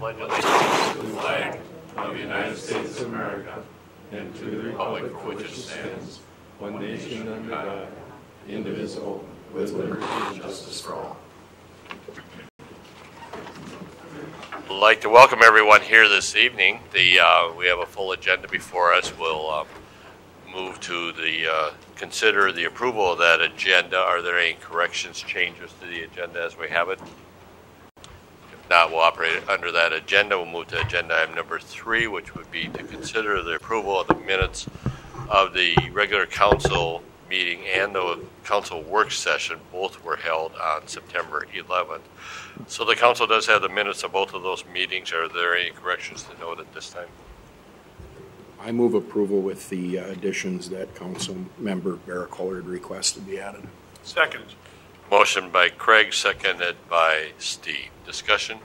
pledge allegiance to the flag of the United States of America and to the republic for which it stands, one nation under God, indivisible, with liberty and justice for all. I'd like to welcome everyone here this evening. We have a full agenda before us. We'll move to the consider the approval of that agenda. Are there any corrections, changes to the agenda as we have it? If not, we'll operate under that agenda. We'll move to agenda item number 3, which would be to consider the approval of the minutes of the regular council meeting and the council work session. Both were held on September 11th. So the council does have the minutes of both of those meetings. Are there any corrections to note at this time? I move approval with the additions that Council Member Barakoller had requested be added. Second. Motion by Craig, seconded by Steve. Discussion?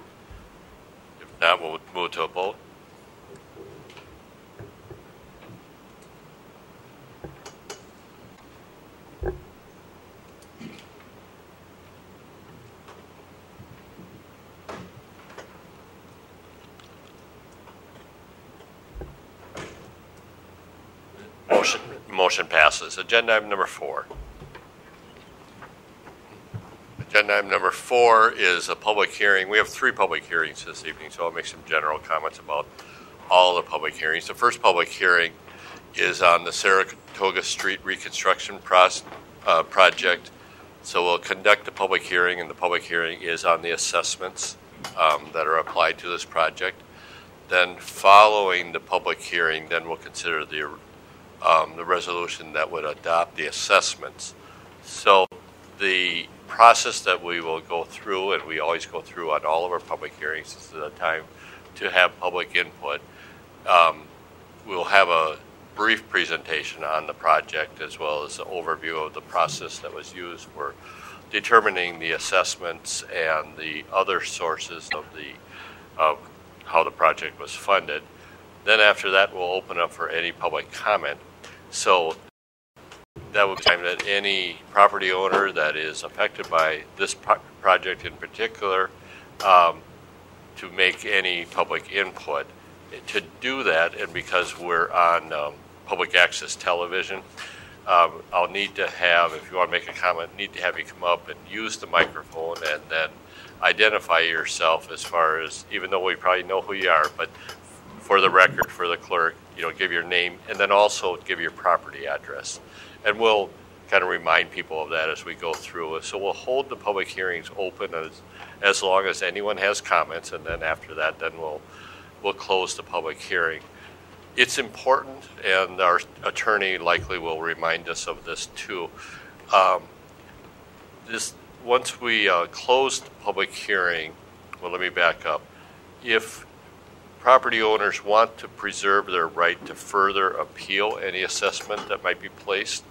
If not, we'll move to a vote. Motion passes. Agenda item number 4. Agenda item number 4 is a public hearing. We have 3 public hearings this evening, so I'll make some general comments about all the public hearings. The first public hearing is on the Saratoga Street reconstruction project. So we'll conduct a public hearing, and the public hearing is on the assessments that are applied to this project. Then following the public hearing, then we'll consider the resolution that would adopt the assessments. So the process that we will go through, and we always go through on all of our public hearings, this is the time to have public input. We'll have a brief presentation on the project as well as an overview of the process that was used for determining the assessments and the other sources of how the project was funded. Then after that, we'll open up for any public comment. So that would be time that any property owner that is affected by this project in particular to make any public input. To do that, and because we're on public access television, I'll need to have, if you want to make a comment, need to have you come up and use the microphone and then identify yourself as far as, even though we probably know who you are, but for the record, for the clerk, give your name and then also give your property address. And we'll kind of remind people of that as we go through. So we'll hold the public hearings open as long as anyone has comments, and then after that, then we'll close the public hearing. It's important, and our attorney likely will remind us of this too. Once we close the public hearing, well, let me back up. If property owners want to preserve their right to further appeal any assessment that might be placed,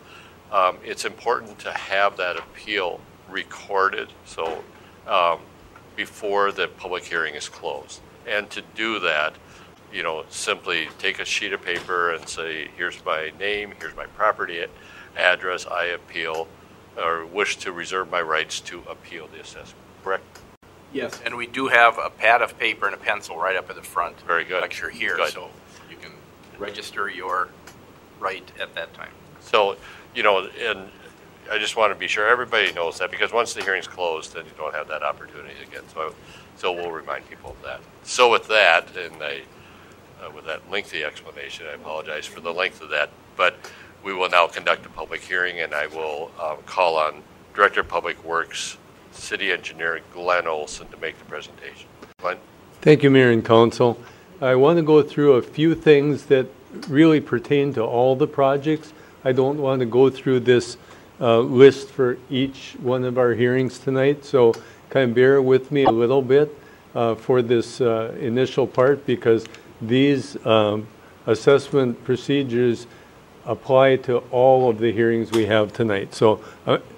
it's important to have that appeal recorded before the public hearing is closed. And to do that, simply take a sheet of paper and say, here's my name, here's my property address, I appeal or wish to reserve my rights to appeal the assessment. Correct? Yes, and we do have a pad of paper and a pencil right up at the front. Very good. Lecture here, good. So you can register your right at that time. So, and I just want to be sure everybody knows that, because once the hearing's closed, then you don't have that opportunity again. So we'll remind people of that. So with that, and with that lengthy explanation, I apologize for the length of that, but we will now conduct a public hearing, and I will call on Director of Public Works, City Engineer Glenn Olson, to make the presentation. Glenn? Thank you, Mayor and Council. I want to go through a few things that really pertain to all the projects. I don't want to go through this list for each one of our hearings tonight, so kind of bear with me a little bit for this initial part, because these assessment procedures apply to all of the hearings we have tonight. So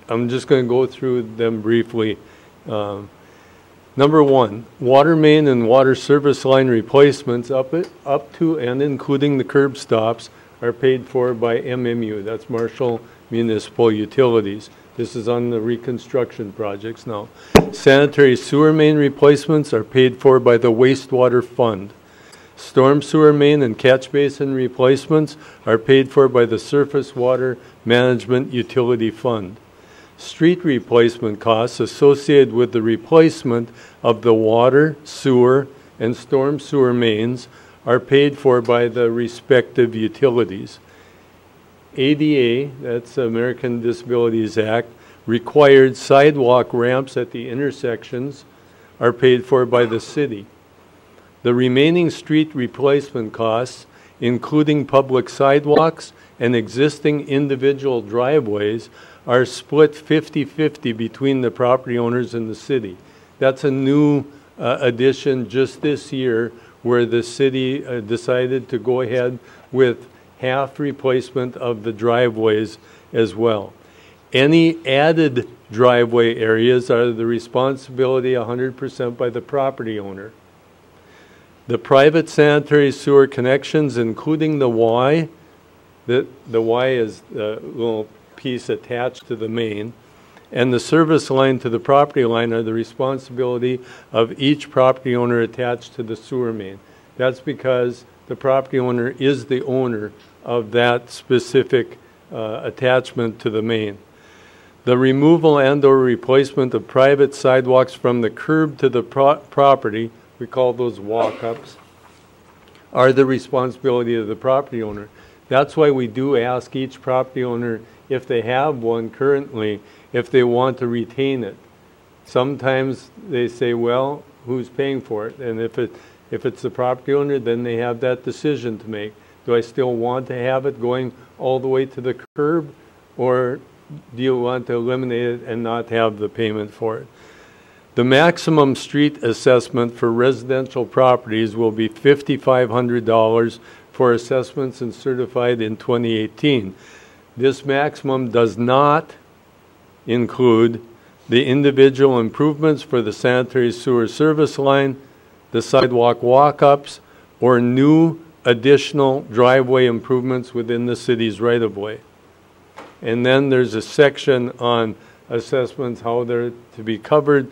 I'm just going to go through them briefly. Number 1, water main and water service line replacements up to and including the curb stops are paid for by MMU. That's Marshall Municipal Utilities. This is on the reconstruction projects now. Sanitary sewer main replacements are paid for by the wastewater fund. Storm sewer main and catch basin replacements are paid for by the surface water management utility fund. Street replacement costs associated with the replacement of the water, sewer, and storm sewer mains are paid for by the respective utilities. ADA, that's American Disabilities Act, required sidewalk ramps at the intersections are paid for by the city. The remaining street replacement costs, including public sidewalks and existing individual driveways, are split 50-50 between the property owners and the city. That's a new addition just this year where the city decided to go ahead with half replacement of the driveways as well. Any added driveway areas are the responsibility 100% by the property owner. The private sanitary sewer connections, including the Y, the Y is the little piece attached to the main, and the service line to the property line are the responsibility of each property owner attached to the sewer main. That's because the property owner is the owner of that specific attachment to the main. The removal and or replacement of private sidewalks from the curb to the property, we call those walk-ups, are the responsibility of the property owner. That's why we do ask each property owner, if they have one currently, if they want to retain it. Sometimes they say, well, who's paying for it? And if it's the property owner, then they have that decision to make. Do I still want to have it going all the way to the curb, or do you want to eliminate it and not have the payment for it? The maximum street assessment for residential properties will be $5,500 for assessments and certified in 2018. This maximum does not include the individual improvements for the sanitary sewer service line, the sidewalk walk-ups, or new additional driveway improvements within the city's right-of-way. And then there's a section on assessments, how they're to be covered,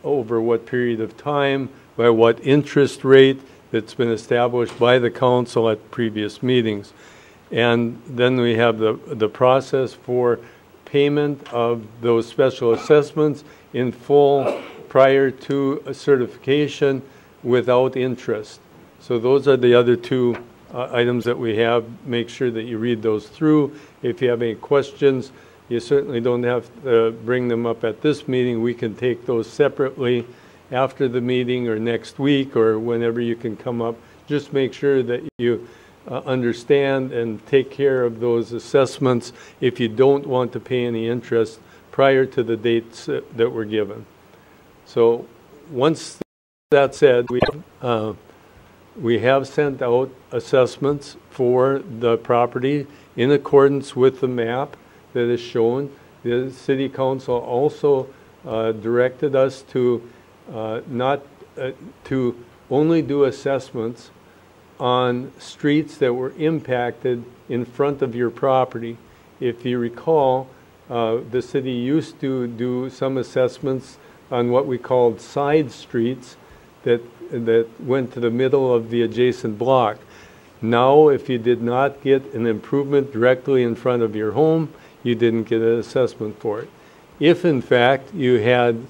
over what period of time, by what interest rate that's been established by the council at previous meetings. And then we have the process for payment of those special assessments in full prior to a certification without interest. So those are the other two items that we have. Make sure that you read those through. If you have any questions, you certainly don't have to bring them up at this meeting. We can take those separately after the meeting or next week or whenever you can come up. Just make sure that you understand and take care of those assessments if you don't want to pay any interest prior to the dates that were given. So once that's said, we have sent out assessments for the property in accordance with the map that is shown. The City Council also directed us to to only do assessments on streets that were impacted in front of your property. If you recall, the city used to do some assessments on what we called side streets that went to the middle of the adjacent block. Now, if you did not get an improvement directly in front of your home, you didn't get an assessment for it. If, in fact, you had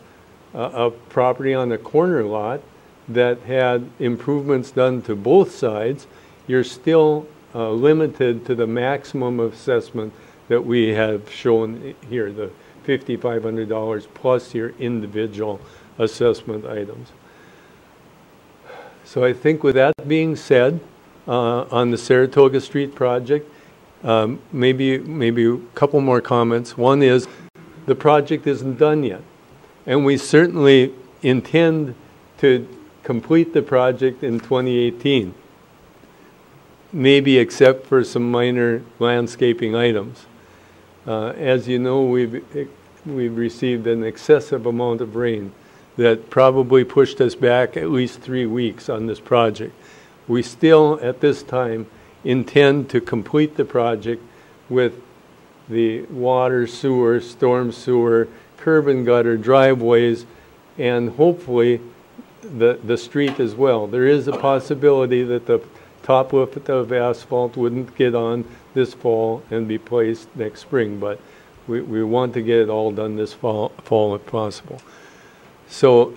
a property on a corner lot that had improvements done to both sides, you're still limited to the maximum assessment that we have shown here, the $5,500 plus your individual assessment items. So I think with that being said, on the Saratoga Street project, maybe a couple more comments. One is the project isn't done yet, and we certainly intend to complete the project in 2018, maybe except for some minor landscaping items. As you know, we've received an excessive amount of rain that probably pushed us back at least 3 weeks on this project. We still, at this time, intend to complete the project with the water, sewer, storm sewer, curb and gutter, driveways, and hopefully the street as well. There is a possibility that the top lift of asphalt wouldn't get on this fall and be placed next spring, but we want to get it all done this fall if possible. So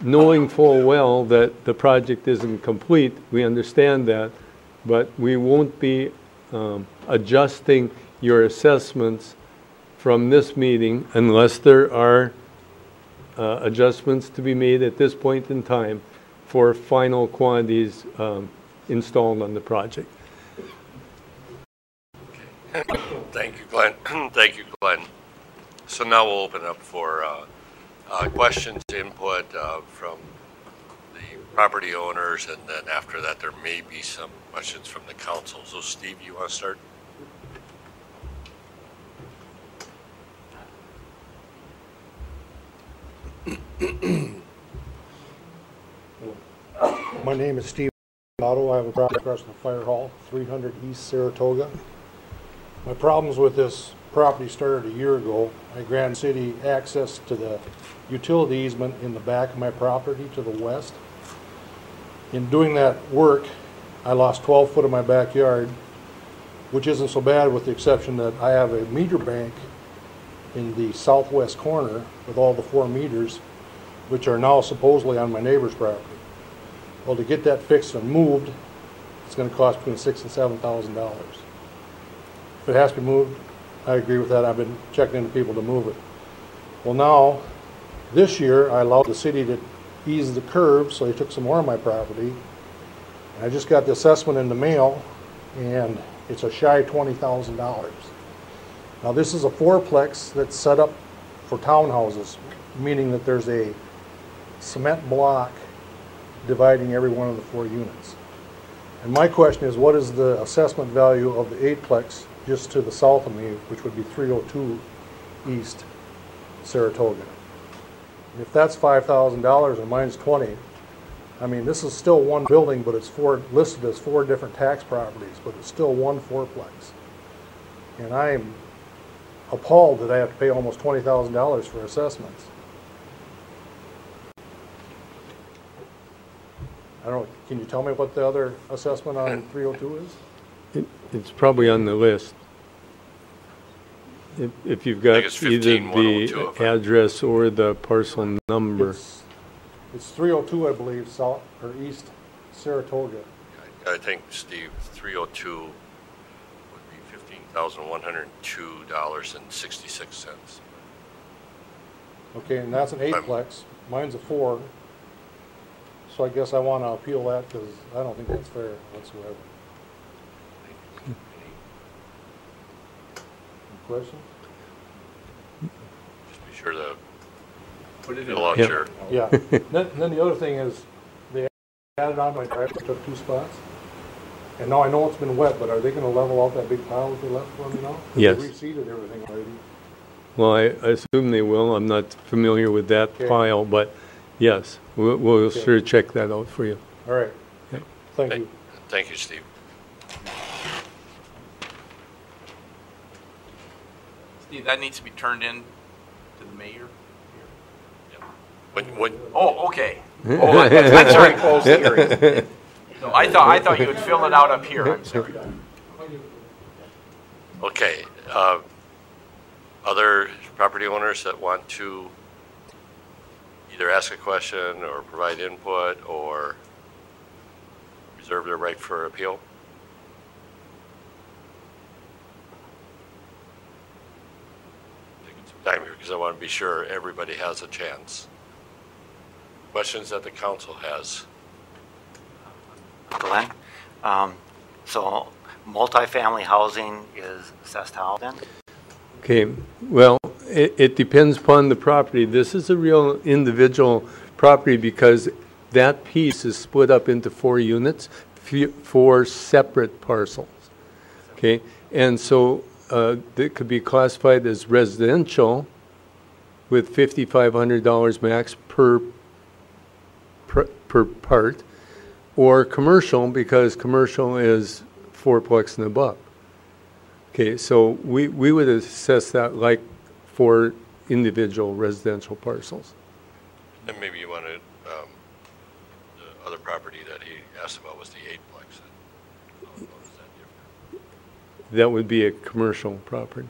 knowing full well that the project isn't complete, we understand that, but we won't be adjusting your assessments from this meeting unless there are adjustments to be made at this point in time for final quantities installed on the project. Thank you, Glenn. Thank you, Glenn. So now we'll open up for questions, input from the property owners, and then after that there may be some questions from the council. So Steve, you want to start? My name is Steve Otto. I have a property across from the fire hall, 300 East Saratoga. My problems with this property started a year ago. I granted city access to the utility easement in the back of my property to the west. In doing that work, I lost 12 foot of my backyard, which isn't so bad with the exception that I have a meter bank in the southwest corner with all the 4 meters, which are now supposedly on my neighbor's property. Well, to get that fixed and moved, it's going to cost between $6,000 and $7,000. If it has to be moved, I agree with that. I've been checking into people to move it. Well, now, this year, I allowed the city to ease the curb, so they took some more of my property. And I just got the assessment in the mail, and it's a shy $20,000. Now, this is a fourplex that's set up for townhouses, meaning that there's a cement block dividing every one of the 4 units. And my question is, what is the assessment value of the 8-plex just to the south of me, which would be 302 East Saratoga? And if that's $5,000 and mine's 20, I mean, this is still one building, but it's listed as 4 different tax properties, but it's still one fourplex. And I'm appalled that I have to pay almost $20,000 for assessments. I don't know, can you tell me what the other assessment on 302 is? It's probably on the list. If you've got either the address or the parcel number. It's 302, I believe, south or east Saratoga. I think, Steve, 302 would be $15,102.66. Okay, and that's an 8-plex. Mine's a 4. So I guess I want to appeal that because I don't think that's fair whatsoever. Any questions? Just be sure to Put it in. fill out Yep. your. Yeah. Then the other thing is they added on my driveway, took 2 spots. And now I know it's been wet, but are they going to level out that big pile that they left for me now? Yes. They reseeded everything already. Well, I assume they will. I'm not familiar with that Okay. file, but yes, we'll Okay. sure check that out for you. All right. Okay. Thank you. Thank you, Steve. Steve, that needs to be turned in to the mayor. When, Oh, okay. Oh, I'm sorry. Close the hearing. No, I thought you would fill it out up here. I'm sorry. okay, other property owners that want to either ask a question or provide input or reserve their right for appeal? Taking some time here because I want to be sure everybody has a chance. Questions that the council has? Glenn. So multifamily housing is assessed how then? Okay, well, it depends upon the property. This is a real individual property because that piece is split up into 4 units, 4 separate parcels. Okay, and so it could be classified as residential with $5,500 max per part, or commercial because commercial is 4-plex and above. Okay, so we would assess that like for individual residential parcels. And maybe you wanted, the other property that he asked about was the eightplex. How is that different? That would be a commercial property,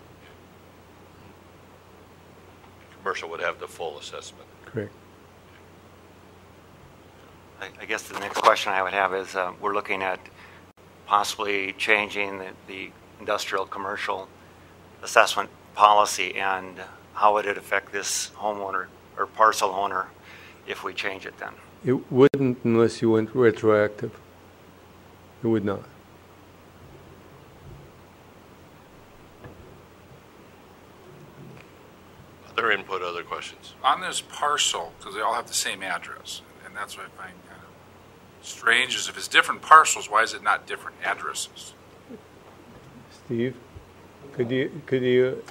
Commercial would have the full assessment. correct? I guess the next question I would have is, we're looking at possibly changing the industrial commercial assessment policy, and how would it affect this homeowner or parcel owner if we change it then? It wouldn't unless you went retroactive. It would not. Other input, other questions? On this parcel, because they all have the same address, and that's what I find kind of strange, is if it's different parcels, why is it not different addresses? Steve, could you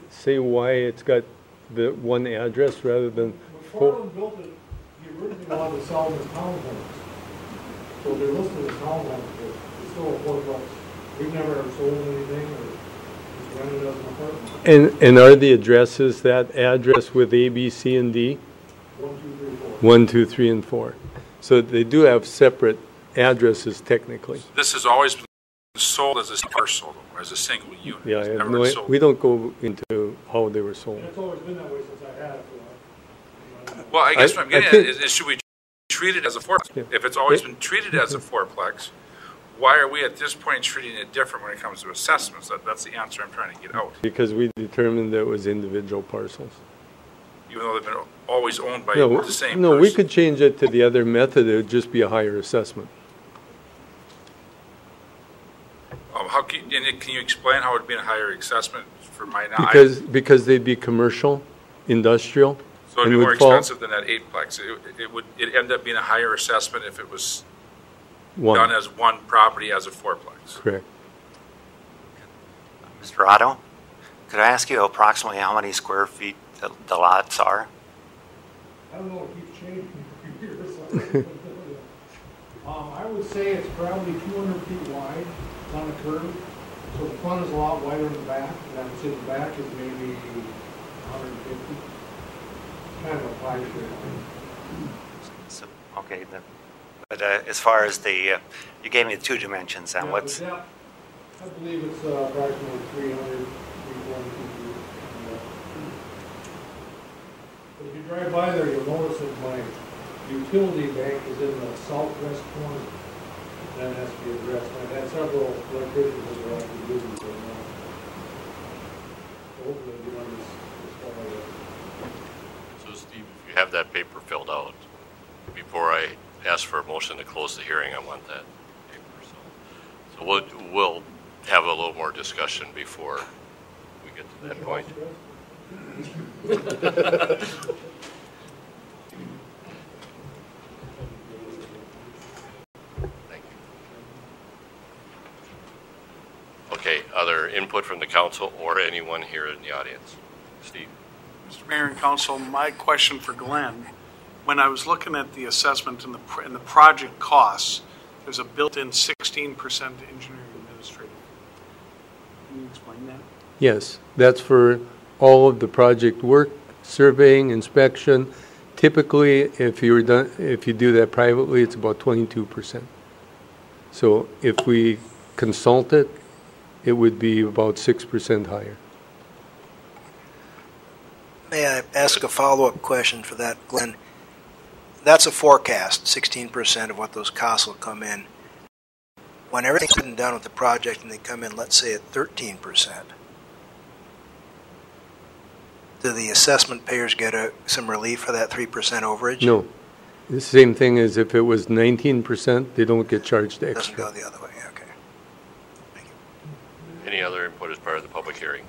say why it's got the one address rather than Before four? they built it, he originally wanted to sell them as townhomes. So they're listed as townhomes, but it's still a fourplex. We've never sold anything or just rented as an apartment. And are the addresses that address with A, B, C, and D? 1, 2, 3, 4. 1, 2, 3, and 4. So they do have separate addresses technically. This has always been sold as a parcel, or as a single unit. Yeah, It's I have never no, sold. we don't go into how they were sold. It's always been that way since I had it. So Well, I guess I- what I'm I getting think- at is should we treat it as a fourplex? Yeah. If it's always been treated as a fourplex, why are we at this point treating it different when it comes to assessments? That's the answer I'm trying to get out. Because we determined that it was individual parcels. Even though they've been always owned by No, the same no, person. we could change it to the other method. It would just be a higher assessment. How can you explain how it would be a higher assessment for my knowledge? Because they'd be commercial, industrial. So it'd and be more would fall- expensive than that eightplex. It'd end up being a higher assessment if it was done One, as one property as a fourplex. correct. Mr. Otto, could I ask you approximately how many square feet the lots are? I don't know, it keeps changing every year. So I couldn't tell you. I would say it's probably 200 feet wide. It's on a curve. So the front is a lot wider than the back. And I would say the back is maybe 150. Kind of a pie share. So, okay, but as far as you gave me the two dimensions, then Yeah, what's, the depth, I believe it's approximately 300, 320 feet. If you drive by there, you'll notice that my utility bank is in the southwest corner. That has to be addressed. I've had several electricians that are actually busy right now. So hopefully it'll be on this fall. So Steve, if you have that paper filled out, before I ask for a motion to close the hearing, I want that paper. So we'll have a little more discussion before we get to that point. Thank you. Okay, other input from the council or anyone here in the audience? Steve? Mr. Mayor and Council, my question for Glenn, when I was looking at the assessment and the project costs, there's a built-in 16% engineering administrative. Can you explain that? Yes, that's for all of the project work, surveying, inspection. Typically, if you do that privately, it's about 22%. So if we consult it, it would be about 6% higher. May I ask a follow-up question for that, Glenn? That's a forecast, 16% of what those costs will come in. When everything's been done with the project and they come in, let's say at 13%, do the assessment payers get some relief for that 3% overage? No. The same thing as if it was 19%, they don't get charged It doesn't extra. go the other way, okay. Thank you. Any other input as part of the public hearing?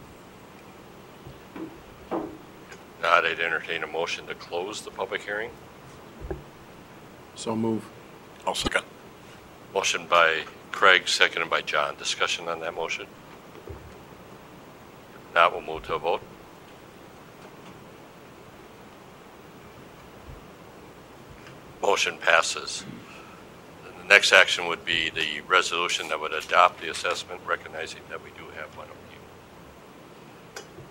If not, I'd entertain a motion to close the public hearing. So move. I'll second. Motion by Craig, seconded by John. Discussion on that motion? If not, we'll move to a vote. Motion passes. The next action would be the resolution that would adopt the assessment, recognizing that we do have one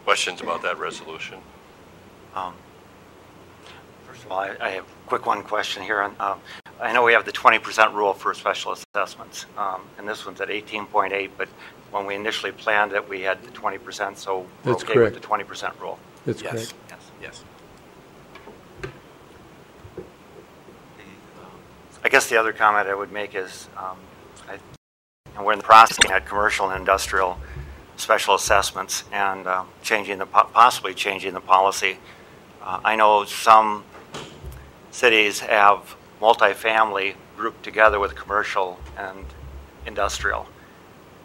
Questions about that resolution? First of all, I have a quick one question here. I know we have the 20% rule for special assessments, and this one's at 18.8, but when we initially planned it, we had the 20%, so we're That's okay correct. with the 20% rule. That's Yes. correct. Yes. I guess the other comment I would make is, and we're in the process at commercial and industrial special assessments and possibly changing the policy. I know some cities have multifamily grouped together with commercial and industrial,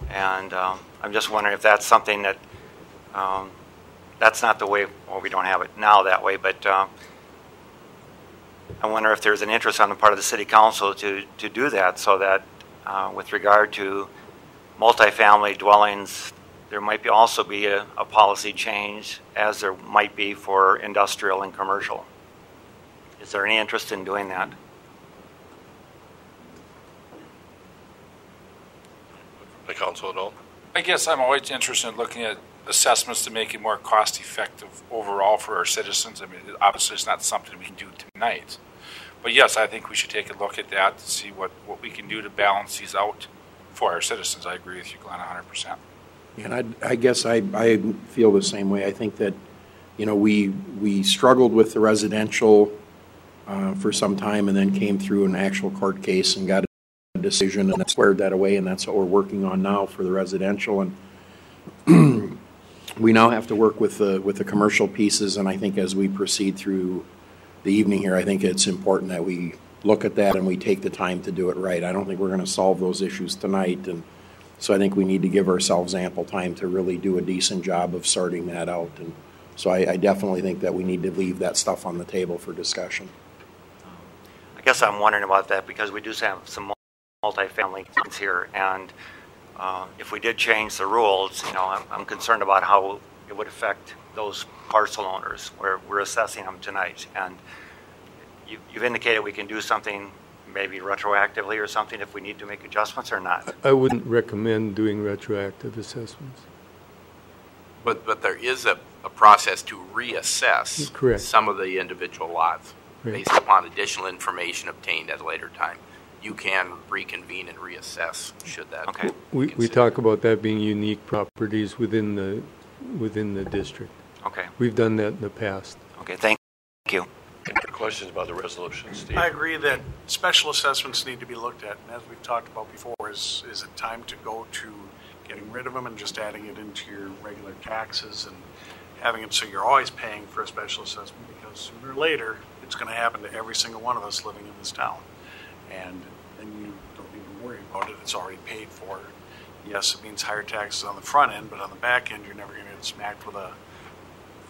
and I'm just wondering if that's something that that's not the way. Well, we don't have it now that way, but I wonder if there's an interest on the part of the city council to do that, so that with regard to multifamily dwellings, there might also be a policy change as there might be for industrial and commercial. Is there any interest in doing that? The council at all? I guess I'm always interested in looking at assessments to make it more cost effective overall for our citizens. I mean, obviously it's not something we can do tonight. But yes, I think we should take a look at that to see what we can do to balance these out for our citizens. I agree with you, Glenn, 100%. And I guess I feel the same way. I think that, you know, we struggled with the residential for some time and then came through an actual court case and got a decision and squared that away, and that's what we're working on now for the residential. And we now have to work with the commercial pieces, and I think as we proceed through the evening here, I think it's important that we look at that and we take the time to do it right. I don't think we're going to solve those issues tonight, and so I think we need to give ourselves ample time to really do a decent job of sorting that out. And so I definitely think that we need to leave that stuff on the table for discussion. I guess I'm wondering about that because we do have some multifamily things here, and if we did change the rules, you know, I'm concerned about how it would affect those parcel owners where we're assessing them tonight. And you've indicated we can do something maybe retroactively or something if we need to make adjustments or not. I wouldn't recommend doing retroactive assessments. But there is a process to reassess Correct. some of the individual lots Right. based upon additional information obtained at a later time. You can reconvene and reassess should that. Okay. We considered. talk about that being unique properties within the district. Okay. We've done that in the past. Okay. Thank you. Any questions about the resolution, Steve? I agree that special assessments need to be looked at, and as we've talked about before, is it time to go to getting rid of them and just adding it into your regular taxes and having it so you're always paying for a special assessment, because sooner or later it's going to happen to every single one of us living in this town, and then you don't even worry about it. It's already paid for. Yes, it means higher taxes on the front end, but on the back end you're never going to get smacked with a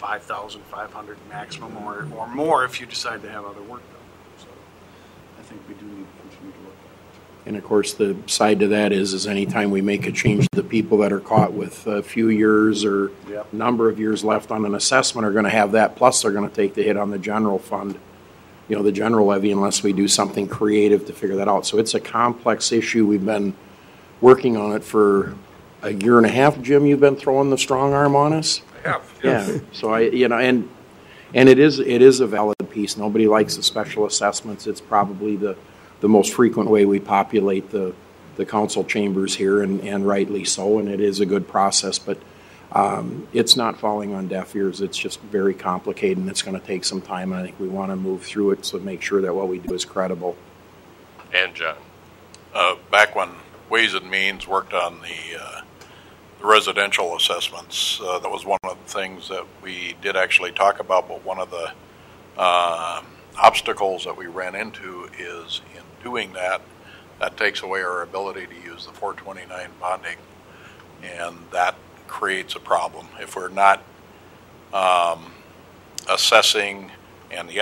$5,500 maximum or more if you decide to have other work done. So I think we do need to continue to look at it. And of course, the side to that is anytime we make a change, the people that are caught with a few years or Yep. number of years left on an assessment are going to have that, plus they're going to take the hit on the general fund, you know, the general levy, unless we do something creative to figure that out. So it's a complex issue. We've been working on it for a year and a half. Jim, you've been throwing the strong arm on us? Yeah. So and it is a valid piece. Nobody likes the special assessments. It's probably the most frequent way we populate the council chambers here, and rightly so, and it is a good process, but it's not falling on deaf ears. It's just very complicated, and it's going to take some time, and I think we want to move through it to make sure that what we do is credible. And John? Back when Ways and Means worked on the residential assessments, that was one of the things that we did actually talk about, but one of the obstacles that we ran into is in doing that takes away our ability to use the 429 bonding, and that creates a problem. If we're not assessing, and the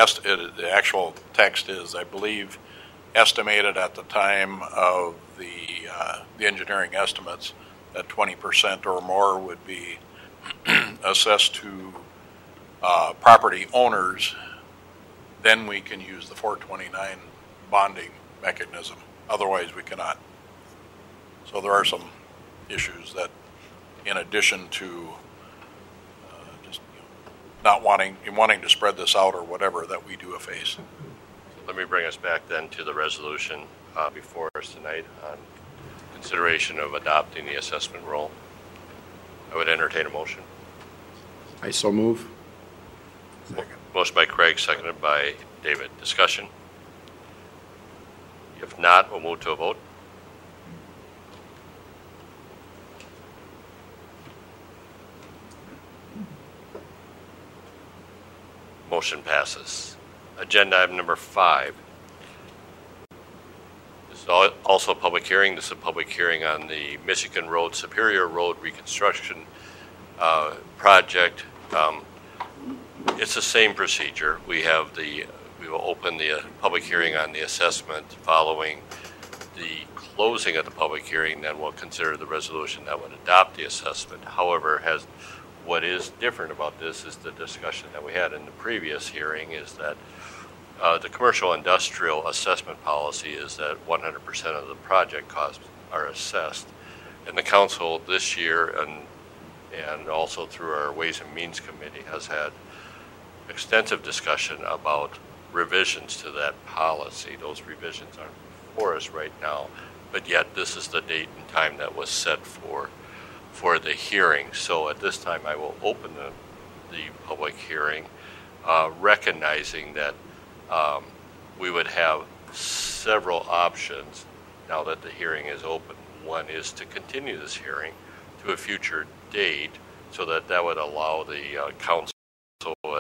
actual text is, I believe, estimated at the time of the engineering estimates that 20% or more would be assessed to property owners, then we can use the 429 bonding mechanism. Otherwise, we cannot. So there are some issues that, in addition to not wanting to spread this out or whatever, that we do a phase. Let me bring us back then to the resolution before us tonight on consideration of adopting the assessment roll. I would entertain a motion. I so move. Motion by Craig, seconded by David. Discussion? If not, we'll move to a vote. Motion passes. Agenda item number 5. This is also a public hearing. This is a public hearing on the Michigan Road, Superior Road Reconstruction project. It's the same procedure. We will open the public hearing on the assessment. Following the closing of the public hearing, then we'll consider the resolution that would adopt the assessment. However, what is different about this is the discussion that we had in the previous hearing is that the commercial industrial assessment policy is that 100% of the project costs are assessed. And the council this year and also through our Ways and Means Committee has had extensive discussion about revisions to that policy. Those revisions aren't before us right now, but yet this is the date and time that was set for the hearing. So at this time I will open the public hearing, recognizing that we would have several options now that the hearing is open. One is to continue this hearing to a future date so that would allow the council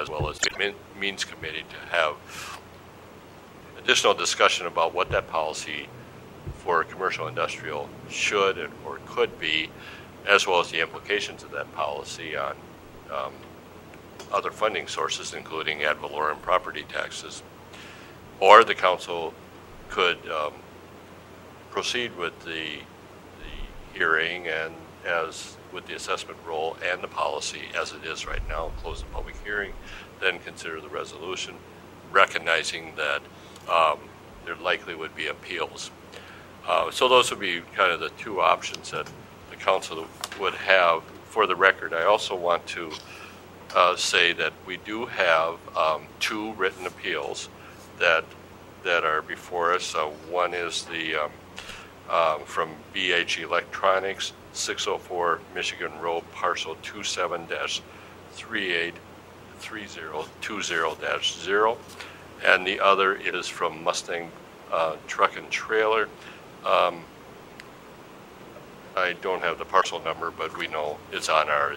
as well as the Means Committee to have additional discussion about what that policy for commercial industrial should or could be, as well as the implications of that policy on other funding sources, including ad valorem property taxes. Or the council could proceed with the hearing and as with the assessment roll and the policy as it is right now, close the public hearing, then consider the resolution, recognizing that there likely would be appeals. So those would be kind of the two options that the council would have. For the record, I also want to say that we do have 2 written appeals that are before us. One is the from BH Electronics, 604 Michigan Road, parcel 27-383020-0, and the other is from Mustang Truck and Trailer. I don't have the parcel number, but we know it's on our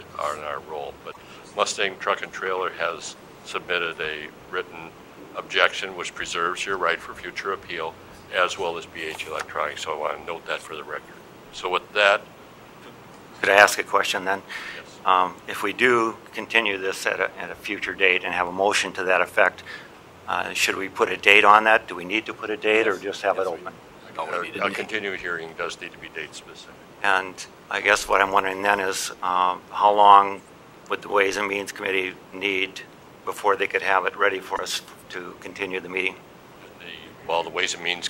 roll. But Mustang Truck and Trailer has submitted a written objection, which preserves your right for future appeal, as well as BH Electronics. So I want to note that for the record. So with that, could I ask a question then? yes. If we do continue this at a future date and have a motion to that effect, should we put a date on that? Do we need to put a date or just have it open? A continued hearing does need to be date specific. And I guess what I'm wondering then is how long would the Ways and Means Committee need before they could have it ready for us to continue the meeting? While the Ways and Means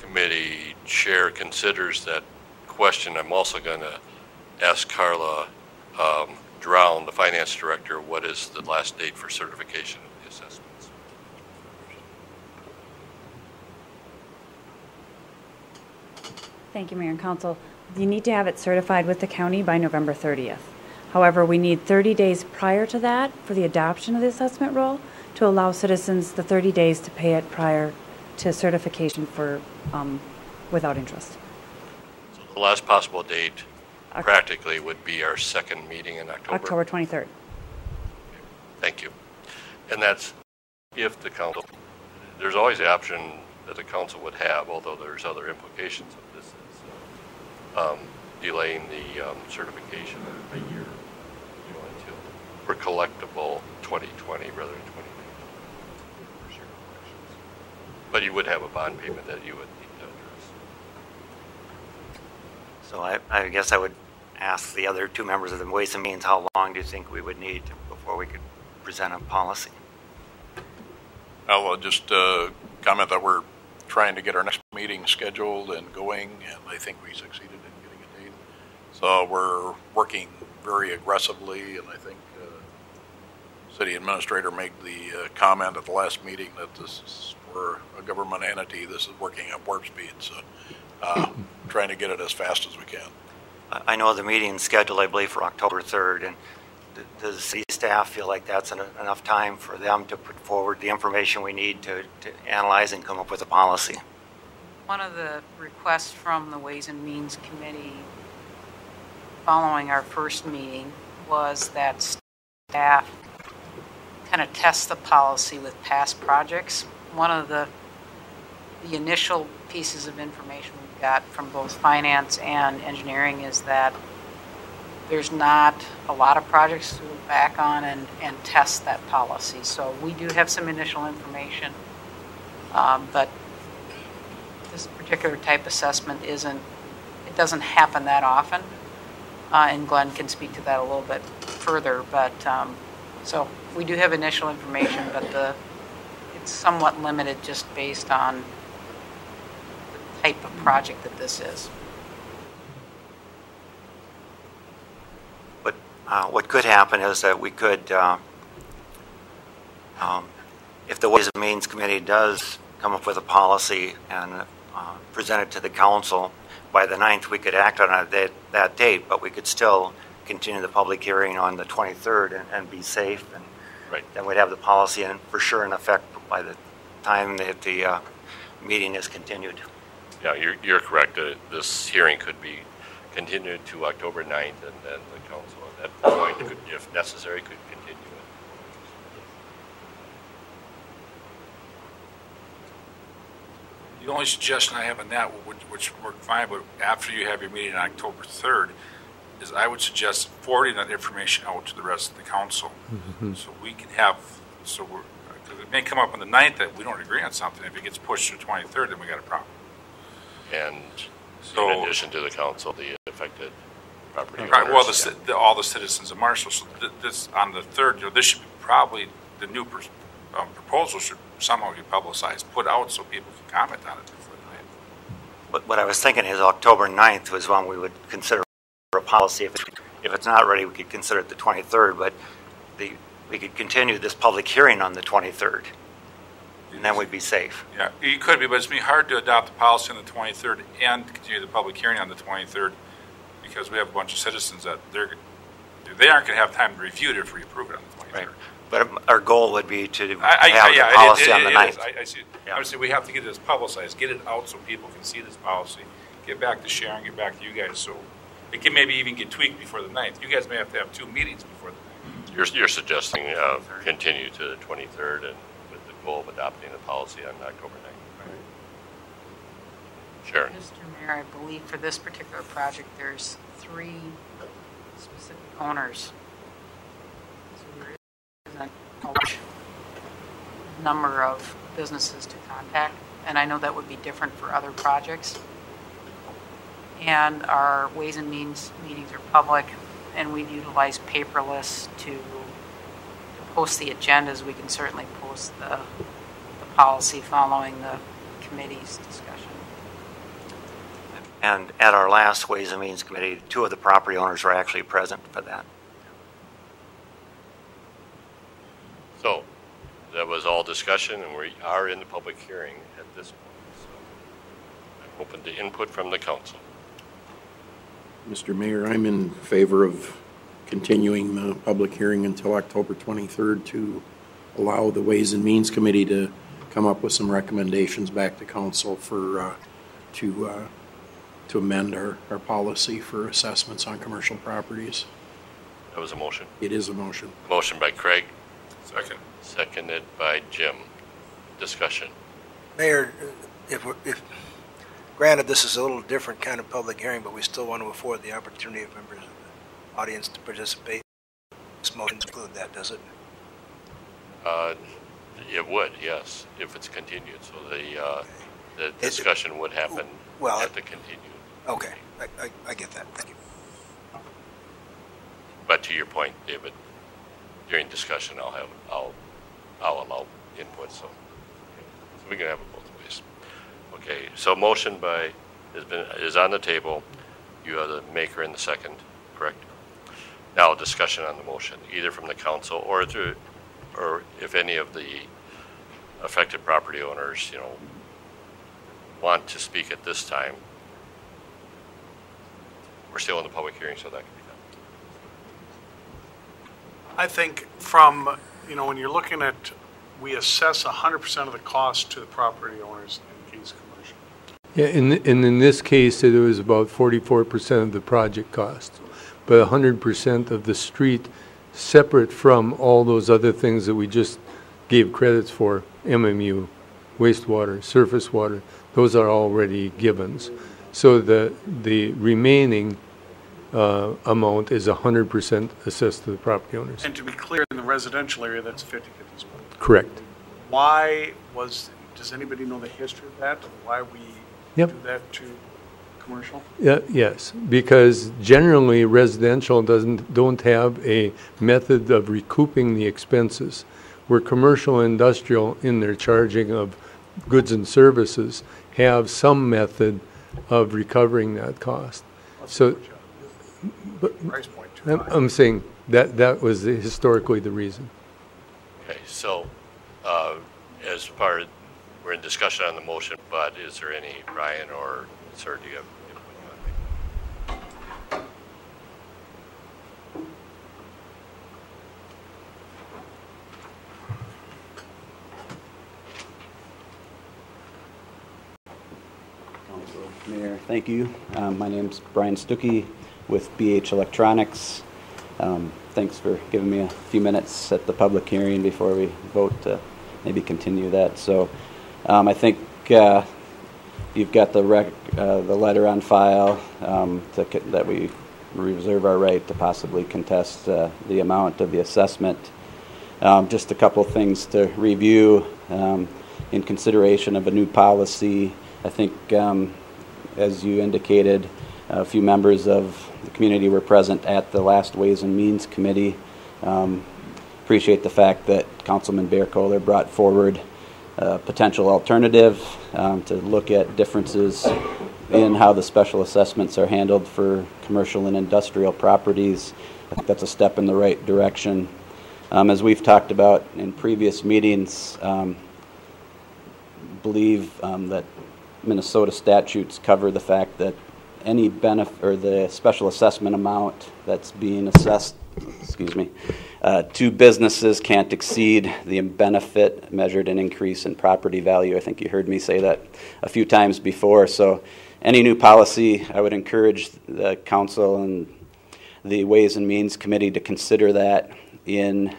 Committee chair considers that question, I'm also going to ask Carla Drown, the finance director, what is the last date for certification of the assessments? Thank you, Mayor and Council. You need to have it certified with the county by November 30th. However, we need 30 days prior to that for the adoption of the assessment roll to allow citizens the 30 days to pay it prior to certification for without interest. So the last possible date practically would be our second meeting in October. October 23rd. Thank you. And that's if the council, there's always the option that the council would have, although there's other implications of this, is delaying the certification a year until for collectible 2020 rather than 2019. But you would have a bond payment that you would need to address. So I guess I would ask the other 2 members of the Ways and Means, how long do you think we would need before we could present a policy? I'll just comment that we're trying to get our next meeting scheduled and going, and I think we succeeded in getting a date. So we're working very aggressively, and I think city administrator made the comment at the last meeting that this is, we're a government entity. This is working at warp speed, so trying to get it as fast as we can. I know the meeting's scheduled, I believe, for October 3rd, and does the city staff feel like that's enough time for them to put forward the information we need to analyze and come up with a policy? One of the requests from the Ways and Means Committee following our first meeting was that staff kind of test the policy with past projects. One of the initial pieces of information we got from both finance and engineering is that there's not a lot of projects to look back on and test that policy. So we do have some initial information, but this particular type assessment doesn't happen that often. And Glenn can speak to that a little bit further, but so we do have initial information, but it's somewhat limited just based on the type of project that this is. What could happen is that we could, if the Ways and Means Committee does come up with a policy and present it to the council, by the 9th we could act on it that date, but we could still continue the public hearing on the 23rd and be safe, and then we'd have the policy for sure in effect by the time that the meeting is continued. Yeah, you're correct. This hearing could be continued to October 9th, and then the council at that point, could, if necessary, could continue it. The only suggestion I have on that, which worked fine, but after you have your meeting on October 3rd, is I would suggest forwarding that information out to the rest of the council. So we can have, because it may come up on the 9th that we don't agree on something. If it gets pushed to the 23rd, then we got a problem. And in addition to the council, the affected property owners. Right, well, all the citizens of Marshall. So this on the 3rd, this should be probably, the new proposal should somehow be publicized, put out so people can comment on it before the 9th. But what I was thinking is October 9th was when we would consider a policy. If it's not ready, we could consider it the 23rd, but we could continue this public hearing on the 23rd, and then we'd be safe. Yeah, you could be, but it's going to be hard to adopt the policy on the 23rd and continue the public hearing on the 23rd because we have a bunch of citizens that they aren't going to have time to review it if we approve it on the 23rd. Right. But our goal would be to have the policy on the 9th. I see. Yeah. I would say we have to get this publicized, get it out so people can see this policy, get back to Sharon, get back to you guys, so it can maybe even get tweaked before the 9th. You guys may have to have 2 meetings before the 9th. You're suggesting continue to the 23rd and with the goal of adopting the policy on October 9th. Right. Sharon. Mr. Mayor, I believe for this particular project there's 3 specific owners. So there isn't a large number of businesses to contact, and I know that would be different for other projects. And our Ways and Means meetings are public, and we've utilized paperless to post the agendas. We can certainly post the policy following the committee's discussion. And at our last Ways and Means Committee, 2 of the property owners were actually present for that. So that was all discussion, and we are in the public hearing at this point. So I'm open to input from the council. Mr. Mayor, I'm in favor of continuing the public hearing until October 23rd to allow the Ways and Means Committee to come up with some recommendations back to council for to amend our policy for assessments on commercial properties. That was a motion. It is a motion. Motion by Craig. Second. Seconded by Jim. Discussion. Mayor, if granted, this is a little different kind of public hearing, but we still want to afford the opportunity of members of the audience to participate. This motion include that, does it? It would, yes, if it's continued. So the discussion would happen at the continued. Okay, I get that. Thank you. But to your point, David, during discussion, I'll allow input. So we can have it both ways. Okay, so motion is on the table. You are the maker and the second, correct? Now discussion on the motion, either from the council or through or if any of the affected property owners, want to speak at this time, we're still in the public hearing, so that can be done. I think from, when you're looking at, we assess 100% of the cost to the property owners in case commercial. Yeah, in this case, it was about 44% of the project cost, but 100% of the street, separate from all those other things that we just gave credits for, MMU, wastewater, surface water, those are already givens. So the remaining amount is 100% assessed to the property owners. And to be clear, in the residential area, that's 50/50 split. Correct. Does anybody know the history of that? Why we Yep. do that to commercial? Yeah, yes, because generally residential don't have a method of recouping the expenses, where commercial and industrial in their charging of goods and services have some method of recovering that cost. So, Price point too high. I'm saying that was historically the reason. Okay, so we're in discussion on the motion, but is there any, Brian or sir, do you have input you want to make? Mayor, thank you. My name's Brian Stuckey with BH Electronics. Thanks for giving me a few minutes at the public hearing before we vote to maybe continue that. So I think you've got the letter on file that we reserve our right to possibly contest the amount of the assessment. Just a couple things to review in consideration of a new policy. I think as you indicated, a few members of the community were present at the last Ways and Means Committee. Appreciate the fact that Councilman Bearcoller brought forward a potential alternative to look at differences in how the special assessments are handled for commercial and industrial properties. I think that's a step in the right direction. As we've talked about in previous meetings, believe that Minnesota statutes cover the fact that any benefit or the special assessment amount that's being assessed, to businesses can't exceed the benefit measured in increase in property value. I think you heard me say that a few times before. So any new policy, I would encourage the council and the Ways and Means Committee to consider that in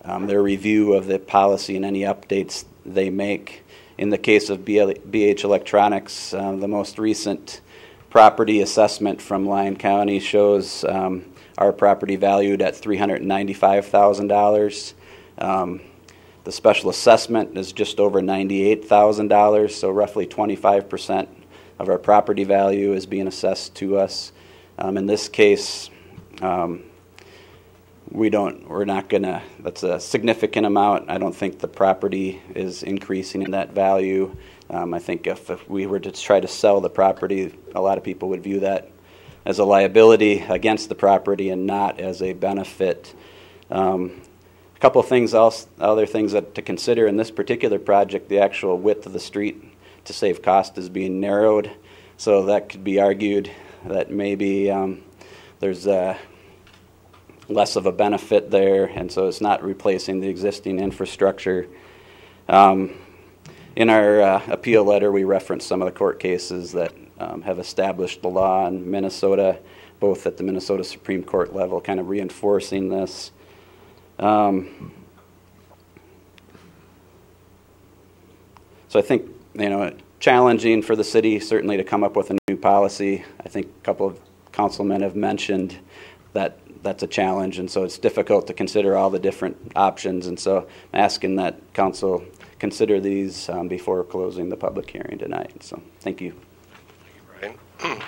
their review of the policy and any updates they make. In the case of BH Electronics, the most recent property assessment from Lyon County shows our property valued at $395,000. The special assessment is just over $98,000, so roughly 25% of our property value is being assessed to us. In this case, that's a significant amount. I don't think the property is increasing in that value. I think if we were to try to sell the property, a lot of people would view that as a liability against the property and not as a benefit. A couple of things else, other things to consider in this particular project, the actual width of the street to save cost is being narrowed. So that could be argued that maybe there's less of a benefit there, and so it's not replacing the existing infrastructure. In our appeal letter, we referenced some of the court cases that have established the law in Minnesota, both at the Minnesota Supreme Court level, kind of reinforcing this. So I think, challenging for the city certainly to come up with a new policy. I think a couple of councilmen have mentioned that that's a challenge, and so it's difficult to consider all the different options, and so I'm asking that council consider these before closing the public hearing tonight. So thank you. Thank you, Brian.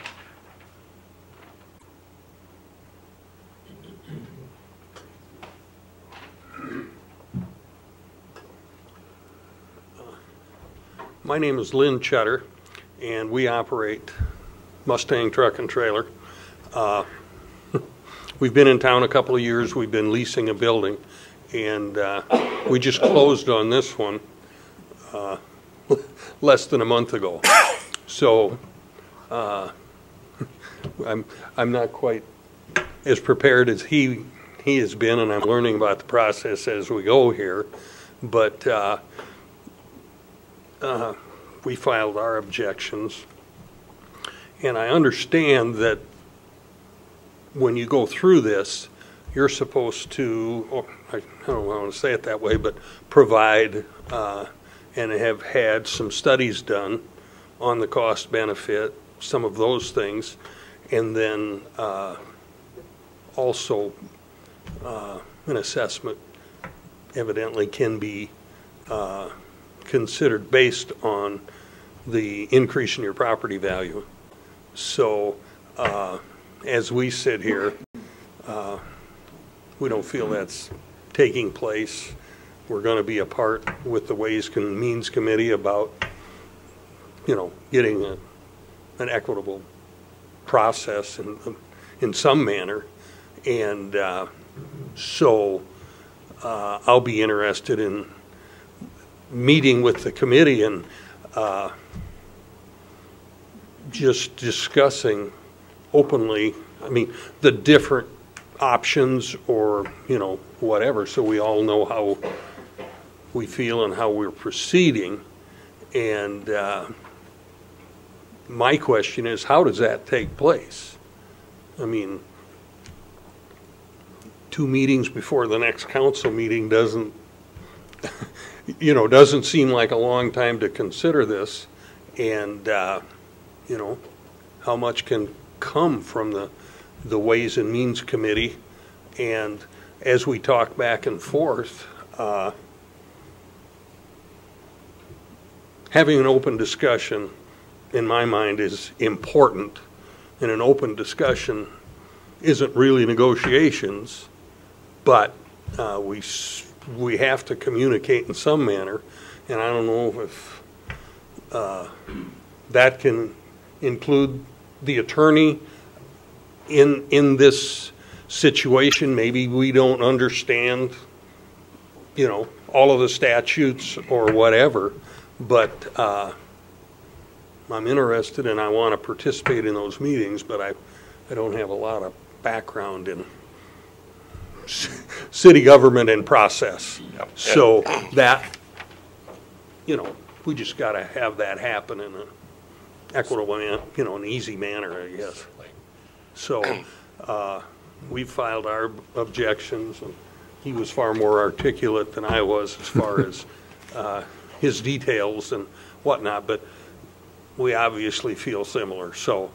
My name is Lynn Cheddar, and we operate Mustang Truck and Trailer. We've been in town a couple of years. We've been leasing a building, And we just closed on this one less than a month ago. So I'm not quite as prepared as he has been, and I'm learning about the process as we go here. But we filed our objections, and I understand that when you go through this, you're supposed to, I don't want to say it that way, but provide and have had some studies done on the cost benefit, some of those things, and then also an assessment evidently can be considered based on the increase in your property value. So as we sit here, we don't feel that's taking place. We're going to be a part with the Ways and Means Committee about, getting an equitable process in some manner. And so I'll be interested in meeting with the committee and just discussing openly, the different options or, whatever, so we all know how we feel and how we're proceeding. And my question is, how does that take place? 2 meetings before the next council meeting doesn't seem like a long time to consider this. And, how much can come from the Ways and Means Committee. And as we talk back and forth, having an open discussion, in my mind, is important. And an open discussion isn't really negotiations, but we have to communicate in some manner. And I don't know if that can include the attorney in this situation. Maybe we don't understand, all of the statutes or whatever, but I'm interested and I want to participate in those meetings, but I don't have a lot of background in city government and process. Yep. So that, we just got to have that happen in an equitable, an easy manner, I guess. So we filed our objections, and he was far more articulate than I was as far as his details and whatnot, but we obviously feel similar. So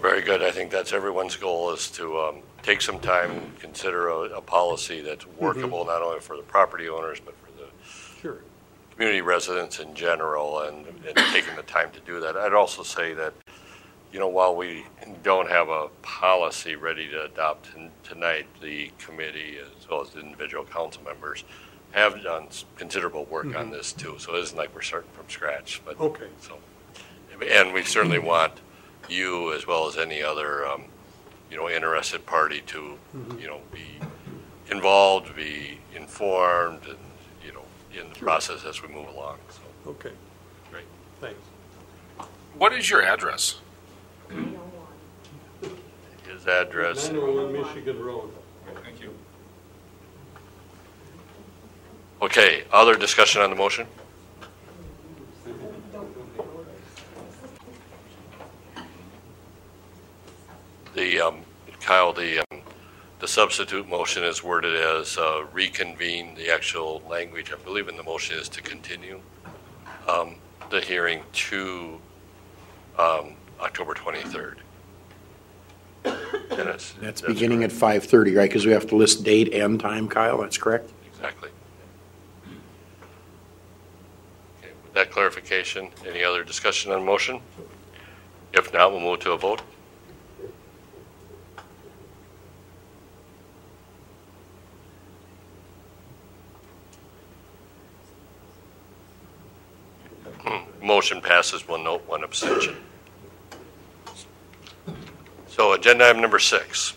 very good. I think that's everyone's goal, is to take some time and consider a policy that's workable, not only for the property owners, but for the community residents in general, and taking the time to do that. I'd also say that, while we don't have a policy ready to adopt tonight, the committee, as well as the individual council members, have done considerable work on this too. So it isn't like we're starting from scratch. But okay. So, and we certainly want you, as well as any other, interested party, to, be involved, be informed, and in the process as we move along. So. Okay. Great. Thanks. What is your address? His address. 901 Michigan Road. Thank you. Okay. Other discussion on the motion? Kyle, the substitute motion is worded as reconvene. The actual language, I believe, in the motion is to continue the hearing to October 23rd. And that's beginning correct. At 5:30, right? Because we have to list date and time, Kyle. That's correct? Exactly. Okay, with that clarification, any other discussion on the motion? If not, we'll move to a vote. Motion passes, 1 note, 1 abstention. So agenda item number 6.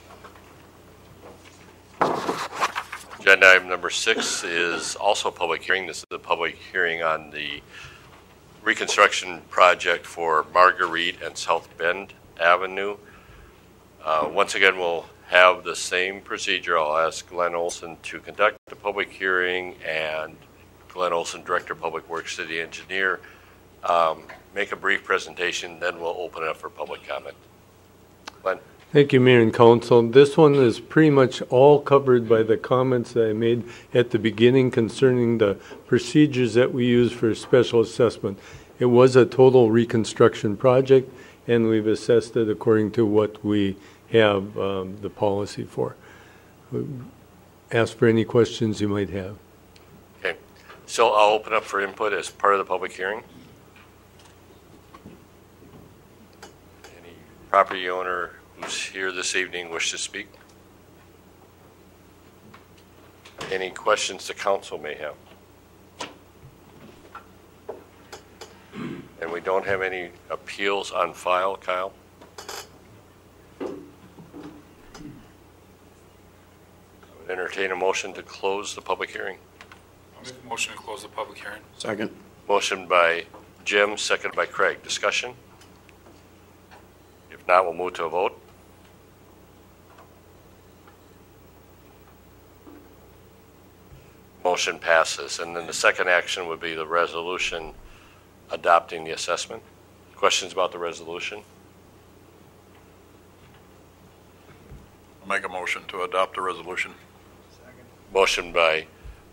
Agenda item number 6 is also a public hearing. This is a public hearing on the reconstruction project for Marguerite and South Bend Avenue. Once again, we'll have the same procedure. I'll ask Glenn Olson to conduct the public hearing, and Glenn Olson, Director of Public Works, City Engineer, make a brief presentation, then we'll open it up for public comment. Glenn? Thank you, Mayor and Council. This one is pretty much all covered by the comments that I made at the beginning concerning the procedures that we use for special assessment. It was a total reconstruction project, and we've assessed it according to what we have the policy for. Ask for any questions you might have. Okay. So I'll open up for input as part of the public hearing. Any property owner who's here this evening wish to speak? Any questions the council may have? And we don't have any appeals on file, Kyle? I would entertain a motion to close the public hearing. I'll make a motion to close the public hearing. Second. Motion by Jim, seconded by Craig. Discussion? If not, we'll move to a vote. Motion passes. And then the second action would be the resolution adopting the assessment. Questions about the resolution? I'll make a motion to adopt the resolution. Motion by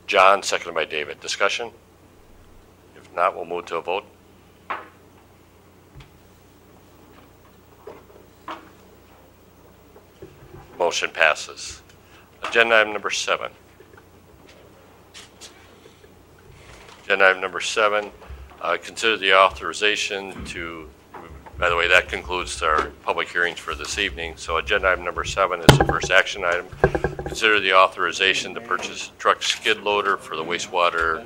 John, seconded by David. Discussion? If not, we'll move to a vote. Motion passes. Agenda item number 7. Agenda item number 7, consider the authorization to, by the way, that concludes our public hearings for this evening. So agenda item number 7 is the first action item. Consider the authorization to purchase truck skid loader for the wastewater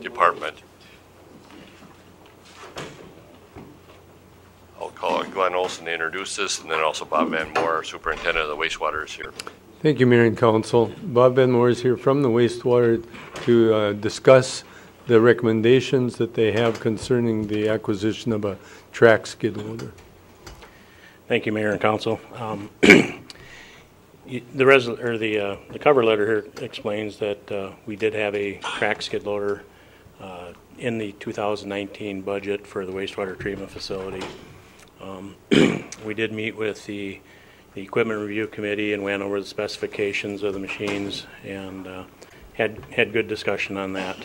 department. I'll call Glenn Olson to introduce this, and then also Bob Van Moore, our superintendent of the wastewater, is here. Thank you, Mayor and Council. Bob Van Moore is here from the wastewater to discuss the recommendations that they have concerning the acquisition of a track skid loader. Thank you, Mayor and Council. The cover letter here explains that we did have a track skid loader in the 2019 budget for the wastewater treatment facility. We did meet with the Equipment Review Committee and went over the specifications of the machines and had good discussion on that.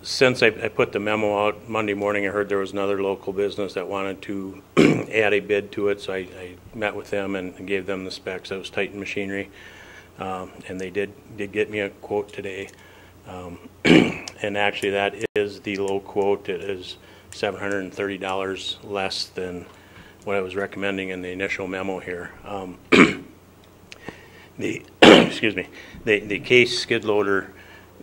Since I put the memo out Monday morning, I heard there was another local business that wanted to add a bid to it, so I met with them and gave them the specs. That was Titan Machinery, and they did get me a quote today. And actually, that is the low quote. It is $730 less than what I was recommending in the initial memo here. Excuse me, the case skid loader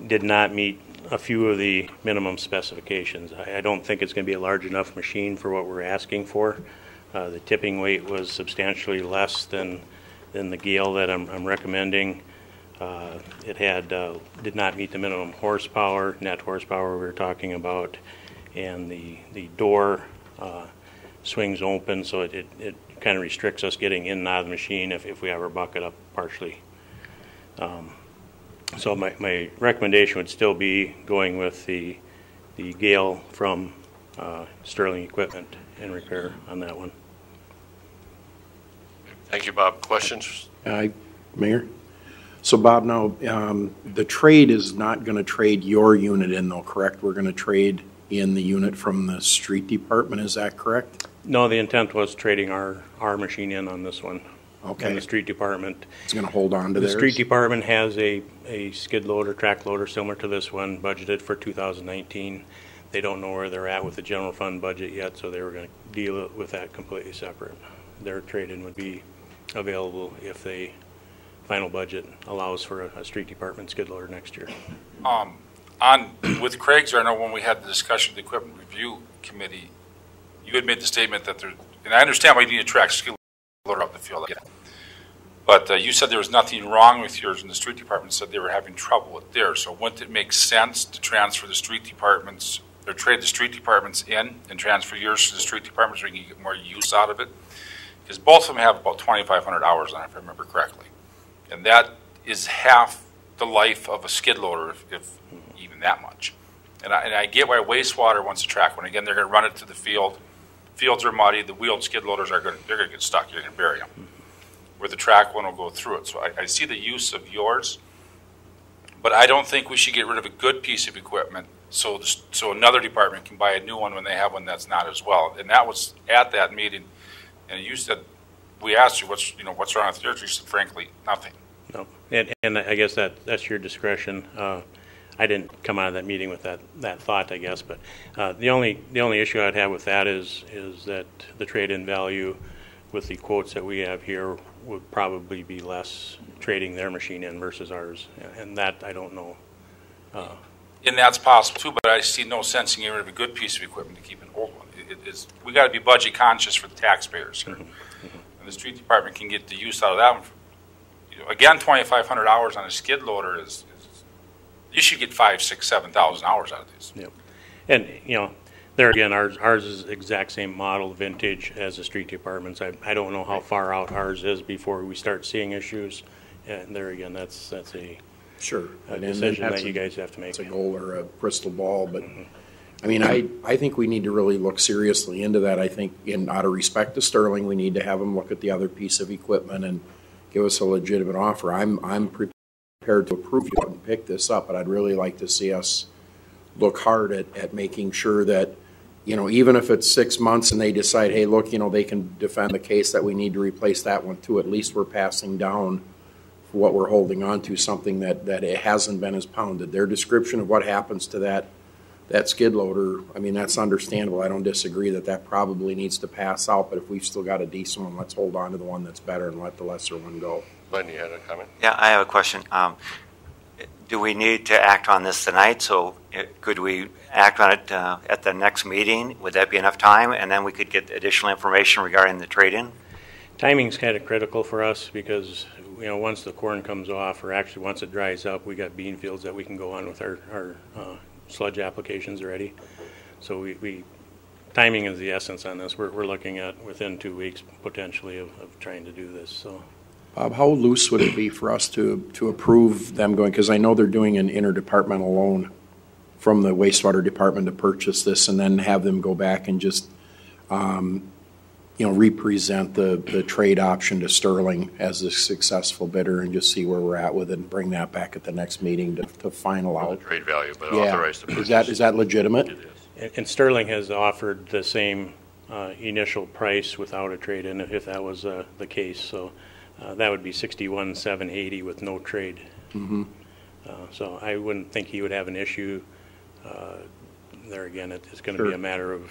did not meet a few of the minimum specifications. I don't think it's going to be a large enough machine for what we're asking for. The tipping weight was substantially less than the Gale that I'm recommending. It did not meet the minimum horsepower, net horsepower we were talking about, and the door swings open, so it kind of restricts us getting in and out of the machine if we ever buck it up partially. So my recommendation would still be going with the Gale from Sterling Equipment and Repair on that one. Thank you, Bob. Questions? Mayor? So Bob, now the trade is not going to trade your unit in though, correct? We're going to trade in the unit from the street department, is that correct? No, the intent was trading our machine in on this one. Okay. And the street department. It's going to hold on to theirs? The street department has a skid loader, track loader similar to this one, budgeted for 2019. They don't know where they're at with the general fund budget yet, so they were going to deal with that completely separate. Their trade-in would be available if the final budget allows for a street department skid loader next year. With Craig's, I know when we had the discussion with the Equipment Review Committee, you had made the statement that there, and I understand why you need a track skid loader up the field. But you said there was nothing wrong with yours, and the street department said they were having trouble with theirs. So wouldn't it make sense to transfer the street departments, or trade the street departments in and transfer yours to the street departments so we can get more use out of it? Because both of them have about 2,500 hours on it, if I remember correctly. And that is half the life of a skid loader, if even that much. And I get why wastewater wants to track one. Again, they're going to run it to the field. Fields are muddy. The wheeled skid loaders they're going to get stuck. You're going to bury them. Where the track one will go through it. So I see the use of yours, but I don't think we should get rid of a good piece of equipment so another department can buy a new one when they have one that's not as well. And that was at that meeting, and you said, we asked you what's wrong with yours. You said, frankly, nothing. No, and I guess that's your discretion. I didn't come out of that meeting with that thought, I guess, but the only issue I'd have with that is that the trade-in value with the quotes that we have here would probably be less trading their machine in versus ours, and that I don't know. And that's possible too, but I see no sense in getting rid of a good piece of equipment to keep an old one. We got to be budget conscious for the taxpayers here, and the street department can get the use out of that one. Again, 2,500 hours on a skid loader is you should get 5,000, 6,000, 7,000 hours out of these. Yep. And there again, ours is the exact same model, vintage, as the street departments. I don't know how far out ours is before we start seeing issues. And there again, that's a decision that you guys have to make. It's a goal or a crystal ball, but I mean, I think we need to really look seriously into that. I think, out of respect to Sterling, we need to have them look at the other piece of equipment and give us a legitimate offer. I'm prepared to approve you and pick this up, but I'd really like to see us look hard at making sure that, even if it's 6 months and they decide, hey, look, they can defend the case that we need to replace that one too, at least we're passing down what we're holding on to, something that it hasn't been as pounded. Their description of what happens to that skid loader, I mean, that's understandable. I don't disagree that probably needs to pass out, but if we've still got a decent one, let's hold on to the one that's better and let the lesser one go. Glenn, you had a comment? Yeah, I have a question. Do we need to act on this tonight? So could we act on it at the next meeting? Would that be enough time? And then we could get additional information regarding the trade-in? Timing's kind of critical for us because, once the corn comes off, or actually once it dries up, we got bean fields that we can go on with our sludge applications already. So timing is the essence on this. We're looking at within 2 weeks potentially of trying to do this. So, Bob, how loose would it be for us to approve them going? Because I know they're doing an interdepartmental loan from the wastewater department to purchase this, and then have them go back and just represent the trade option to Sterling as a successful bidder, and just see where we're at with it and bring that back at the next meeting to final out. The trade value, but authorize the purchase. Is that legitimate? It is. And Sterling has offered the same initial price without a trade-in if that was the case. So that would be $61,780 with no trade. Mm-hmm. So I wouldn't think he would have an issue. There again, it's going to be a matter of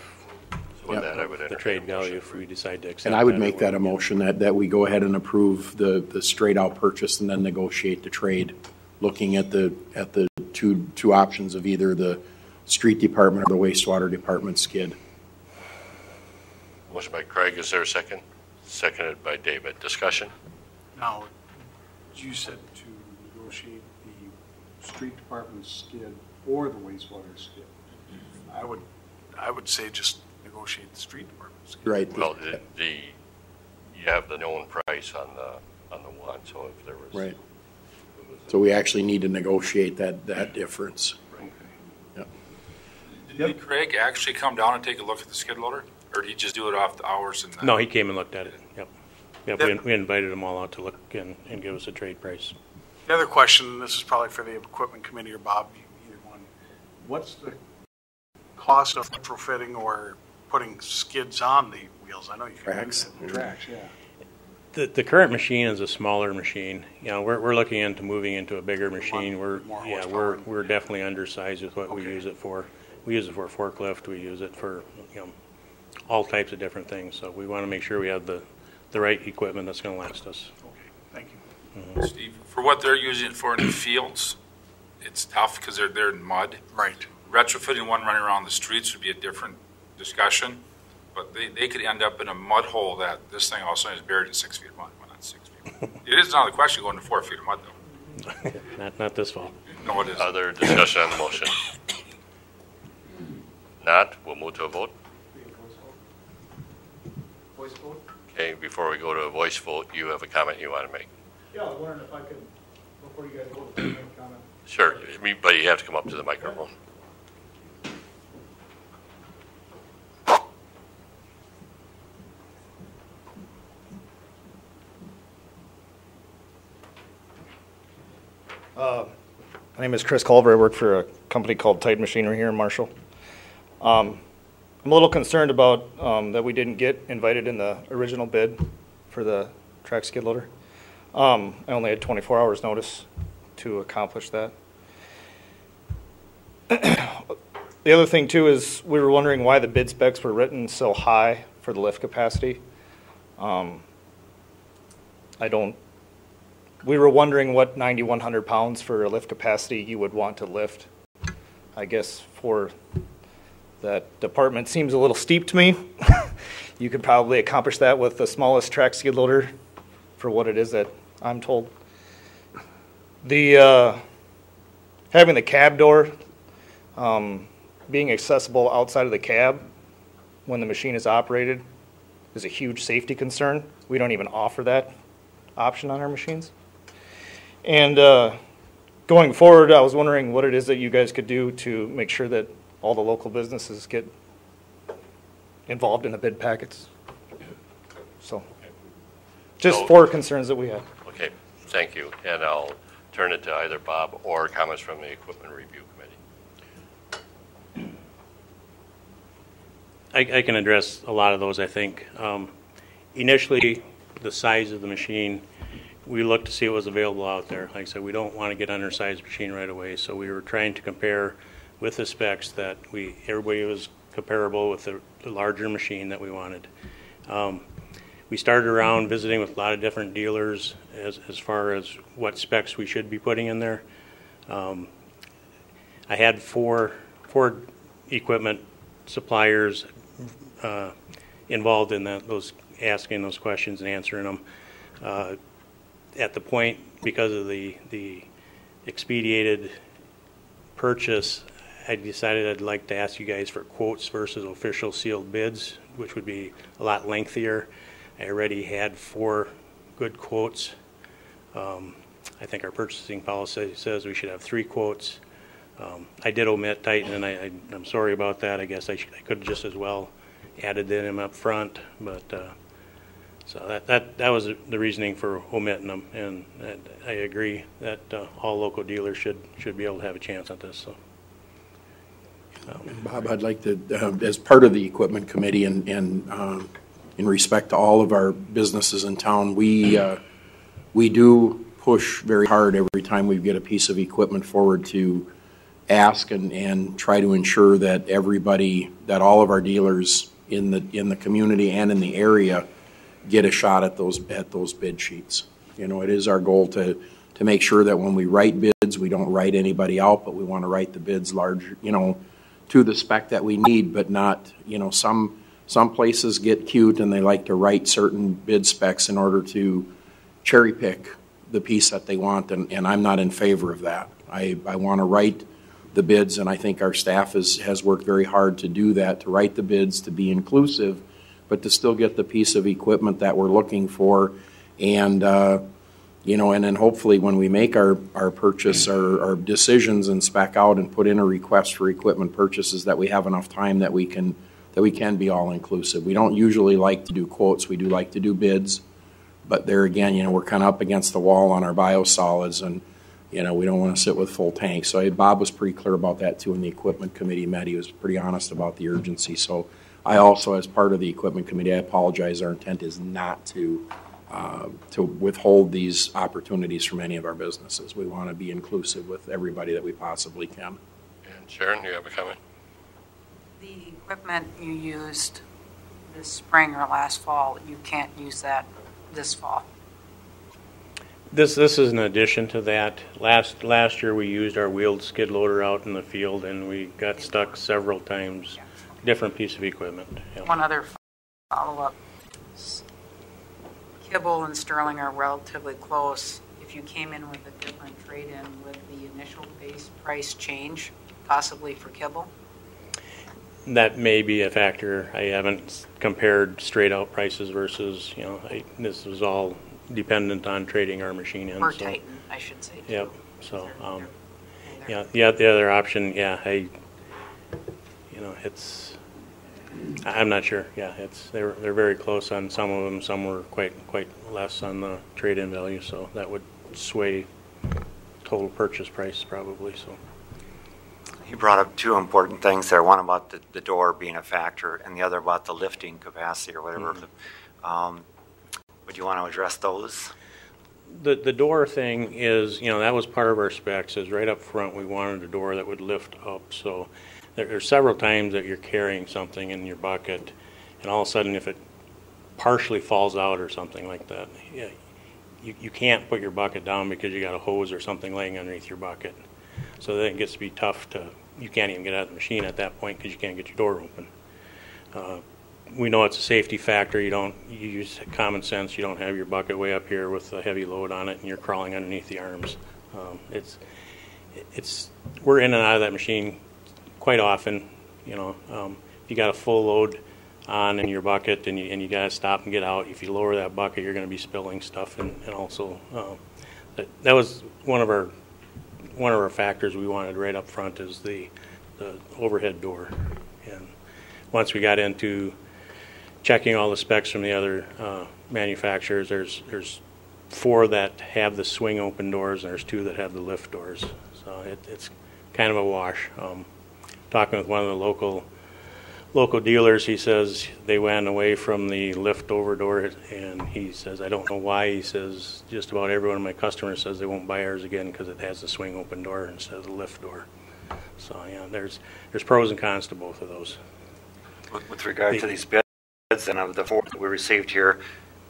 the trade value if we decide to accept. And I would make that a motion that we go ahead and approve the straight out purchase and then negotiate the trade, looking at the two options of either the street department or the wastewater department skid. Motion by Craig. Is there a second? Seconded by David. Discussion? Now, you said to negotiate the street department skid or the wastewater skid. I would say just negotiate the street department skid. Right. Well, you have the known price on the one, so if there was right. So we actually need to negotiate that difference. Right. Yep. Did Craig actually come down and take a look at the skid loader, or did he just do it off the hours? No, he came and looked at it. Yep. We invited them all out to look and give us a trade price. The other question, this is probably for the equipment committee or Bob, either one. What's the cost of retrofitting or putting skids on the wheels? I know you can tracks. Tracks, yeah. The current machine is a smaller machine. We're looking into moving into a bigger machine. We're definitely undersized with what we use it for. We use it for a forklift. We use it for all types of different things. So we want to make sure we have the right equipment that's going to last us. Okay, thank you. Mm-hmm. Steve, for what they're using it for in the fields, it's tough because they're in mud. Right. Retrofitting one running around the streets would be a different discussion, but they could end up in a mud hole that this thing also is buried in 6 feet of mud. Well, not 6 feet, It is another question going to 4 feet of mud, though. Not this fall. No, it is. Other discussion on the motion? Not, we'll move to a vote. Voice vote? Okay, before we go to a voice vote, you have a comment you want to make? Yeah, I was wondering if I could, before you guys vote, make a comment. Sure, but you have to come up to the microphone. My name is Chris Culver. I work for a company called Titan Machinery here in Marshall. I'm a little concerned about that we didn't get invited in the original bid for the track skid loader. I only had 24 hours notice to accomplish that. The other thing too is we were wondering why the bid specs were written so high for the lift capacity. We were wondering what 9,100 pounds for a lift capacity you would want to lift. I guess for that department seems a little steep to me. You could probably accomplish that with the smallest track skid loader for what it is that I'm told. The having the cab door being accessible outside of the cab when the machine is operated is a huge safety concern. We don't even offer that option on our machines. And going forward, I was wondering what it is that you guys could do to make sure that all the local businesses get involved in the bid packets. So, just 4 concerns that we have. Okay, thank you. And I'll turn it to either Bob or comments from the Equipment Review Committee. I can address a lot of those, I think. Initially, the size of the machine, we looked to see what was available out there. Like I said, we don't want to get undersized machine right away, so we were trying to compare with the specs that everybody was comparable with the larger machine that we wanted. We started around visiting with a lot of different dealers as far as what specs we should be putting in there. I had four equipment suppliers involved in those asking those questions and answering them. At the point, because of the expedited purchase, I decided I'd like to ask you guys for quotes versus official sealed bids, which would be a lot lengthier. I already had 4 good quotes. I think our purchasing policy says we should have 3 quotes. I did omit Titan, and I'm sorry about that. I guess I could have just as well added them up front, but so that was the reasoning for omitting them, and I agree that all local dealers should be able to have a chance at this. So. Bob, I'd like to, as part of the Equipment Committee and in respect to all of our businesses in town, we do push very hard every time we get a piece of equipment forward to ask and try to ensure that that all of our dealers in the community and in the area get a shot at those bid sheets. You know, it is our goal to make sure that when we write bids, we don't write anybody out, but we want to write the bids large, to the spec that we need, but not, some places get cute and they like to write certain bid specs in order to cherry pick the piece that they want, and I'm not in favor of that. I want to write the bids, and I think our staff has worked very hard to do that, to write the bids, to be inclusive, but to still get the piece of equipment that we're looking for, and and then hopefully when we make our purchase, our decisions and spec out and put in a request for equipment purchases, that we have enough time that we can be all inclusive. We don't usually like to do quotes. We do like to do bids, but there again, we're kind of up against the wall on our biosolids, and we don't want to sit with full tanks. So Bob was pretty clear about that too in the Equipment Committee met. He was pretty honest about the urgency. So I also, as part of the Equipment Committee, I apologize. Our intent is not to withhold these opportunities from any of our businesses. We want to be inclusive with everybody that we possibly can. And Sharon, you have a comment? The equipment you used this spring or last fall, you can't use that this fall. This is an addition to that. Last year we used our wheeled skid loader out in the field, and we got stuck several times. Different piece of equipment. Yeah. One other follow-up. Kibble and Sterling are relatively close. If you came in with a different trade-in, would the initial base price change possibly for Kibble? That may be a factor. I haven't compared straight out prices versus, this was all dependent on trading our machine in. Or so. Titan, I should say. Too. Yep. So, the other option, it's, I'm not sure. Yeah, they're very close on some of them. Some were quite less on the trade-in value, so that would sway total purchase price probably. So. You brought up two important things there. One about the door being a factor, and the other about the lifting capacity or whatever. Mm-hmm. Would you want to address those? The door thing is, that was part of our specs. Is right up front we wanted a door that would lift up. So there's several times that you're carrying something in your bucket, and all of a sudden if it partially falls out or something like that, you can't put your bucket down because you got a hose or something laying underneath your bucket. So then it gets to be tough you can't even get out of the machine at that point because you can't get your door open. We know it's a safety factor. You use common sense. You don't have your bucket way up here with a heavy load on it and you're crawling underneath the arms. We're in and out of that machine quite often. If you got a full load on in your bucket and you got to stop and get out, if you lower that bucket, you're going to be spilling stuff. And also, that was one of our factors we wanted right up front is the overhead door. And once we got into checking all the specs from the other manufacturers, there's 4 that have the swing open doors and there's 2 that have the lift doors. So it's kind of a wash. Talking with one of the local dealers, he says they went away from the lift over door, and he says, I don't know why. He says just about every one of my customers says they won't buy ours again because it has the swing open door instead of the lift door. So there's pros and cons to both of those. With regard to these bids, and of the 4 that we received here,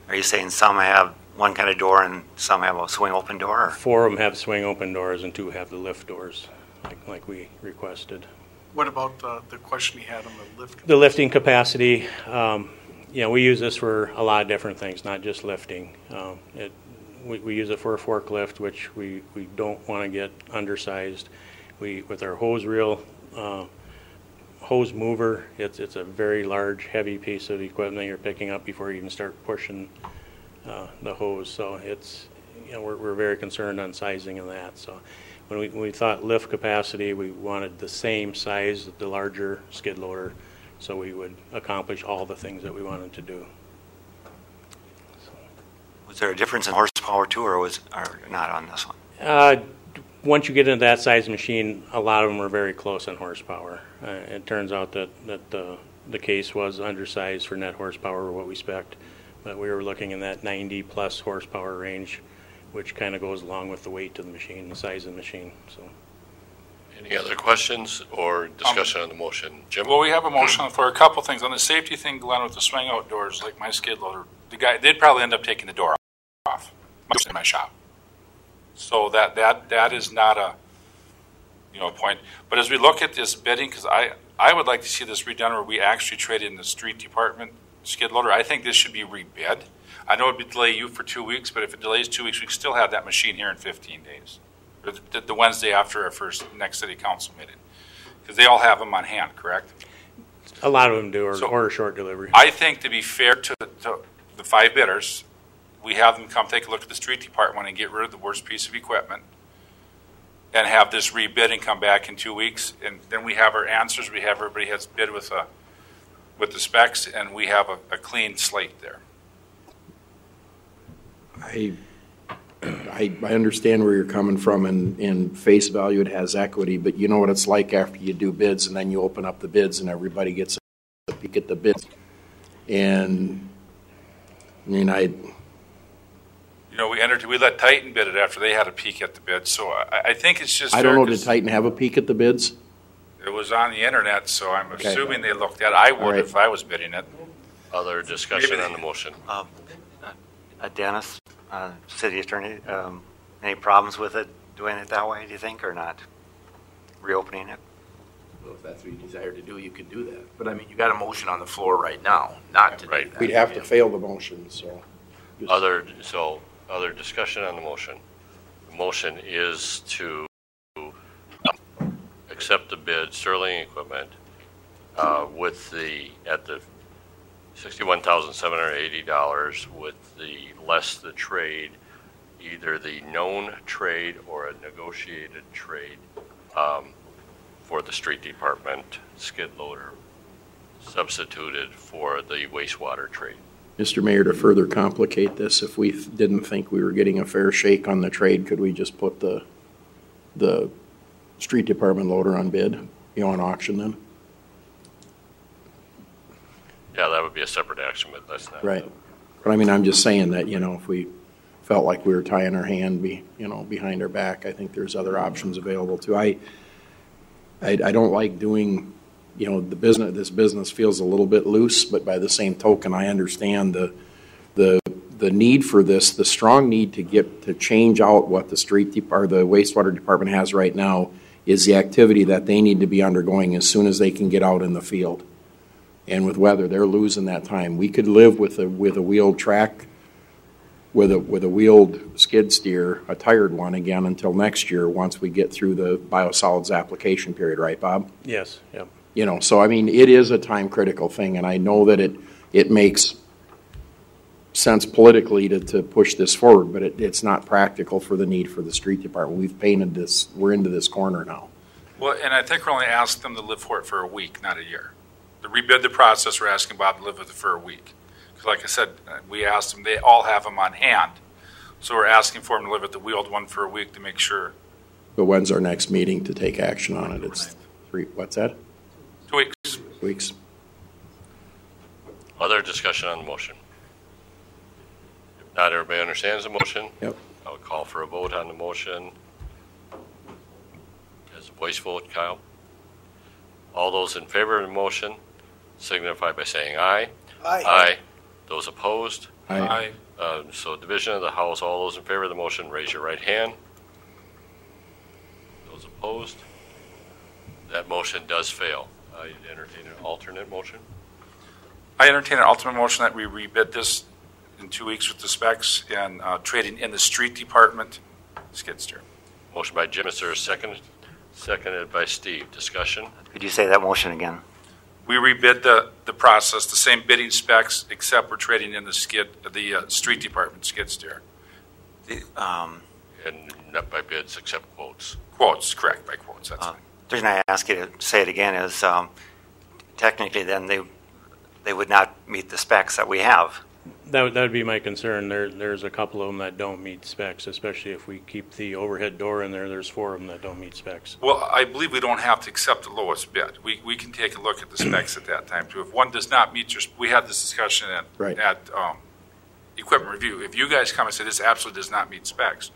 are you saying some have one kind of door and some have a swing open door? Or? 4 of them have swing open doors and 2 have the lift doors, like we requested. What about the question he had on the lift? The lifting capacity, we use this for a lot of different things, not just lifting. We use it for a forklift, which we don't want to get undersized. With our hose reel, hose mover, it's a very large, heavy piece of equipment you're picking up before you even start pushing the hose. So we're very concerned on sizing of that. So. When we thought lift capacity, we wanted the same size, the larger skid loader, so we would accomplish all the things that we wanted to do. So. Was there a difference in horsepower too, or not on this one? Once you get into that size machine, a lot of them are very close on horsepower. It turns out that the case was undersized for net horsepower or what we spec'd, but we were looking in that 90 plus horsepower range, which kind of goes along with the weight of the machine, the size of the machine. So, any other questions or discussion on the motion? Jim? Well, we have a motion for a couple things. On the safety thing, Glenn, with the swing outdoors, like my skid loader, the guy did probably end up taking the door off in my shop. So that is not a point. But as we look at this bidding, because I would like to see this redone where we actually trade in the street department skid loader. I think this should be rebid. I know it would delay you for 2 weeks, but if it delays 2 weeks, we can still have that machine here in 15 days. Or the Wednesday after our next city council meeting. Because they all have them on hand, correct? A lot of them do, or short delivery. I think to be fair to the 5 bidders, we have them come take a look at the street department and get rid of the worst piece of equipment and have this rebid and come back in 2 weeks. And then we have our answers. We have everybody has bid with the specs, and we have a clean slate there. I understand where you're coming from, and in face value it has equity, but you know what it's like after you do bids and then you open up the bids and everybody gets a peek at the bids. And we let Titan bid it after they had a peek at the bid, so I think it's just I don't know, did Titan have a peek at the bids? It was on the internet, so I'm assuming they looked at it. I would if I was bidding it. Other discussion on the motion? Dennis, city attorney, any problems with it, doing it that way, do you think, or not? Reopening it? Well, if that's what you desire to do, you can do that. But I mean, you got a motion on the floor right now, not to do that. We'd have to fail the motion, so. Other discussion on the motion. The motion is to accept the bid, Sterling Equipment, at the $61,780 with the less the trade, either the known trade or a negotiated trade for the street department skid loader, substituted for the wastewater trade. Mr. Mayor, to further complicate this, if we didn't think we were getting a fair shake on the trade, could we just put the street department loader on bid, on auction then? Yeah, that would be a separate action, but that's not. Right. But I mean, I'm just saying that, if we felt like we were tying our hand, behind our back, I think there's other options available too. I don't like doing, this business feels a little bit loose, but by the same token, I understand the need for this, the strong need to change out what the the wastewater department has right now is the activity that they need to be undergoing as soon as they can get out in the field. And with weather, they're losing that time. We could live with a wheeled track, with a wheeled skid steer, a tired one again until next year once we get through the biosolids application period, right, Bob? Yes, yep. So I mean, it is a time critical thing, and I know that it makes sense politically to push this forward, but it's not practical for the need for the street department. We've painted this, we're into this corner now. Well, and I think we're only asking them to live for it for a week, not a year. To rebid the process, we're asking Bob to live with it for a week. Because like I said, we asked them, they all have them on hand. So we're asking for them to live with the wheeled one for a week to make sure. But when's our next meeting to take action on it? It's what's that? 2 weeks. Weeks. Other discussion on the motion? If not, everybody understands the motion? Yep. I'll call for a vote on the motion. As a voice vote, Kyle? All those in favor of the motion signify by saying aye. Aye. Aye. Those opposed? Aye. So division of the House, all those in favor of the motion, raise your right hand. Those opposed? That motion does fail. I entertain an alternate motion. I entertain an alternate motion that we rebid this in 2 weeks with the specs and trading in the street department skid steer. Motion by Jim, is there a second? Seconded by Steve. Discussion? Could you say that motion again? We rebid the process, the same bidding specs, except we're trading in the street department skid steer. And not by bids, except quotes. Quotes, correct, by quotes. That's fine. The reason I ask you to say it again is technically then they would not meet the specs that we have. That would be my concern. There's a couple of them that don't meet specs, especially if we keep the overhead door in there. There's 4 of them that don't meet specs. Well, I believe we don't have to accept the lowest bid. We can take a look at the specs at that time too. If one does not meet we had this discussion at equipment review. If you guys come and say this absolutely does not meet specs,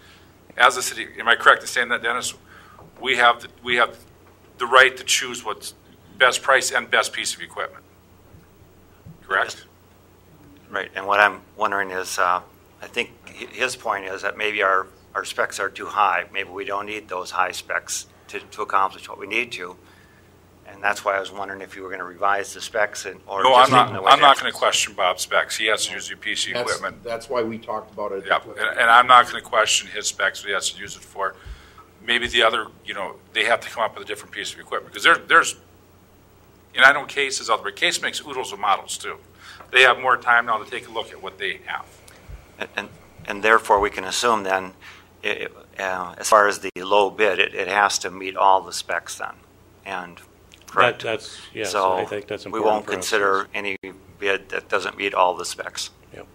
as a city, am I correct in saying that, Dennis? We have the right to choose what's best price and best piece of equipment. Correct? Right, and what I'm wondering is, I think his point is that maybe our specs are too high. Maybe we don't need those high specs to accomplish what we need to. And that's why I was wondering if you were going to revise the specs. No, I'm not going to question Bob's specs. He has to use the piece of equipment. That's why we talked about it. Yeah, and I'm not going to question his specs, what he has to use it for. Maybe the other, they have to come up with a different piece of equipment. Because there's, and I know Case is other, but Case makes oodles of models too. They have more time now to take a look at what they have. And therefore, we can assume then, as far as the low bid, it has to meet all the specs then. And correct. Yes, so I think that's important. We won't consider any bid that doesn't meet all the specs. Yep.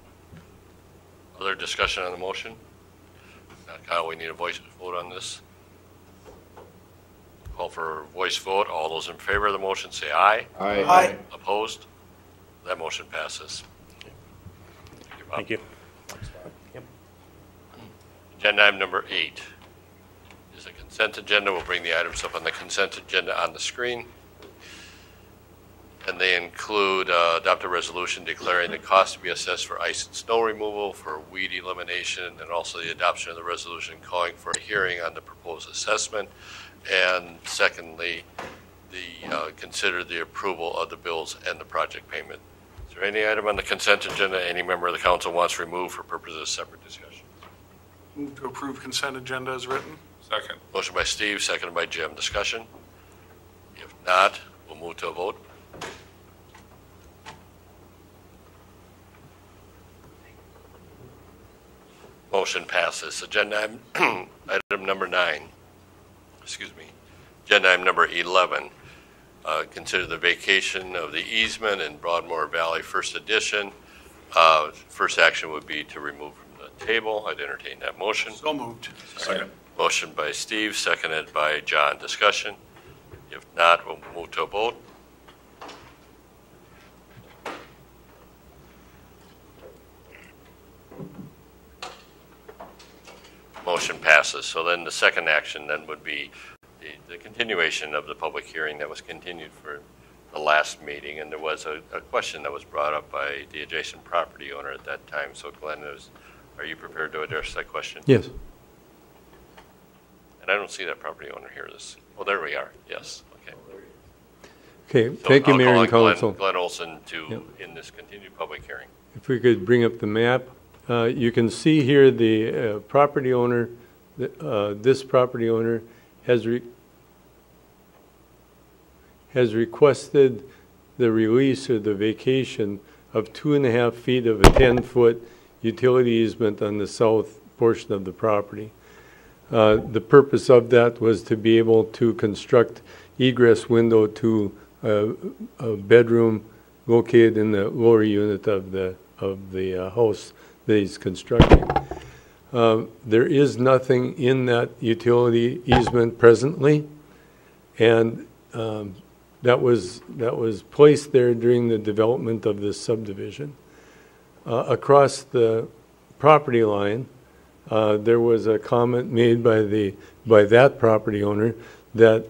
Other discussion on the motion? Kyle, we need a voice vote on this. Call for a voice vote. All those in favor of the motion say aye. Aye. Aye. Opposed? That motion passes. Thank you, Bob. Thank you. Yep. Agenda item number 8 is a consent agenda. We'll bring the items up on the consent agenda on the screen. And they include adopt a resolution declaring the cost to be assessed for ice and snow removal, for weed elimination, and also the adoption of the resolution calling for a hearing on the proposed assessment. And secondly, consider the approval of the bills and the project payment. Is there any item on the consent agenda any member of the council wants to remove for purposes of separate discussion? Move to approve consent agenda as written. Second. Motion by Steve, seconded by Jim. Discussion? If not, we'll move to a vote. Motion passes. Agenda item number 9. Excuse me. Agenda item number 11. Consider the vacation of the easement in Broadmoor Valley First Edition. First action would be to remove from the table. I'd entertain that motion. So moved. Second. Motion by Steve, seconded by John. Discussion? If not, we'll move to a vote. Motion passes. So then the second action then would be the continuation of the public hearing that was continued for the last meeting, and there was a question that was brought up by the adjacent property owner at that time. So Glenn, are you prepared to address that question? Yes. And I don't see that property owner here. Oh, there we are. Yes. Okay. Okay, So thank you, I'll Mayor call and on Council. Glenn Olson in this continued public hearing. If we could bring up the map, you can see here the property owner, this property owner has requested the release or the vacation of 2.5 feet of a 10-foot utility easement on the south portion of the property. The purpose of that was to be able to construct egress window to a bedroom located in the lower unit of the house that he's constructing. There is nothing in that utility easement presently, and that was placed there during the development of this subdivision. Across the property line, there was a comment made by that property owner that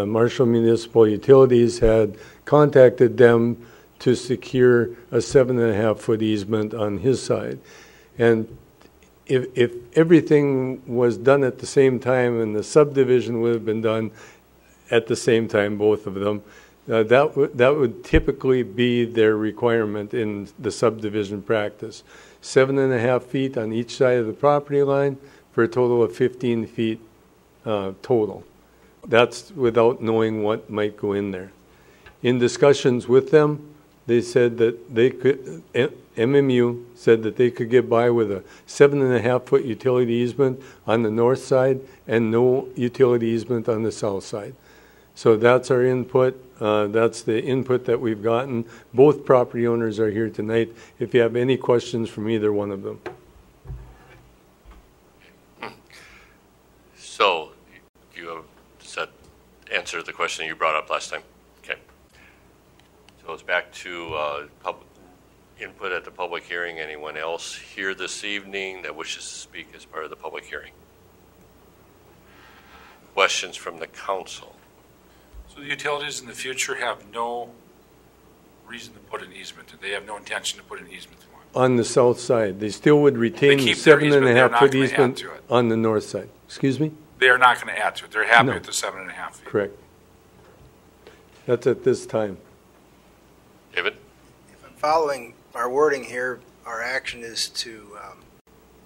Marshall Municipal Utilities had contacted them to secure a 7.5-foot easement on his side. And if everything was done at the same time and the subdivision would have been done at the same time, both of them, that would typically be their requirement in the subdivision practice. 7.5 feet on each side of the property line for a total of 15 feet total. That's without knowing what might go in there. In discussions with them, they said that they could, MMU said that they could get by with a 7.5-foot utility easement on the north side and no utility easement on the south side. So that's our input. That's the input that we've gotten. Both property owners are here tonight. If you have any questions from either one of them. So, does that answer the question you brought up last time? Okay. So it's back to public input at the public hearing. Anyone else here this evening that wishes to speak as part of the public hearing? Questions from the council? So the utilities in the future have no reason to put an easement. They have no intention to put an easement along. On the south side, they still would retain the 7.5-foot easement on the north side. Excuse me? They are not going to add to it. They're happy No. with the 7.5 feet. Correct. That's at this time. David? If I'm following our wording here, our action is to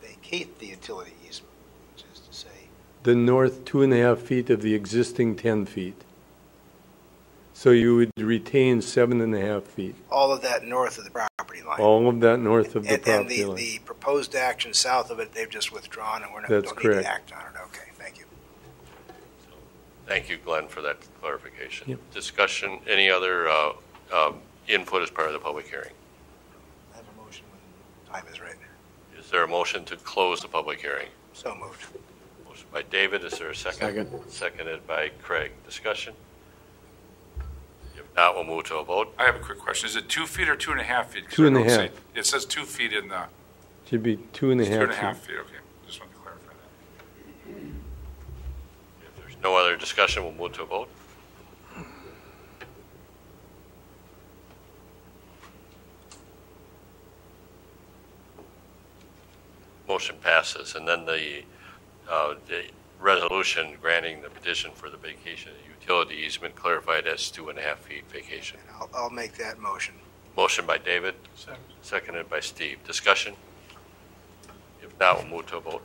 vacate the utility easement, which is to say, The north 2.5 feet of the existing 10 feet. So you would retain 7.5 feet. all of that north of the property line. All of that north of the And property line. the proposed action south of it, they've just withdrawn, and we're not, That's don't need correct. to act on it. Okay, thank you. Thank you, Glenn, for that clarification. Yep. Discussion, any other input as part of the public hearing? I have a motion when time is right. Is there a motion to close the public hearing? So moved. Motion by David, is there a second? Second. Seconded by Craig. Discussion? If not, we'll move to a vote. I have a quick question. Is it 2 feet or 2.5 feet? 'Cause 2.5. I don't see- It says 2 feet in the, Should be 2.5 2.5 feet. feet, okay. Just wanted to clarify that. If there's no other discussion, we'll move to a vote. Motion passes. And then the resolution granting the petition for the vacation of the utility easement clarified as 2.5 feet vacation. I'll make that motion. Motion by David, seconded by Steve. Discussion? If not, we'll move to a vote.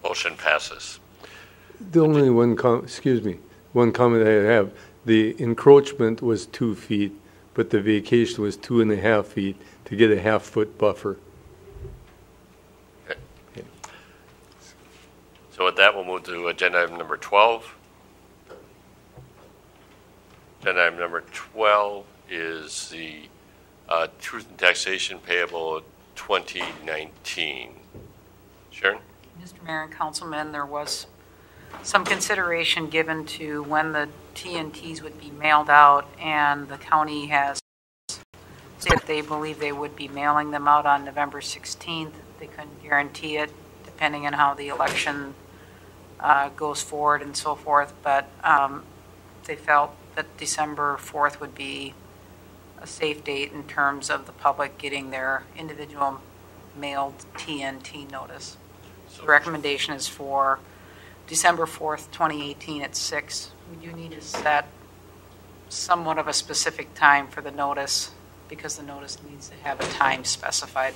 Motion passes. The only one comment I have, the encroachment was 2 feet, but the vacation was 2.5 feet to get a half-foot buffer. Okay. So with that, we'll move to agenda item number 12. Agenda item number 12 is the truth and taxation payable 2019. Sharon? Mr. Mayor and Councilman, there was some consideration given to when the TNTs would be mailed out, and the county has said they believe they would be mailing them out on November 16th. They couldn't guarantee it, depending on how the election goes forward and so forth, but they felt that December 4th would be a safe date in terms of the public getting their individual mailed TNT notice. So the recommendation is for December 4th, 2018 at 6. We do need to set somewhat of a specific time for the notice because the notice needs to have a time specified.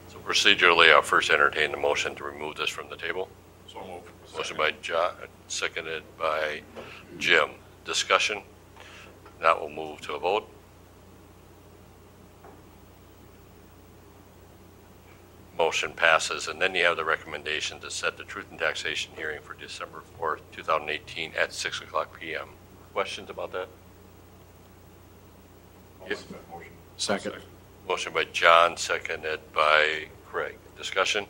So procedurally, I'll first entertain the motion to remove this from the table. So moved. Motion by John, seconded by Jim. Discussion? Now we'll move to a vote. Motion passes, and then you have the recommendation to set the truth and taxation hearing for December 4th, 2018 at 6 o'clock p.m. Questions about that? Yes. Second. Motion by John, seconded by Craig. Discussion?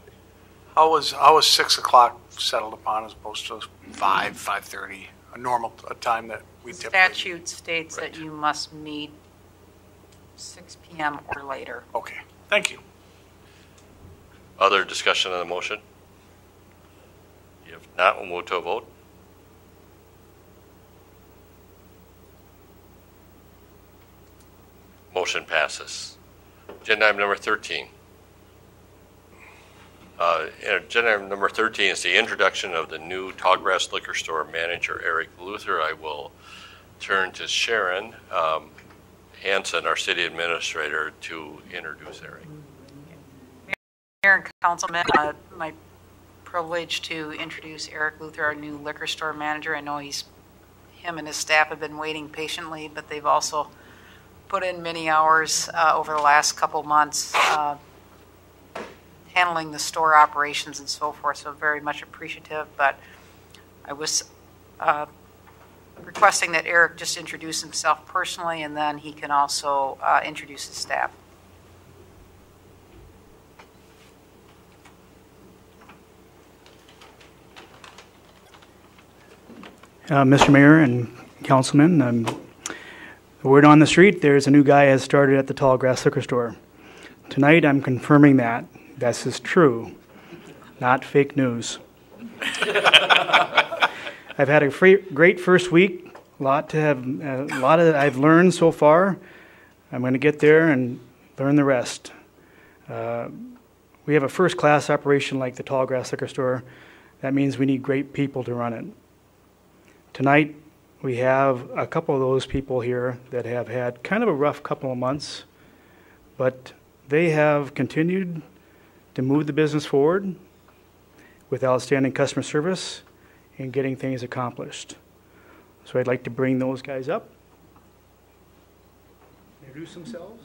How was 6 o'clock settled upon as opposed to 5:30, a time that we The typically? statute states that you must meet 6 p.m. or later. Okay, thank you. Other discussion on the motion? If not, we'll move to a vote. Motion passes. Agenda item number 13. Agenda item number 13 is the introduction of the new Tallgrass Liquor Store manager, Eric Luther. I will turn to Sharon Hanson, our city administrator, to introduce Eric. Mayor and Councilman, my privilege to introduce Eric Luther, our new liquor store manager. I know him and his staff have been waiting patiently, but they've also put in many hours over the last couple months handling the store operations and so forth, so very much appreciative. But I was requesting that Eric just introduce himself personally, and then he can also introduce his staff. Mr. Mayor and Councilman, the word on the street, there's a new guy has started at the Tallgrass Liquor Store. Tonight, I'm confirming that. This is true, not fake news. I've had a great first week. A lot that I've learned so far. I'm going to get there and learn the rest. We have a first-class operation like the Tallgrass Liquor Store. That means we need great people to run it. Tonight, we have a couple of those people here that have had kind of a rough couple of months, but they have continued to move the business forward with outstanding customer service and getting things accomplished. So I'd like to bring those guys up, introduce themselves.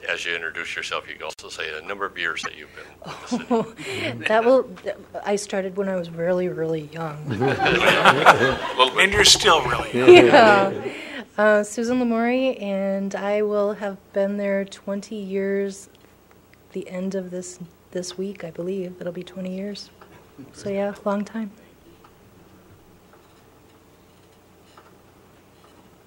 As you introduce yourself, you can also say the number of years that you've been with the city. I started when I was really, really young. And you're still really young. Yeah. Susan Lamourie, and I will have been there 20 years, the end of this week, I believe. It'll be 20 years. So yeah, long time.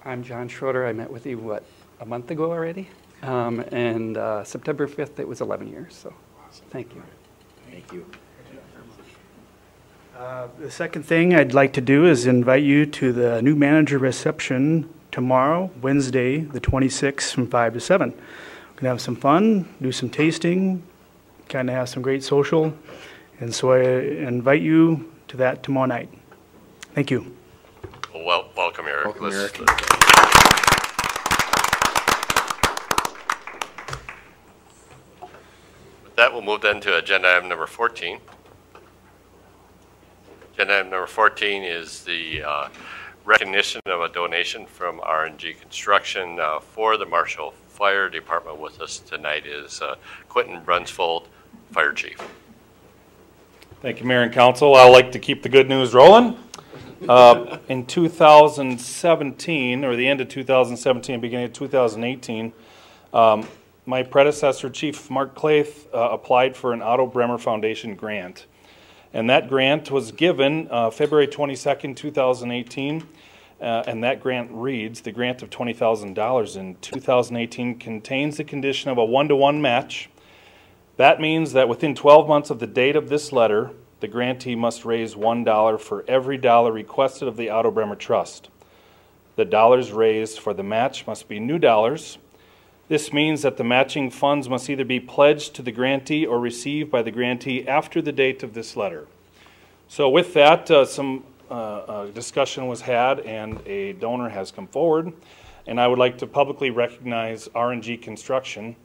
I'm John Schroeder. I met with you, a month ago already? And September 5th, it was 11 years, so thank you. Thank you. The second thing I'd like to do is invite you to the new manager reception tomorrow, Wednesday, the 26th, from 5 to 7. We're going to have some fun, do some tasting, kind of have some great social. And so I invite you to that tomorrow night. Thank you. Well, welcome, Eric. Welcome, Eric. With that, we'll move then to agenda item number 14. Agenda item number 14 is the recognition of a donation from RNG Construction for the Marshall Fire Department. With us tonight is Quentin Brunsfold, Fire Chief. Thank you, Mayor and Council. I like to keep the good news rolling. In 2017, or the end of 2017, beginning of 2018, my predecessor, Chief Mark Claith, applied for an Otto Bremer Foundation grant. And that grant was given February 22nd, 2018. And that grant reads, the grant of $20,000 in 2018 contains the condition of a 1-to-1 match. That means that within 12 months of the date of this letter, the grantee must raise $1 for every dollar requested of the Otto Bremer Trust. The dollars raised for the match must be new dollars. This means that the matching funds must either be pledged to the grantee or received by the grantee after the date of this letter. So with that, some discussion was had and a donor has come forward. And I would like to publicly recognize RNG Construction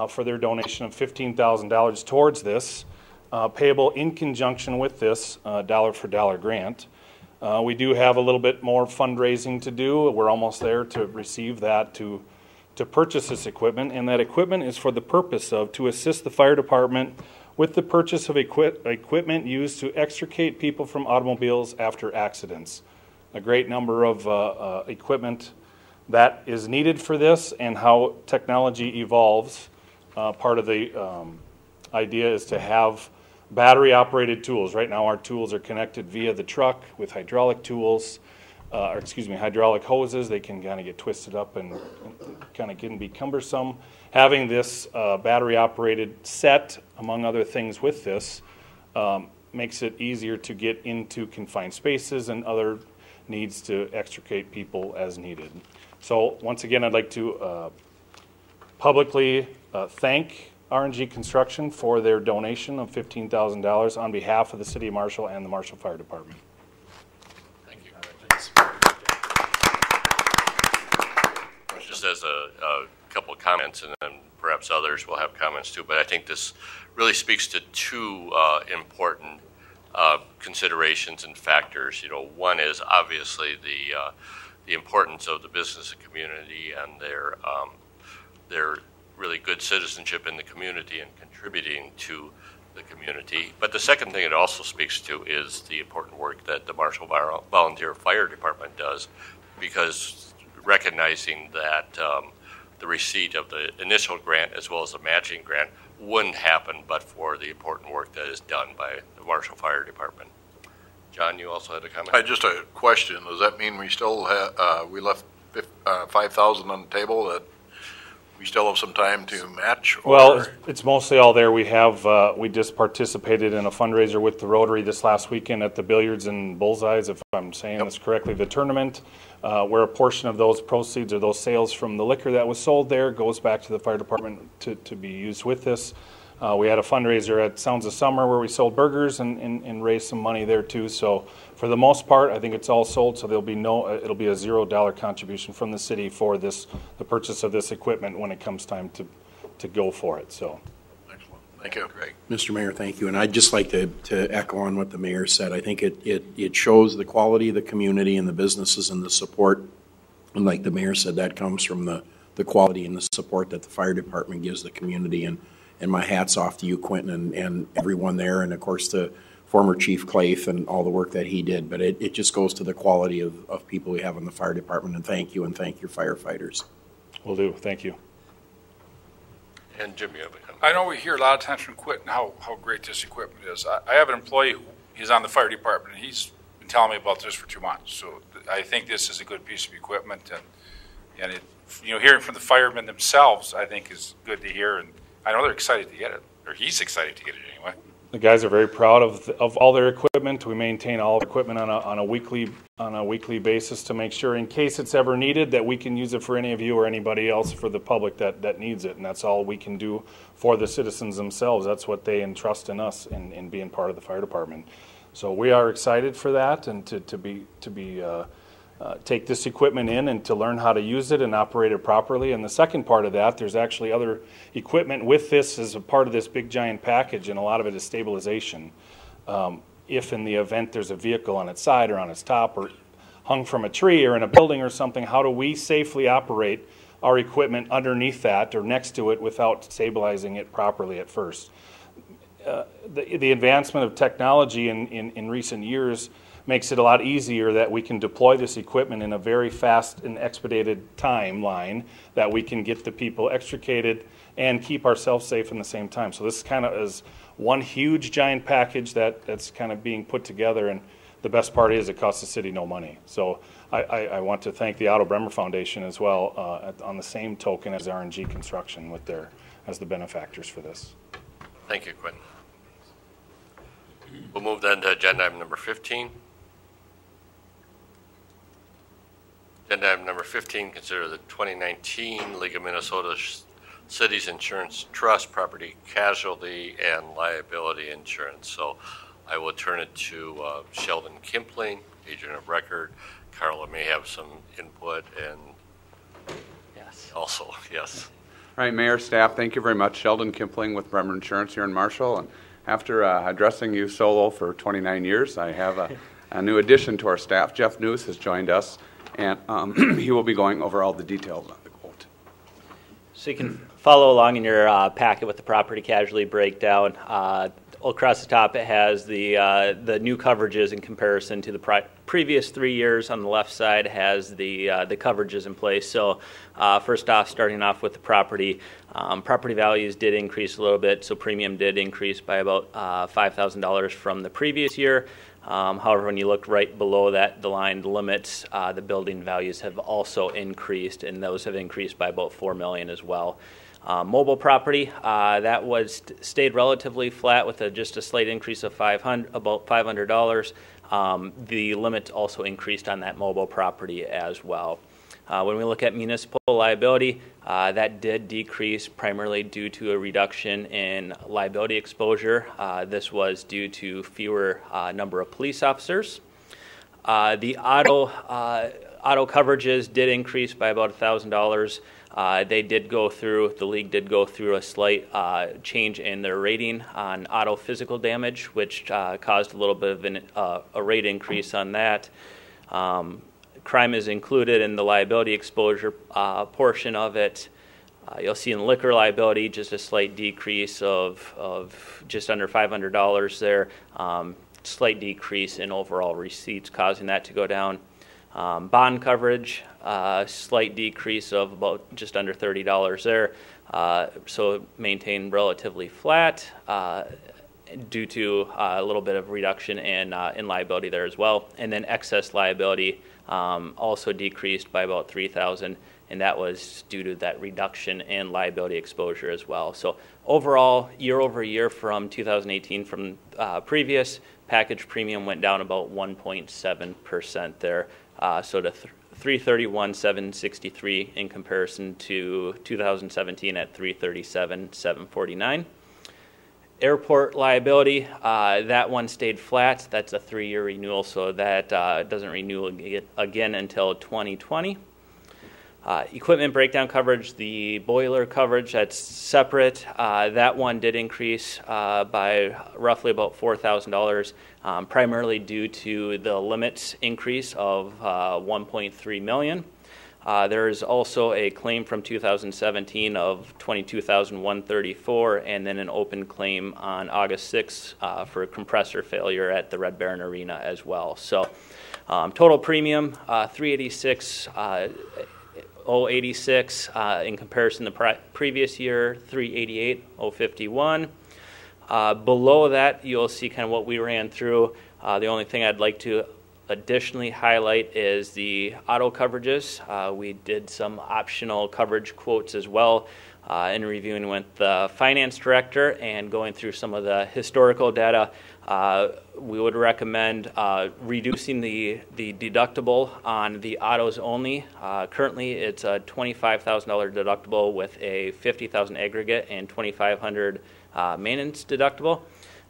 for their donation of $15,000 towards this, payable in conjunction with this dollar-for-dollar grant. We do have a little bit more fundraising to do. We're almost there to receive that to purchase this equipment, and that equipment is for the purpose of to assist the fire department with the purchase of equipment used to extricate people from automobiles after accidents. A great number of equipment that is needed for this, and how technology evolves. Part of the idea is to have battery-operated tools. Right now our tools are connected via the truck with hydraulic tools, hydraulic hoses. They can kind of get twisted up and kind of can be cumbersome. Having this battery-operated set, among other things with this, makes it easier to get into confined spaces and other needs to extricate people as needed. So once again, I'd like to publicly thank RNG Construction for their donation of $15,000 on behalf of the City of Marshall and the Marshall Fire Department. Thank you. Just as a couple of comments, and then perhaps others will have comments too, but I think this really speaks to two important considerations and factors. You know, one is obviously the importance of the business community and their really good citizenship in the community and contributing to the community. But the second thing it also speaks to is the important work that the Marshall Volunteer Fire Department does, because recognizing that the receipt of the initial grant as well as the matching grant wouldn't happen but for the important work that is done by the Marshall Fire Department. John, you also had a comment? Just a question. Does that mean we still have, we left $5,000 on the table that we still have some time to match? Or? Well, it's mostly all there. We have, we just participated in a fundraiser with the Rotary this last weekend at the Billiards and Bullseyes, if I'm saying this correctly, the tournament, where a portion of those proceeds or those sales from the liquor that was sold there goes back to the fire department to be used with this. We had a fundraiser at Sounds of Summer where we sold burgers and raised some money there too. So for the most part, I think it's all sold. So there'll be it'll be a $0 contribution from the city for this, the purchase of this equipment when it comes time to go for it. So. Excellent. Thank you. Great. Mr. Mayor, thank you. And I'd just like to echo on what the mayor said. I think it shows the quality of the community and the businesses and the support. And like the mayor said, that comes from the quality and the support that the fire department gives the community. And my hat's off to you, Quentin, and everyone there, and of course to former Chief Claith and all the work that he did. But it just goes to the quality of people we have in the fire department, and thank you, and thank your firefighters. Will do. Thank you. And Jim, you have a comment. I know we hear a lot of times from Quentin how great this equipment is. I have an employee who is on the fire department, and he's been telling me about this for 2 months. So I think this is a good piece of equipment, and it, hearing from the firemen themselves, I think is good to hear. And I know they're excited to get it, or he's excited to get it anyway. The guys are very proud of all their equipment. We maintain all the equipment on a weekly basis to make sure, in case it's ever needed, that we can use it for any of you or anybody else for the public that needs it. And that's all we can do for the citizens themselves. That's what they entrust in us in being part of the fire department. So we are excited for that, and to take this equipment in and to learn how to use it and operate it properly. And the second part of that, there's actually other equipment with this as a part of this big giant package, and a lot of it is stabilization. If in the event there's a vehicle on its side or on its top or hung from a tree or in a building or something, how do we safely operate our equipment underneath that or next to it without stabilizing it properly at first? The advancement of technology in recent years makes it a lot easier that we can deploy this equipment in a very fast and expedited timeline, that we can get the people extricated and keep ourselves safe in the same time. So this kind of is one huge giant package that's kind of being put together, and the best part is it costs the city no money. So I want to thank the Otto Bremer Foundation as well on the same token as RNG Construction as the benefactors for this. Thank you, Quentin. We'll move then to agenda item number 15. Agenda item number 15, consider the 2019 League of Minnesota Cities Insurance Trust Property Casualty and Liability Insurance. So I will turn it to Sheldon Kimpling, agent of record. Carla may have some input, and yes, also, yes. All right, Mayor, staff, thank you very much. Sheldon Kimpling with Bremer Insurance here in Marshall. And after addressing you solo for 29 years, I have a new addition to our staff. Jeff News has joined us, and he will be going over all the details on the quote. So you can follow along in your packet with the property casualty breakdown. Across the top, it has the new coverages in comparison to the previous 3 years. On the left side, has the coverages in place. So first off, starting off with the property values did increase a little bit. So premium did increase by about $5,000 from the previous year. However, when you look right below that, the line limits, the building values have also increased, and those have increased by about $4 million as well. Mobile property, that stayed relatively flat with just a slight increase of about $500. The limit also increased on that mobile property as well. When we look at municipal liability, that did decrease primarily due to a reduction in liability exposure. This was due to fewer number of police officers. The auto coverages did increase by about $1,000. The league did go through a slight change in their rating on auto physical damage, which caused a little bit of a rate increase on that. Crime is included in the liability exposure portion of it. You'll see in liquor liability just a slight decrease of just under $500 there. Slight decrease in overall receipts causing that to go down. Bond coverage, slight decrease of about just under $30 there. So maintained relatively flat due to a little bit of reduction in liability there as well. And then excess liability also decreased by about $3,000, and that was due to that reduction in liability exposure as well. So overall, year over year from 2018 from previous, package premium went down about 1.7% there. So to $331,763 in comparison to 2017 at $337,749. Airport liability, that one stayed flat. That's a 3-year renewal, so that doesn't renew again until 2020. Equipment breakdown coverage, the boiler coverage, that's separate. That one did increase by roughly about $4,000, primarily due to the limits increase of $1.3 million. There is also a claim from 2017 of $22,134, and then an open claim on August 6th for compressor failure at the Red Baron Arena as well. So total premium, $386,086 in comparison to the previous year, $388,051. Below that, you'll see kind of what we ran through. The only thing I'd like to additionally highlight is the auto coverages. We did some optional coverage quotes as well in reviewing with the finance director and going through some of the historical data. We would recommend reducing the deductible on the autos only. Currently, it's a $25,000 deductible with a $50,000 aggregate and $2,500 maintenance deductible.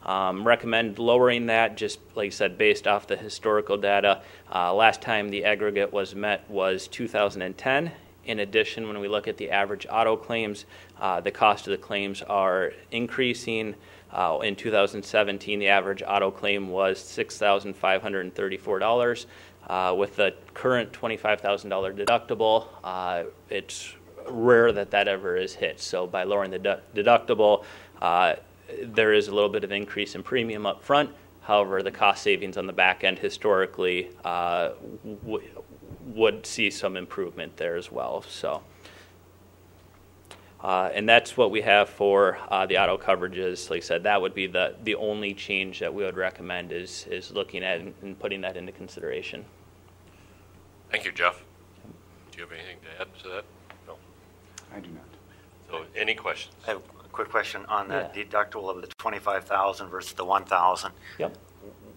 Recommend lowering that, just like I said, based off the historical data. Last time the aggregate was met was 2010. In addition, when we look at the average auto claims, the cost of the claims are increasing. In 2017, the average auto claim was $6,534. With the current $25,000 deductible, it's rare that ever is hit. So by lowering the deductible, there is a little bit of increase in premium up front. However, the cost savings on the back end historically would see some improvement there as well. So, and that's what we have for the auto coverages. Like I said, that would be the only change that we would recommend is looking at and putting that into consideration. Thank you, Jeff. Do you have anything to add to that? No. I do not. So, any questions? I have a quick question on the deductible of the $25,000 versus the $1,000. Yep.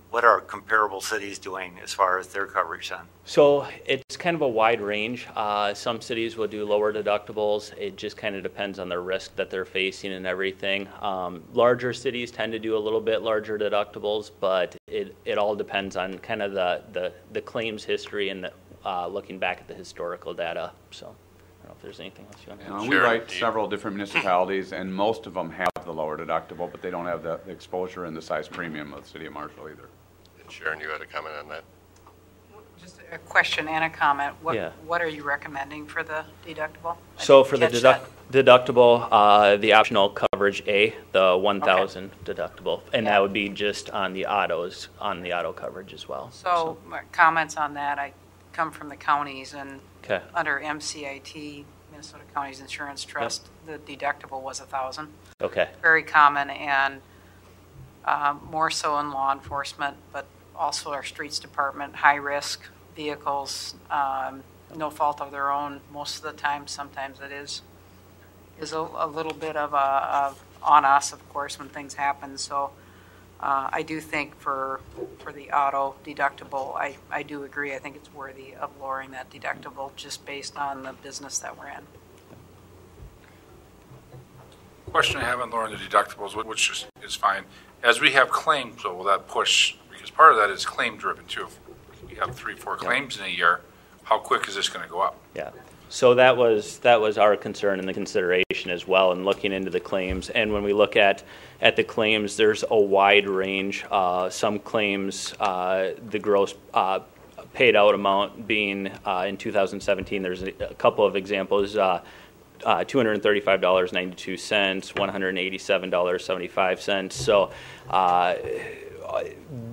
What are comparable cities doing as far as their coverage then? So it's kind of a wide range. Some cities will do lower deductibles. It just kind of depends on the risk that they're facing and everything. Larger cities tend to do a little bit larger deductibles, but it all depends on kind of the claims history and looking back at the historical data. So I don't know if there's anything else you want to add. We write several different municipalities, and most of them have the lower deductible, but they don't have the exposure and the size premium of the city of Marshall either. Sharon, you had a comment on that? Just a question and a comment. Yeah. What are you recommending for the deductible? So for the deductible, the optional coverage A, the 1,000 deductible, and that would be just on the autos, on the auto coverage as well. So my comments on that, I come from the counties, and Okay. under MCIT, Minnesota Counties Insurance Trust, the deductible was 1,000. Okay. Very common, and more so in law enforcement, but also our streets department, high-risk vehicles, no fault of their own most of the time. Sometimes it is a little bit of on us, of course, when things happen. So I do think for the auto deductible, I do agree. I think it's worthy of lowering that deductible just based on the business that we're in. Question I have on lowering the deductibles, which is fine. As we have claims, so will that push, because part of that is claim driven too. If we have 3-4 claims in a year, how quick is this going to go up? Yeah. So that was our concern and the consideration as well in looking into the claims. And when we look at the claims, there's a wide range. Some claims, the gross paid out amount being in 2017, there's a couple of examples. $235.92, $187.75. So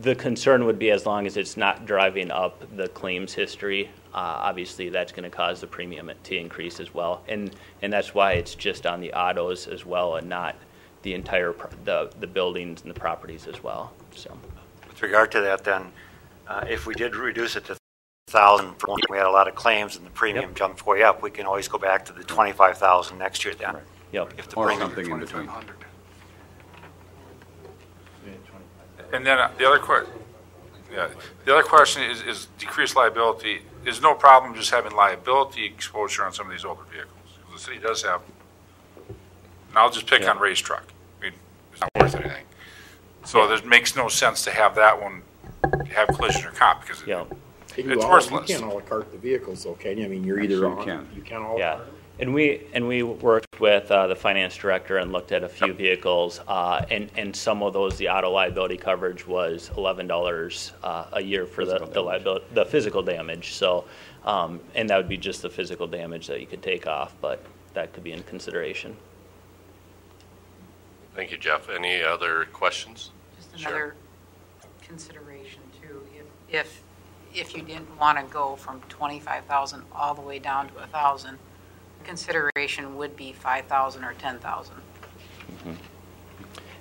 the concern would be as long as it's not driving up the claims history, obviously that's going to cause the premium to increase as well. And that's why it's just on the autos as well and not the entire the buildings and the properties as well. So, with regard to that then, if we did reduce it to 1,000 for when we had a lot of claims and the premium jumped way up, we can always go back to the 25,000 next year then. Right. Yep. If the Or premium something in between. And then the other question is decreased liability. There's no problem just having liability exposure on some of these older vehicles. The city does have, and I'll just pick on Ray's truck. I mean, it's not worth anything. So it makes no sense to have that one have collision or comp because it's worthless. You can't a la carte the vehicles, though, can you? I mean, you're either on. You can a la carte. And we worked with the finance director and looked at a few vehicles, and some of those, the auto liability coverage was $11 a year for the physical damage. So, and that would be just the physical damage that you could take off, but that could be in consideration. Thank you, Jeff. Any other questions? Just another consideration too. If you didn't want to go from 25,000 all the way down to 1,000. Consideration would be 5,000 or 10,000. Mm-hmm.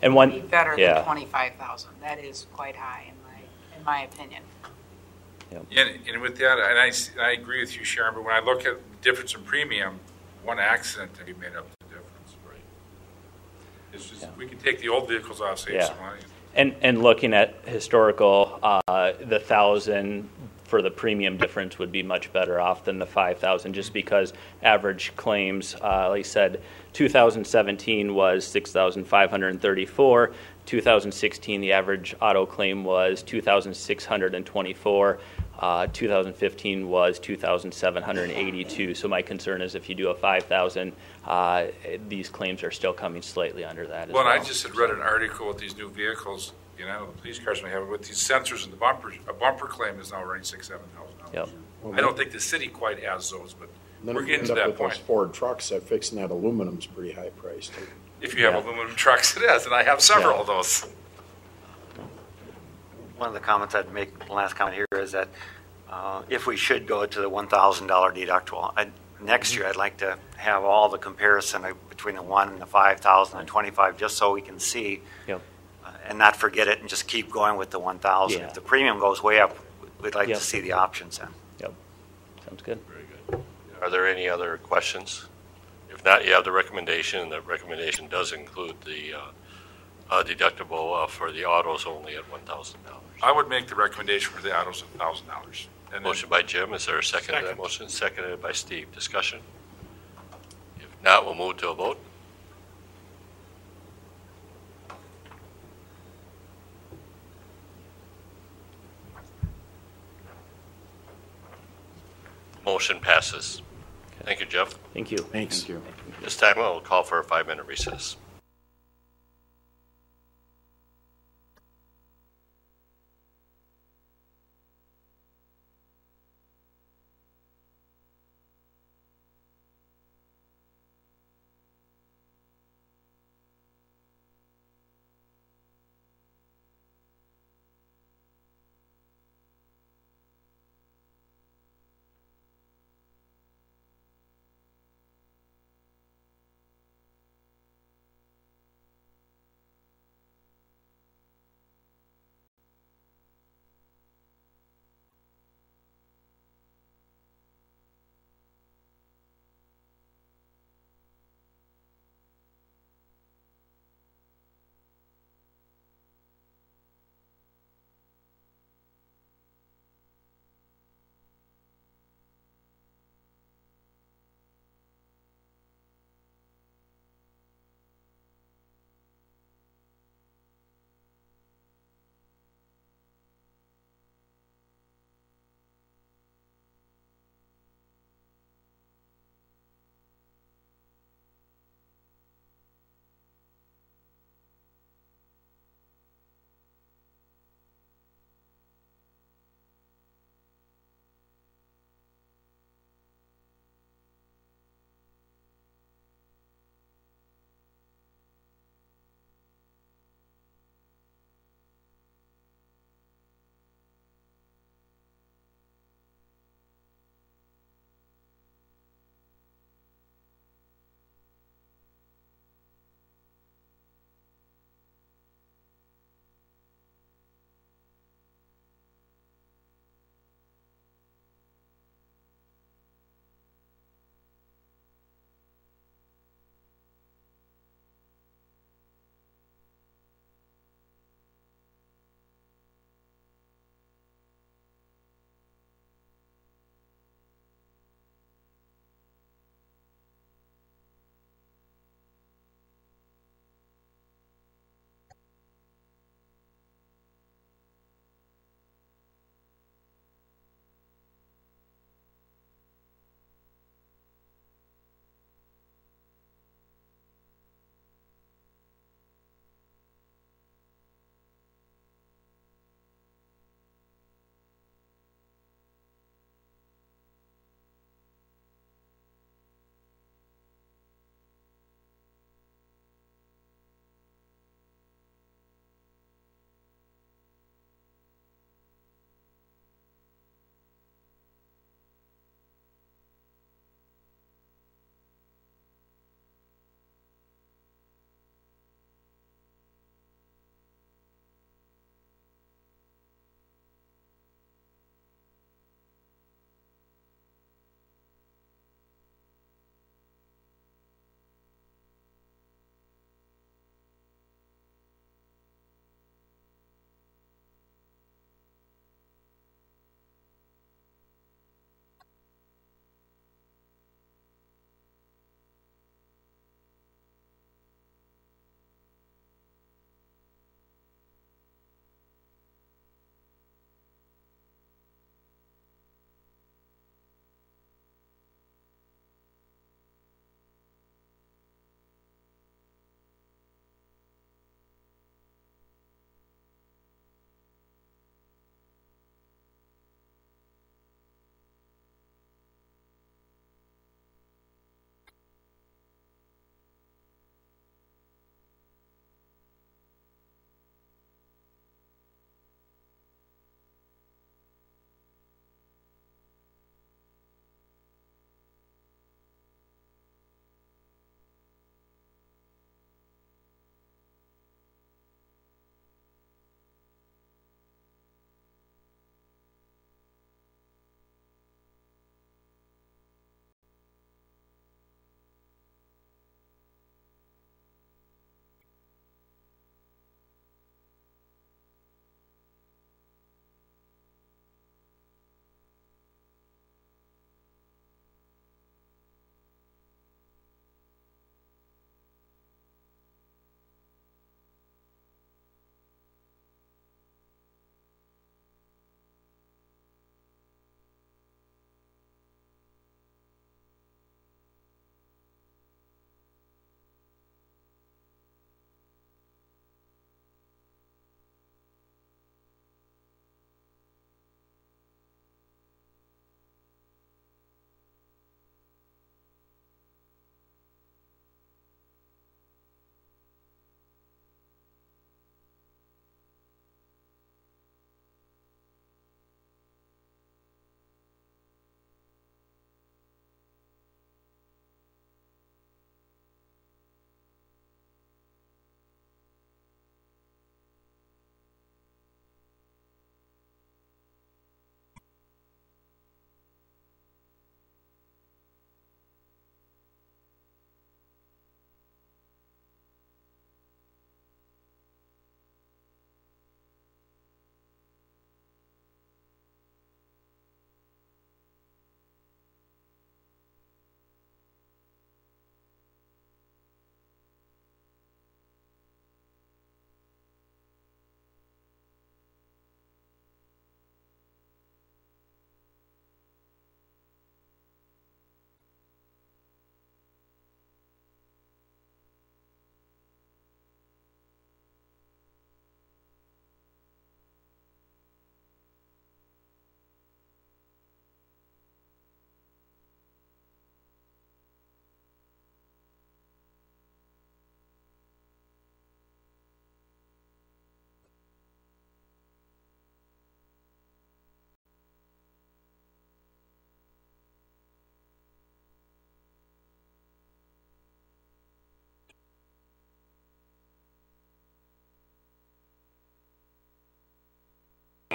And one better than 25,000. That is quite high in my opinion. And with that, and I agree with you, Sharon, but when I look at the difference in premium, one accident can be made up the difference. Right. It's just, we can take the old vehicles off, save some money. And looking at historical, the 1,000 for the premium difference would be much better off than the 5,000, just because average claims, like I said, 2017 was 6,534. 2016, the average auto claim was 2,624. 2015 was 2,782. So my concern is if you do a 5,000, these claims are still coming slightly under that. Well, I just had read an article with these new vehicles. You know, the police cars may have it with these sensors in the bumpers. A bumper claim is now running $6,000-7,000. Yep. I don't think the city quite has those, but Then we're if you getting end to up that with point. those Ford trucks, that fixing that aluminum's pretty high priced too. If you have aluminum trucks, it is, and I have several of those. One of the comments I'd make, the last comment here, is that if we should go to the $1,000 deductible, next year I'd like to have all the comparison between the 1 and the 5,000 and 25, just so we can see and not forget it and just keep going with the 1,000. Yeah. If the premium goes way up, we'd like Yep. to see the options then. Yep. Sounds good. Very good. Are there any other questions? If not, you have the recommendation, and the recommendation does include the deductible for the autos only at $1,000. I would make the recommendation for the autos at $1,000. Motion by Jim. Is there a second to that motion? Seconded by Steve. Discussion? If not, we'll move to a vote. Motion passes. Thank you, Jeff. Thank you. Thanks. Thank you. This time we'll call for a 5-minute recess.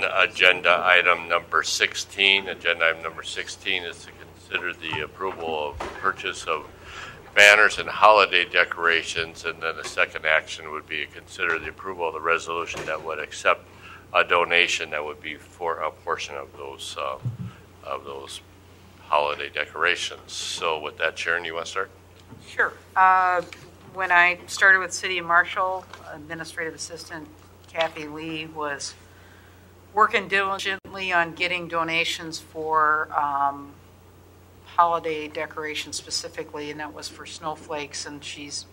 agenda item number 16. Agenda item number 16 is to consider the approval of purchase of banners and holiday decorations, and then the second action would be to consider the approval of the resolution that would accept a donation that would be for a portion of those holiday decorations. So with that, Sharon, you want to start? Sure. When I started with City of Marshall, Administrative Assistant Kathy Lee was working diligently on getting donations for holiday decorations specifically, and that was for snowflakes, and she's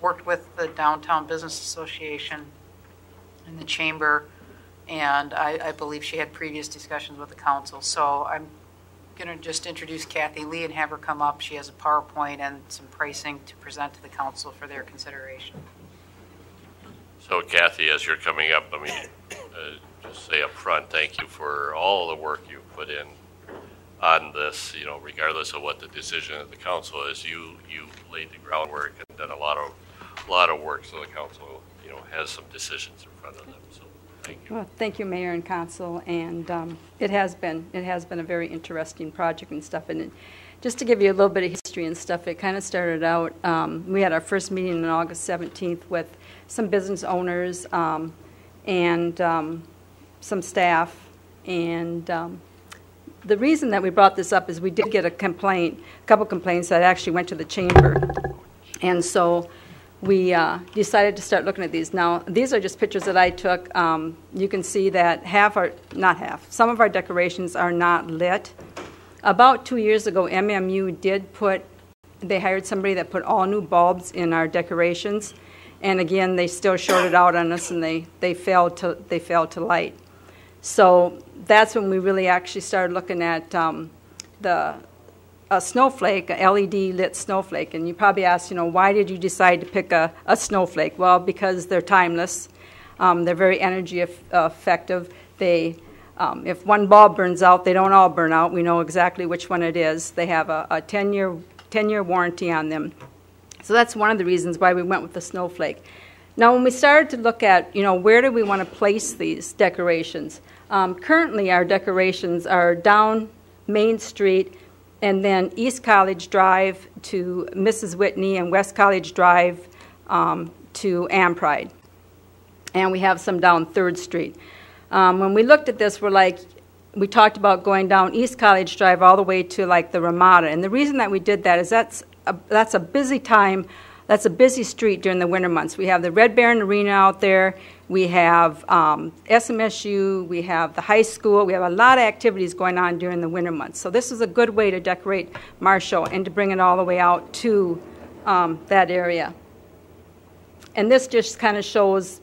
worked with the Downtown Business Association and the Chamber, and I believe she had previous discussions with the council. So I'm going to just introduce Kathy Lee and have her come up. She has a PowerPoint and some pricing to present to the council for their consideration. So Kathy, as you're coming up, let me just say up front, thank you for all the work you put in on this. You know, regardless of what the decision of the council is, you laid the groundwork and done a lot of work, so the council, you know, has some decisions in front of them. So thank you. Well, thank you, Mayor and Council, and it has been a very interesting project and stuff. And just to give you a little bit of history and stuff, it kind of started out. We had our first meeting on August 17th with some business owners and some staff, and the reason that we brought this up is we did get a couple complaints that actually went to the chamber, and so we decided to start looking at these. Now, these are just pictures that I took. You can see that some of our decorations are not lit. About 2 years ago, MMU they hired somebody that put all new bulbs in our decorations, and again, they still shorted out on us, and they failed to light. So that's when we really actually started looking at a snowflake, a LED lit snowflake. And you probably ask, why did you decide to pick a snowflake? Well, because they're timeless. They're very energy effective. If one bulb burns out, they don't all burn out. We know exactly which one it is. They have a 10-year warranty on them. So that's one of the reasons why we went with the snowflake. Now, when we started to look at, where do we want to place these decorations? Currently, our decorations are down Main Street and then East College Drive to Mrs. Whitney and West College Drive to Ampride. And we have some down 3rd Street. When we looked at this, we talked about going down East College Drive all the way to the Ramada. And the reason that we did that is that's a busy time. That's a busy street during the winter months. We have the Red Baron Arena out there. We have SMSU. We have the high school. We have a lot of activities going on during the winter months. So this is a good way to decorate Marshall and to bring it all the way out to that area. And this just kind of shows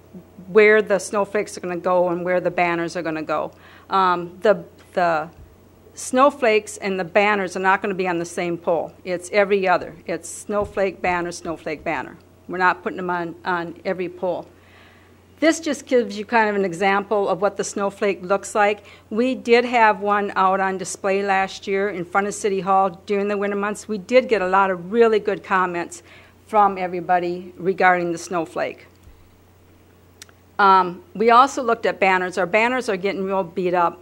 where the snowflakes are going to go and where the banners are going to go. The snowflakes and the banners are not going to be on the same pole. It's every other. It's snowflake, banner, snowflake, banner. We're not putting them on every pole. This just gives you kind of an example of what the snowflake looks like. We did have one out on display last year in front of City Hall during the winter months. We did get a lot of really good comments from everybody regarding the snowflake. We also looked at banners. Our banners are getting real beat up.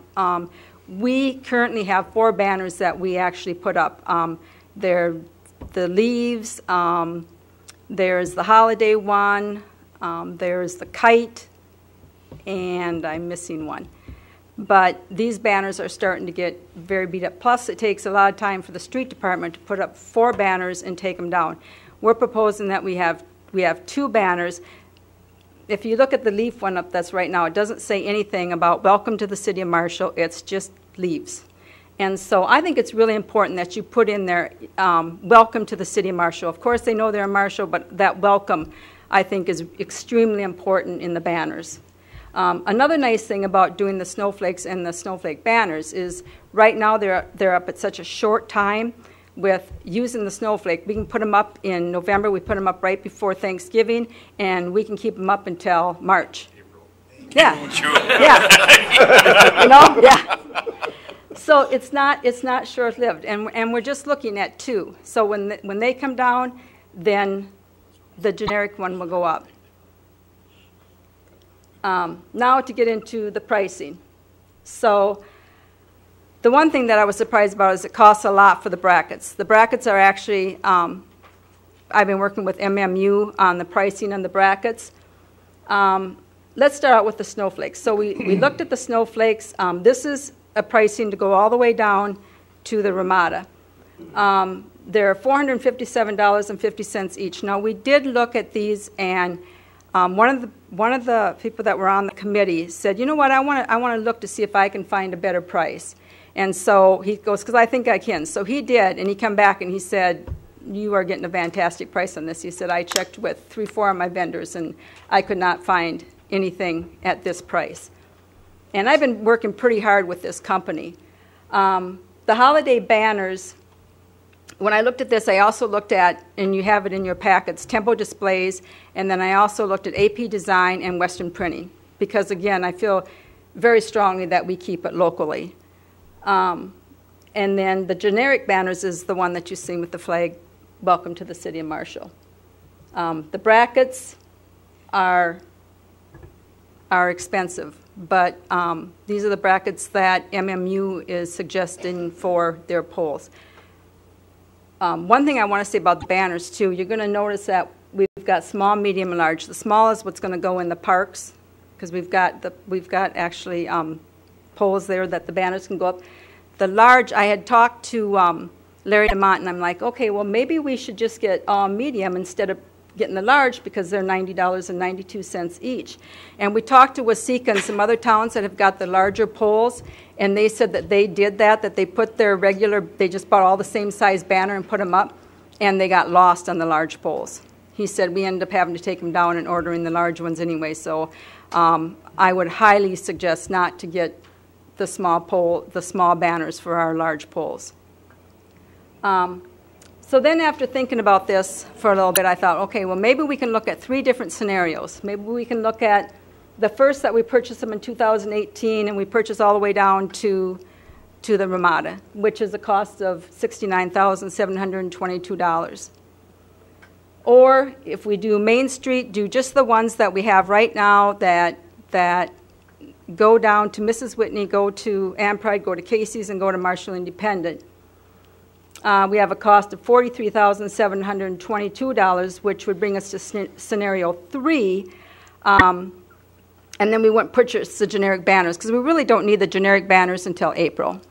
We currently have 4 banners that we actually put up. They're the leaves, there's the holiday one, there's the kite, and I'm missing one. But these banners are starting to get very beat up. Plus, it takes a lot of time for the street department to put up 4 banners and take them down. We're proposing that we have 2 banners. If you look at the leaf one up that's right now, it doesn't say anything about welcome to the City of Marshall. It's just leaves. And so I think it's really important that you put in there welcome to the City of Marshall. Of course, they know they're in Marshall, but that welcome, I think, is extremely important in the banners. Another nice thing about doing the snowflakes and the snowflake banners is right now they're up at such a short time. With using the snowflake, we can put them up in November. We put them up right before Thanksgiving, and we can keep them up until March. Yeah, yeah. Yeah. So it's not short-lived, and we're just looking at 2. So when they come down, then the generic one will go up. Now to get into the pricing. So the one thing that I was surprised about is it costs a lot for the brackets. The brackets are actually, I've been working with MMU on the pricing on the brackets. Let's start out with the snowflakes. So we looked at the snowflakes. This is a pricing to go all the way down to the Ramada. They're $457.50 each. Now, we did look at these, and one of the people that were on the committee said, you know what, I want to look to see if I can find a better price. And so he goes, because I think I can. So he did, and he came back and he said, you are getting a fantastic price on this. He said, I checked with 3-4 of my vendors, and I could not find anything at this price. And I've been working pretty hard with this company. The holiday banners, when I looked at this, I also looked at, and you have it in your packets, Tempo Displays, and then I also looked at AP Design and Western Printing, because, again, I feel very strongly that we keep it locally. And then the generic banners is the one that you see with the flag, Welcome to the City of Marshall. The brackets are expensive, but these are the brackets that MMU is suggesting for their poles. One thing I want to say about the banners, too, you're going to notice that we've got small, medium, and large. The small is what's going to go in the parks, because we've got actually poles there that the banners can go up. The large, I had talked to Larry DeMont, and I'm like, okay, well, maybe we should just get all medium instead of getting the large, because they're $90.92 each. And we talked to Waseca and some other towns that have got the larger poles, and they said that they did that they put their regular, they just bought all the same size banner and put them up, and they got lost on the large poles. He said we ended up having to take them down and ordering the large ones anyway, so I would highly suggest not to get the small banners for our large poles. So then after thinking about this for a little bit, I thought, okay, well, maybe we can look at 3 different scenarios. Maybe we can look at the first that we purchased them in 2018, and we purchased all the way down to the Ramada, which is a cost of $69,722. Or if we do Main Street, do just the ones that we have right now that go down to Mrs. Whitney, go to Ampride, go to Casey's, and go to Marshall Independent. We have a cost of $43,722, which would bring us to scenario 3. And then we wouldn't purchase the generic banners, because we really don't need the generic banners until April.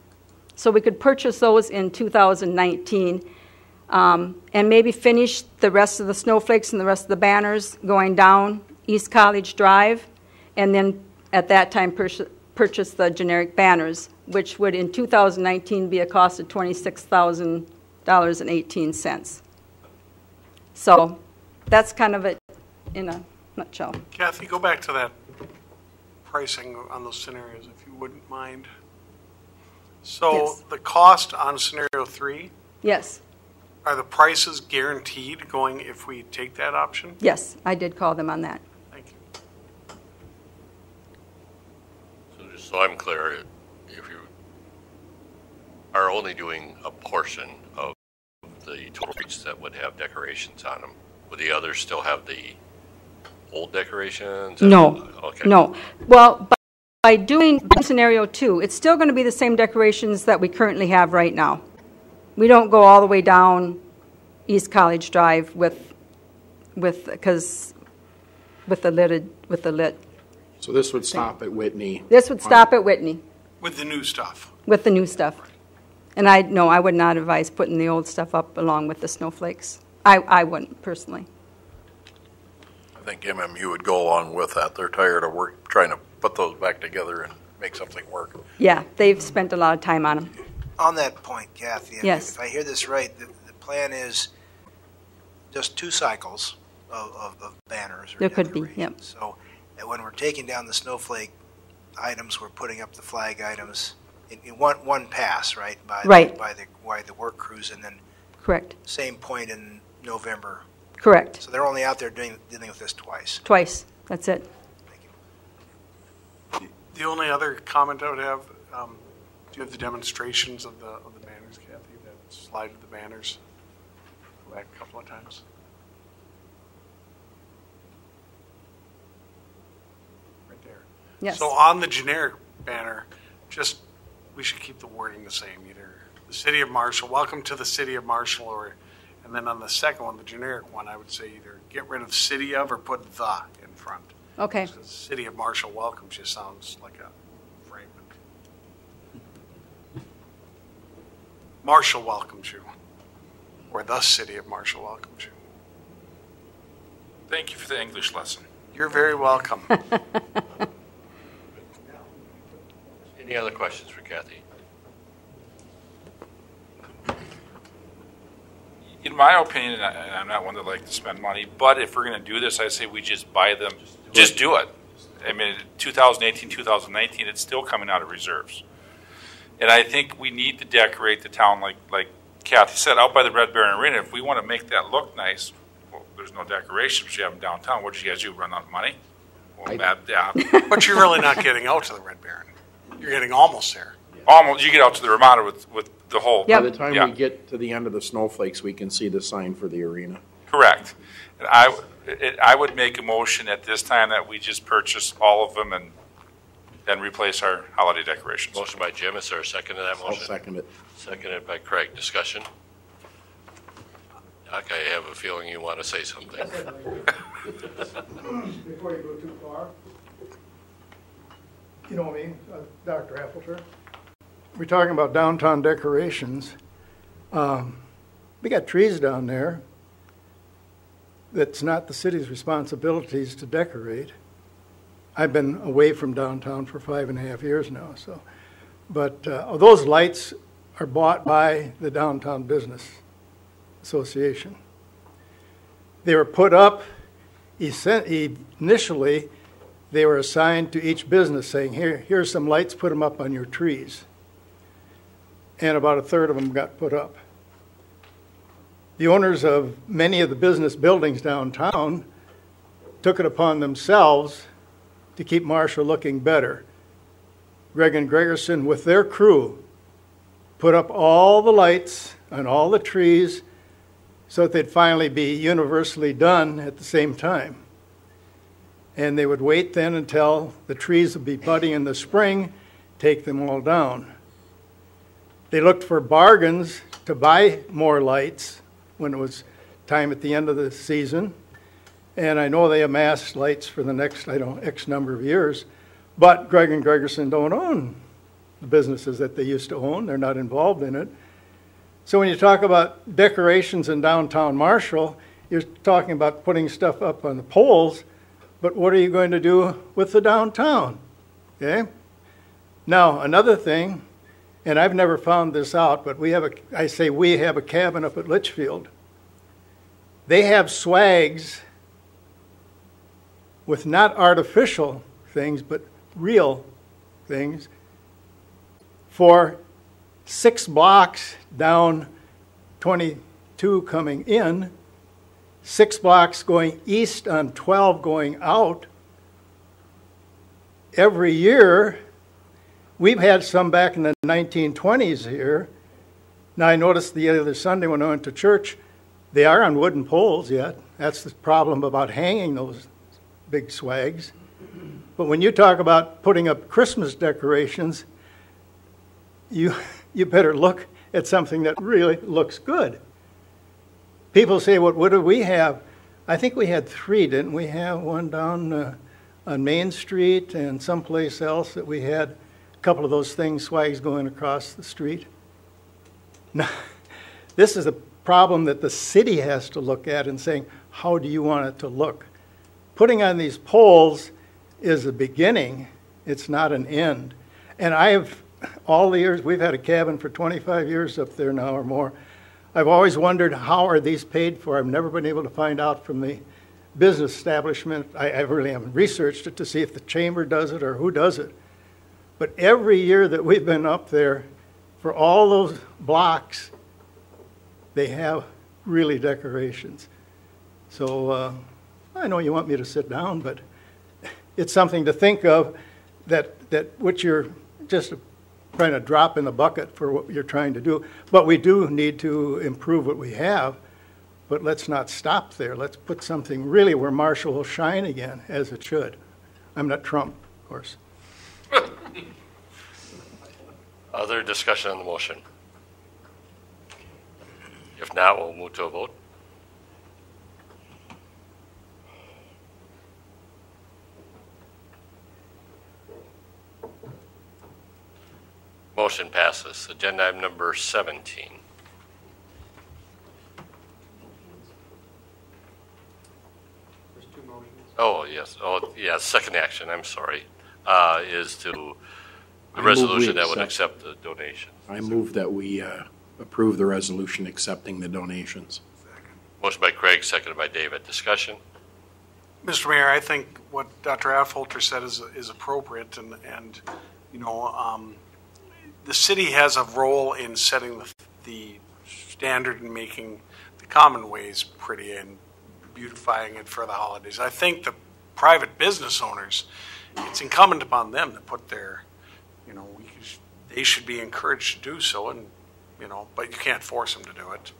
So we could purchase those in 2019 and maybe finish the rest of the snowflakes and the rest of the banners going down East College Drive, and then at that time purchase the generic banners, which would in 2019 be a cost of $26,000.18. So that's kind of it in a nutshell. Kathy, go back to that pricing on those scenarios, if you wouldn't mind. So Yes. the cost on scenario 3, Yes, are the prices guaranteed going if we take that option? yes, I did call them on that. Thank you. So just so I'm clear, if you are only doing a portion of the total streets that would have decorations on them, would the others still have the old decorations? No, Okay. no. Well, by doing scenario 2, it's still going to be the same decorations that we currently have right now. We don't go all the way down East College Drive with the lit. So this would stop at Whitney. This would stop at Whitney With the new stuff? with the new stuff. And I would not advise putting the old stuff up along with the snowflakes. I wouldn't personally. I think MMU would go along with that. They're tired of trying to put those back together and make something work. Yeah, they've spent a lot of time on them. On that point, Kathy, Yes. if I hear this right, the plan is just 2 cycles of banners. Or There could be, yep. So when we're taking down the snowflake items, we're putting up the flag items in one pass, right? By the work crews, and then Correct. same point in November. Correct. So they're only out there dealing with this twice. Twice. That's it. The only other comment I would have, do you have the demonstrations of the banners, Kathy, that slide the banners? Go back a couple of times. Right there. Yes. So on the generic banner, just, we should keep the wording the same, either the City of Marshall, welcome to the City of Marshall, or, and then on the second one, the generic one, I would say either get rid of city of or put the in front. Okay. The City of Marshall welcomes you sounds like a fragment. Marshall welcomes you, or the City of Marshall welcomes you. Thank you for the English lesson. You're very welcome. Any other questions for Kathy? In my opinion, and I'm not one that like to spend money, but if we're going to do this, I say we just buy them. Just do it. I mean, 2018, 2019, it's still coming out of reserves. And I think we need to decorate the town like Kathy said, out by the Red Baron Arena. If we want to make that look nice, well, there's no decorations you have in downtown. What did you guys do, run out of money? Well, yeah. But you're really not getting out to the Red Baron. You're getting almost there. Almost, you get out to the Ramada with the whole. By the time we get to the end of the snowflakes, we can see the sign for the arena. Correct. And I would make a motion at this time that we just purchase all of them and then replace our holiday decorations. Motion by Jim. Is there a second to that motion? I'll second it. Seconded by Craig. Discussion? Doc, I have a feeling you want to say something. Before you go too far, you know me, Dr. Appleter. We're talking about downtown decorations. We got trees down there that's not the city's responsibilities to decorate. I've been away from downtown for 5.5 years now, so. But those lights are bought by the Downtown Business Association. They were put up, initially, they were assigned to each business saying, here's some lights, put them up on your trees. And about 1/3 of them got put up. The owners of many of the business buildings downtown took it upon themselves to keep Marshall looking better. Greg and Gregerson, with their crew, put up all the lights on all the trees so that they'd finally be universally done at the same time. And they would wait then until the trees would be budding in the spring, take them all down. They looked for bargains to buy more lights when it was time at the end of the season. And I know they amassed lights for the next, X number of years. But Greg and Gregerson don't own the businesses that they used to own. They're not involved in it. So when you talk about decorations in downtown Marshall, you're talking about putting stuff up on the poles, but what are you going to do with the downtown? Okay? Now, another thing, and I've never found this out, but we have a cabin up at Litchfield. They have swags with not artificial things, but real things for 6 blocks down 22 coming in, 6 blocks going east on 12 going out. Every year, we've had some back in the 1920s here. Now, I noticed the other Sunday when I went to church, they are on wooden poles yet. That's the problem about hanging those big swags. But when you talk about putting up Christmas decorations, you better look at something that really looks good. People say, what do we have? I think we had 3, didn't we? Have one down on Main Street and someplace else that we had a couple of those things, swags going across the street. Now, this is a problem that the city has to look at and saying, how do you want it to look? Putting on these poles is a beginning. It's not an end. And I have, all the years, we've had a cabin for 25 years up there now or more. I've always wondered, how are these paid for? I've never been able to find out from the business establishment. I really haven't researched it to see if the chamber does it or who does it. But every year that we've been up there, for all those blocks, they have really decorations. So I know you want me to sit down, but it's something to think of that what you're just trying to drop in the bucket for what you're trying to do. But we do need to improve what we have, but let's not stop there. Let's put something really where Marshall will shine again, as it should. I'm not Trump, of course. Other discussion on the motion? If not, we'll move to a vote. Motion passes. Agenda item number 17. Oh, yes. Oh, yeah, second action, I'm sorry, is to the resolution that would accept the donation. I move that we approve the resolution accepting the donations. Motion by Craig, seconded by David. Discussion? Mr. Mayor, I think what Dr. Affolter said is appropriate, and you know, the city has a role in setting the standard and making the common ways pretty and beautifying it for the holidays. I think the private business owners, it's incumbent upon them to put their, you know, they should be encouraged to do so, and you know, but you can't force them to do it.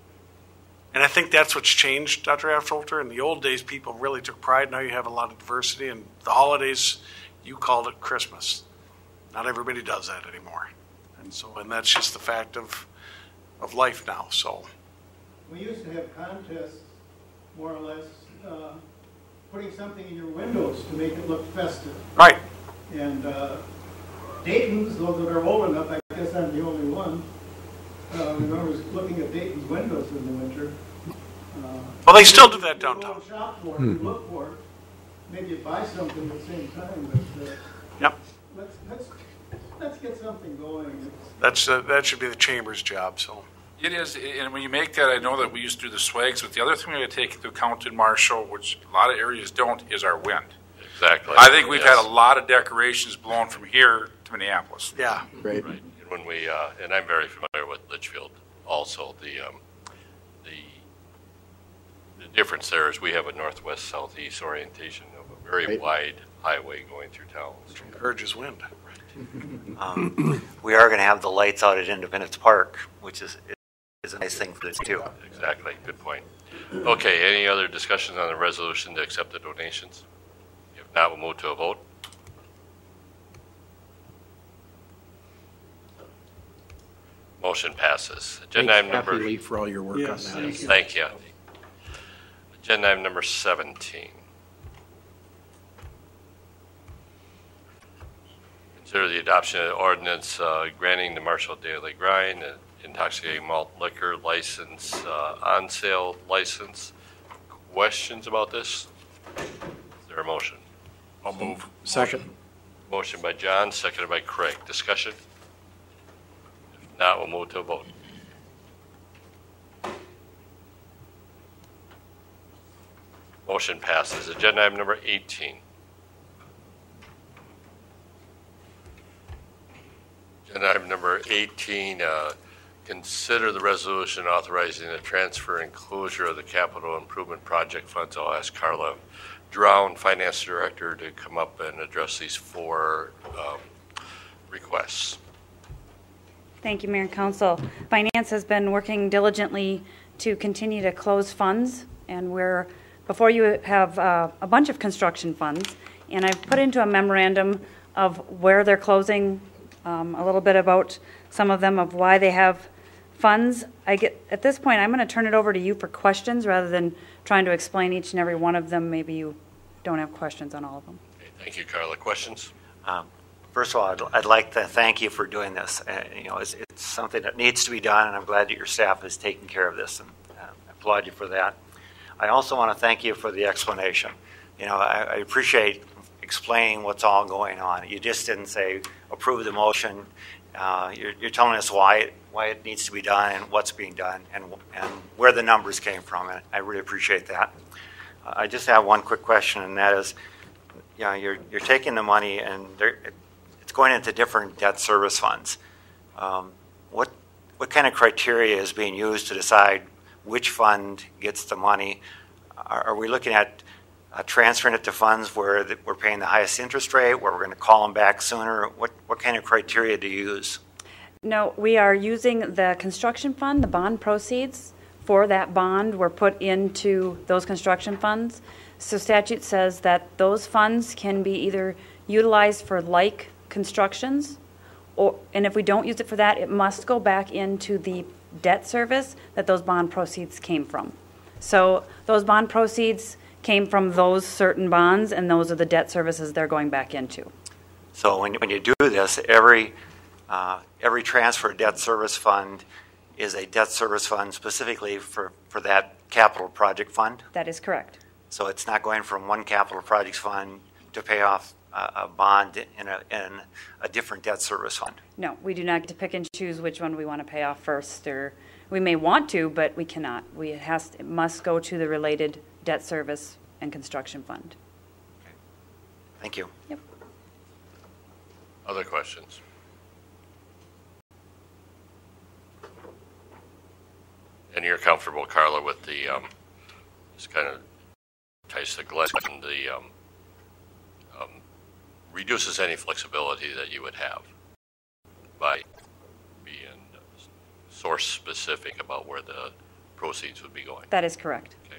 And I think that's what's changed, Dr. Affolter. In the old days, people really took pride. Now you have a lot of diversity, and the holidays, you called it Christmas. Not everybody does that anymore, and that's just the fact of life now. So we used to have contests, more or less, putting something in your windows to make it look festive. Right. And Dayton's, those that are old enough, I guess I'm the only one, remember looking at Dayton's windows in the winter. Well, they still do that downtown. Shop for it, you look for it. Maybe you buy something at the same time, but yep. Let's get something going. That should be the chamber's job. So it is, and when you make that, I know that we used to do the swags, but the other thing we got to take into account in Marshall, which a lot of areas don't, is our wind. Exactly. I think we've had a lot of decorations blown from here to Minneapolis. Yeah. Great. Right. And when we and I'm very familiar with Litchfield. Also, the difference there is we have a northwest-southeast orientation of a very wide highway going through town, which encourages wind. We are going to have the lights out at Independence Park, which is a nice thing for this too. Exactly. Good point. Okay. Any other discussions on the resolution to accept the donations? If not, we'll move to a vote. Motion passes. Agenda item number. Happy Lee for all your work on that. Thank you. Agenda item number 17. Consider the adoption of ordinance granting the Marshall Daily Grind an intoxicating malt liquor license, on sale license. Questions about this? Is there a motion? I'll move. Second. Motion by John, seconded by Craig. Discussion? If not, we'll move to a vote. Motion passes. Agenda item number 18. Agenda item number 18, consider the resolution authorizing the transfer and closure of the capital improvement project funds. I'll ask Carla Drown, Finance Director, to come up and address these four requests. Thank you, Mayor and Council. Finance has been working diligently to continue to close funds, and before you have a bunch of construction funds, and I've put into a memorandum of where they're closing, a little bit about some of them, of why they have funds. At this point, I'm going to turn it over to you for questions rather than trying to explain each and every one of them. Maybe you don't have questions on all of them. Okay, thank you, Carla. Questions? First of all, I'd like to thank you for doing this. It's something that needs to be done, and I'm glad that your staff is taking care of this, and I applaud you for that. I also want to thank you for the explanation. I appreciate explaining what's all going on. You just didn't say approve the motion. You're telling us why it needs to be done and what's being done and where the numbers came from. And I really appreciate that. I just have one quick question, and that is, you're taking the money and it's going into different debt service funds. What kind of criteria is being used to decide which fund gets the money? Are we looking at transferring it to funds where we're paying the highest interest rate, where we're going to call them back sooner? What kind of criteria do you use? No, we are using the construction fund. The bond proceeds for that bond were put into those construction funds. So statute says that those funds can be either utilized for like constructions and if we don't use it for that, it must go back into the debt service that those bond proceeds came from. So those bond proceeds came from those certain bonds, and those are the debt services they're going back into. So when you do this, every transfer debt service fund is a debt service fund specifically for that capital project fund? That is correct. So it's not going from one capital projects fund to pay off a bond in a different debt service fund? No, we do not get to pick and choose which one we want to pay off first, or we may want to, but we cannot. It must go to the related debt service and construction fund. Okay. Thank you. Yep. Other questions? And you're comfortable, Carla, with the, just kind of ties the Glenn, the reduces any flexibility that you would have by being source specific about where the proceeds would be going. That is correct. Okay.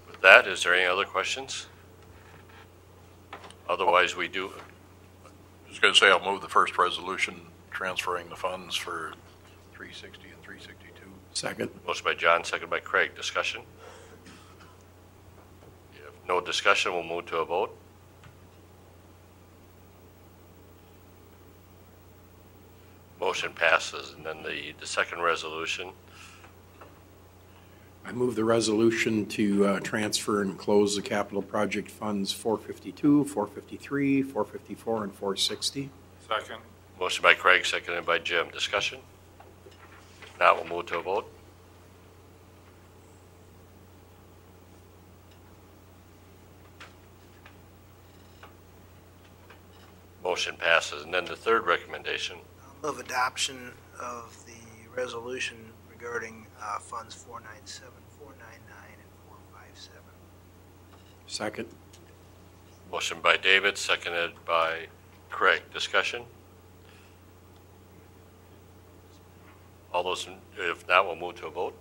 With that, is there any other questions? Otherwise, we do. Just going to say I'll move the first resolution transferring the funds for 360 and 362. Second. Motion by John, second by Craig. Discussion? If no discussion, we'll move to a vote. Motion passes. And then the second resolution. I move the resolution to transfer and close the capital project funds 452, 453, 454, and 460. Second. Motion by Craig, seconded by Jim. Discussion? If not, we'll move to a vote. Motion passes. And then the third recommendation. I'll move adoption of the resolution regarding funds 497, 499, and 457. Second. Motion by David, seconded by Craig. Discussion? All those, if not, we'll move to a vote.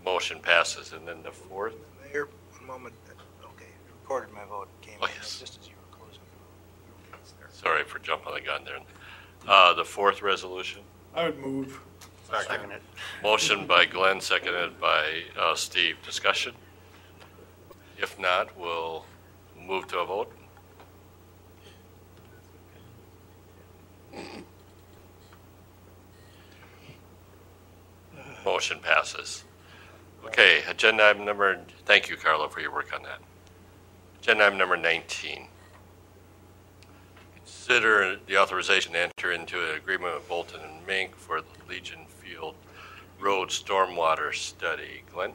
Motion passes. And then the fourth. Mayor, one moment. Okay, recorded my vote. Came Oh, yes. just as you were closing. Sorry for jumping the gun there. The fourth resolution. I would move. Second it. Motion by Glenn, seconded by Steve. Discussion? If not, we'll move to a vote. Motion passes. Okay, agenda item number, thank you, Carla, for your work on that. Agenda item number 19. Consider the authorization to enter into an agreement with Bolton and Mink for the Legion Field Road stormwater study. Glenn?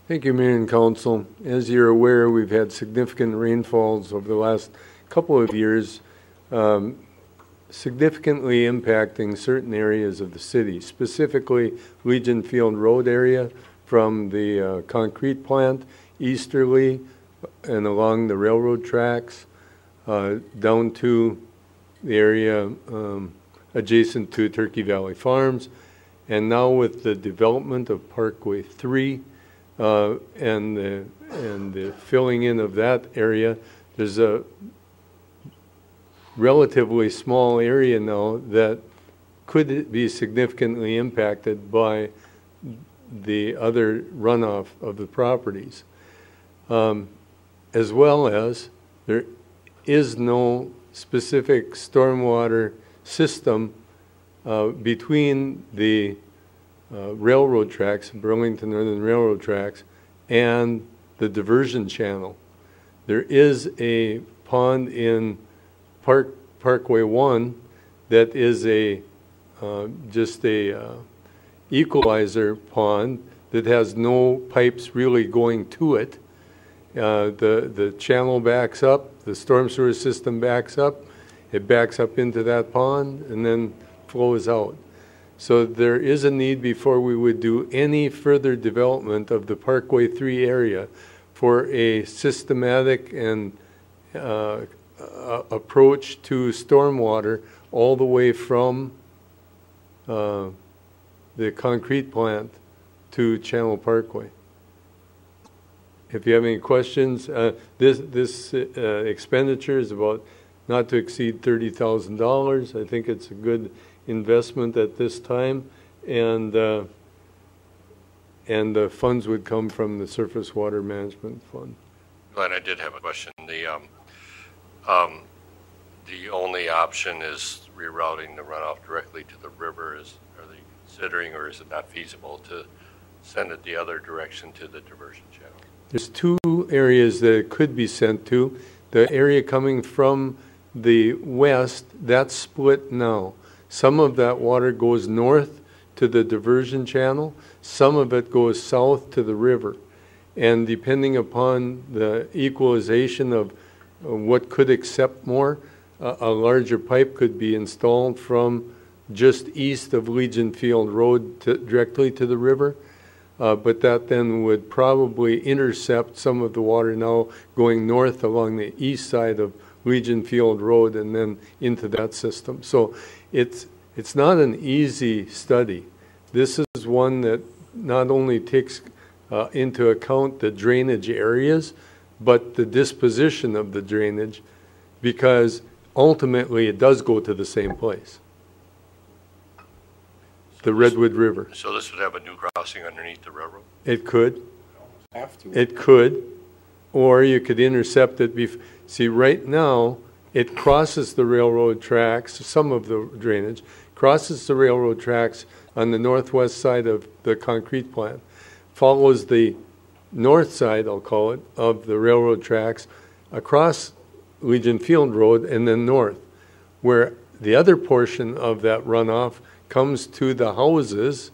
Thank you, Mayor and Council. As you're aware, we've had significant rainfalls over the last couple of years, significantly impacting certain areas of the city, specifically Legion Field Road area from the concrete plant easterly and along the railroad tracks down to the area adjacent to Turkey Valley Farms. And now with the development of Parkway 3 and the filling in of that area, there's a relatively small area now that could be significantly impacted by the other runoff of the properties. As well as there is no specific stormwater system between the railroad tracks, Burlington Northern Railroad tracks, and the diversion channel. There is a pond in Parkway 1 that is just a equalizer pond that has no pipes really going to it. The channel backs up, the storm sewer system backs up, it backs up into that pond and then flows out. So there is a need before we would do any further development of the Parkway 3 area for a systematic and approach to stormwater all the way from the concrete plant to Channel Parkway. if you have any questions, this expenditure is about not to exceed $30,000. I think it's a good investment at this time, and the funds would come from the Surface Water Management Fund. Glenn, I did have a question. The only option is rerouting the runoff directly to the river. Are they considering, or is it not feasible to send it the other direction to the diversion channel? There's two areas that it could be sent to. The area coming from the west, that's split now. Some of that water goes north to the diversion channel. Some of it goes south to the river. And depending upon the equalization of what could accept more, a larger pipe could be installed from just east of Legion Field Road directly to the river. But that then would probably intercept some of the water now going north along the east side of Legion Field Road and then into that system. So it's not an easy study. This is one that not only takes into account the drainage areas, but the disposition of the drainage, because ultimately it does go to the same place, the Redwood River. So this would have a new crossing underneath the railroad? It could. Have to. It could. Or you could intercept it. See, right now, it crosses the railroad tracks, some of the drainage, crosses the railroad tracks on the northwest side of the concrete plant, follows the north side, I'll call it, of the railroad tracks across Legion Field Road and then north, where the other portion of that runoff comes to the houses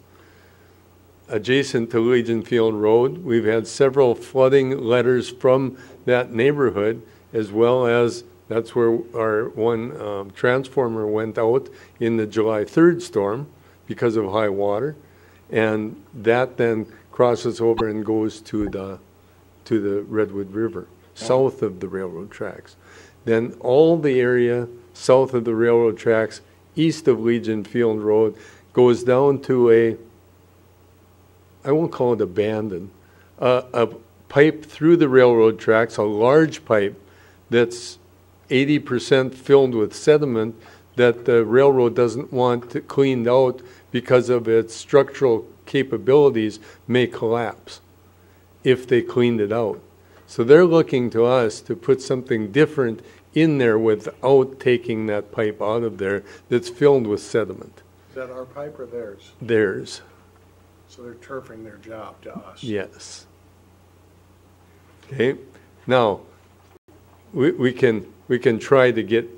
adjacent to Legion Field Road. We've had several flooding letters from that neighborhood, as well as that's where our one transformer went out in the July 3rd storm because of high water. And that then crosses over and goes to the Redwood River, south of the railroad tracks. Then all the area south of the railroad tracks, east of Legion Field Road, goes down to I won't call it abandoned, a pipe through the railroad tracks, a large pipe that's 80% filled with sediment that the railroad doesn't want cleaned out because of its structural capabilities may collapse if they cleaned it out. So they're looking to us to put something different in there without taking that pipe out of there that's filled with sediment. Is that our pipe or theirs? Theirs. So they're turfing their job to us. Yes. Okay. Now, we can try to get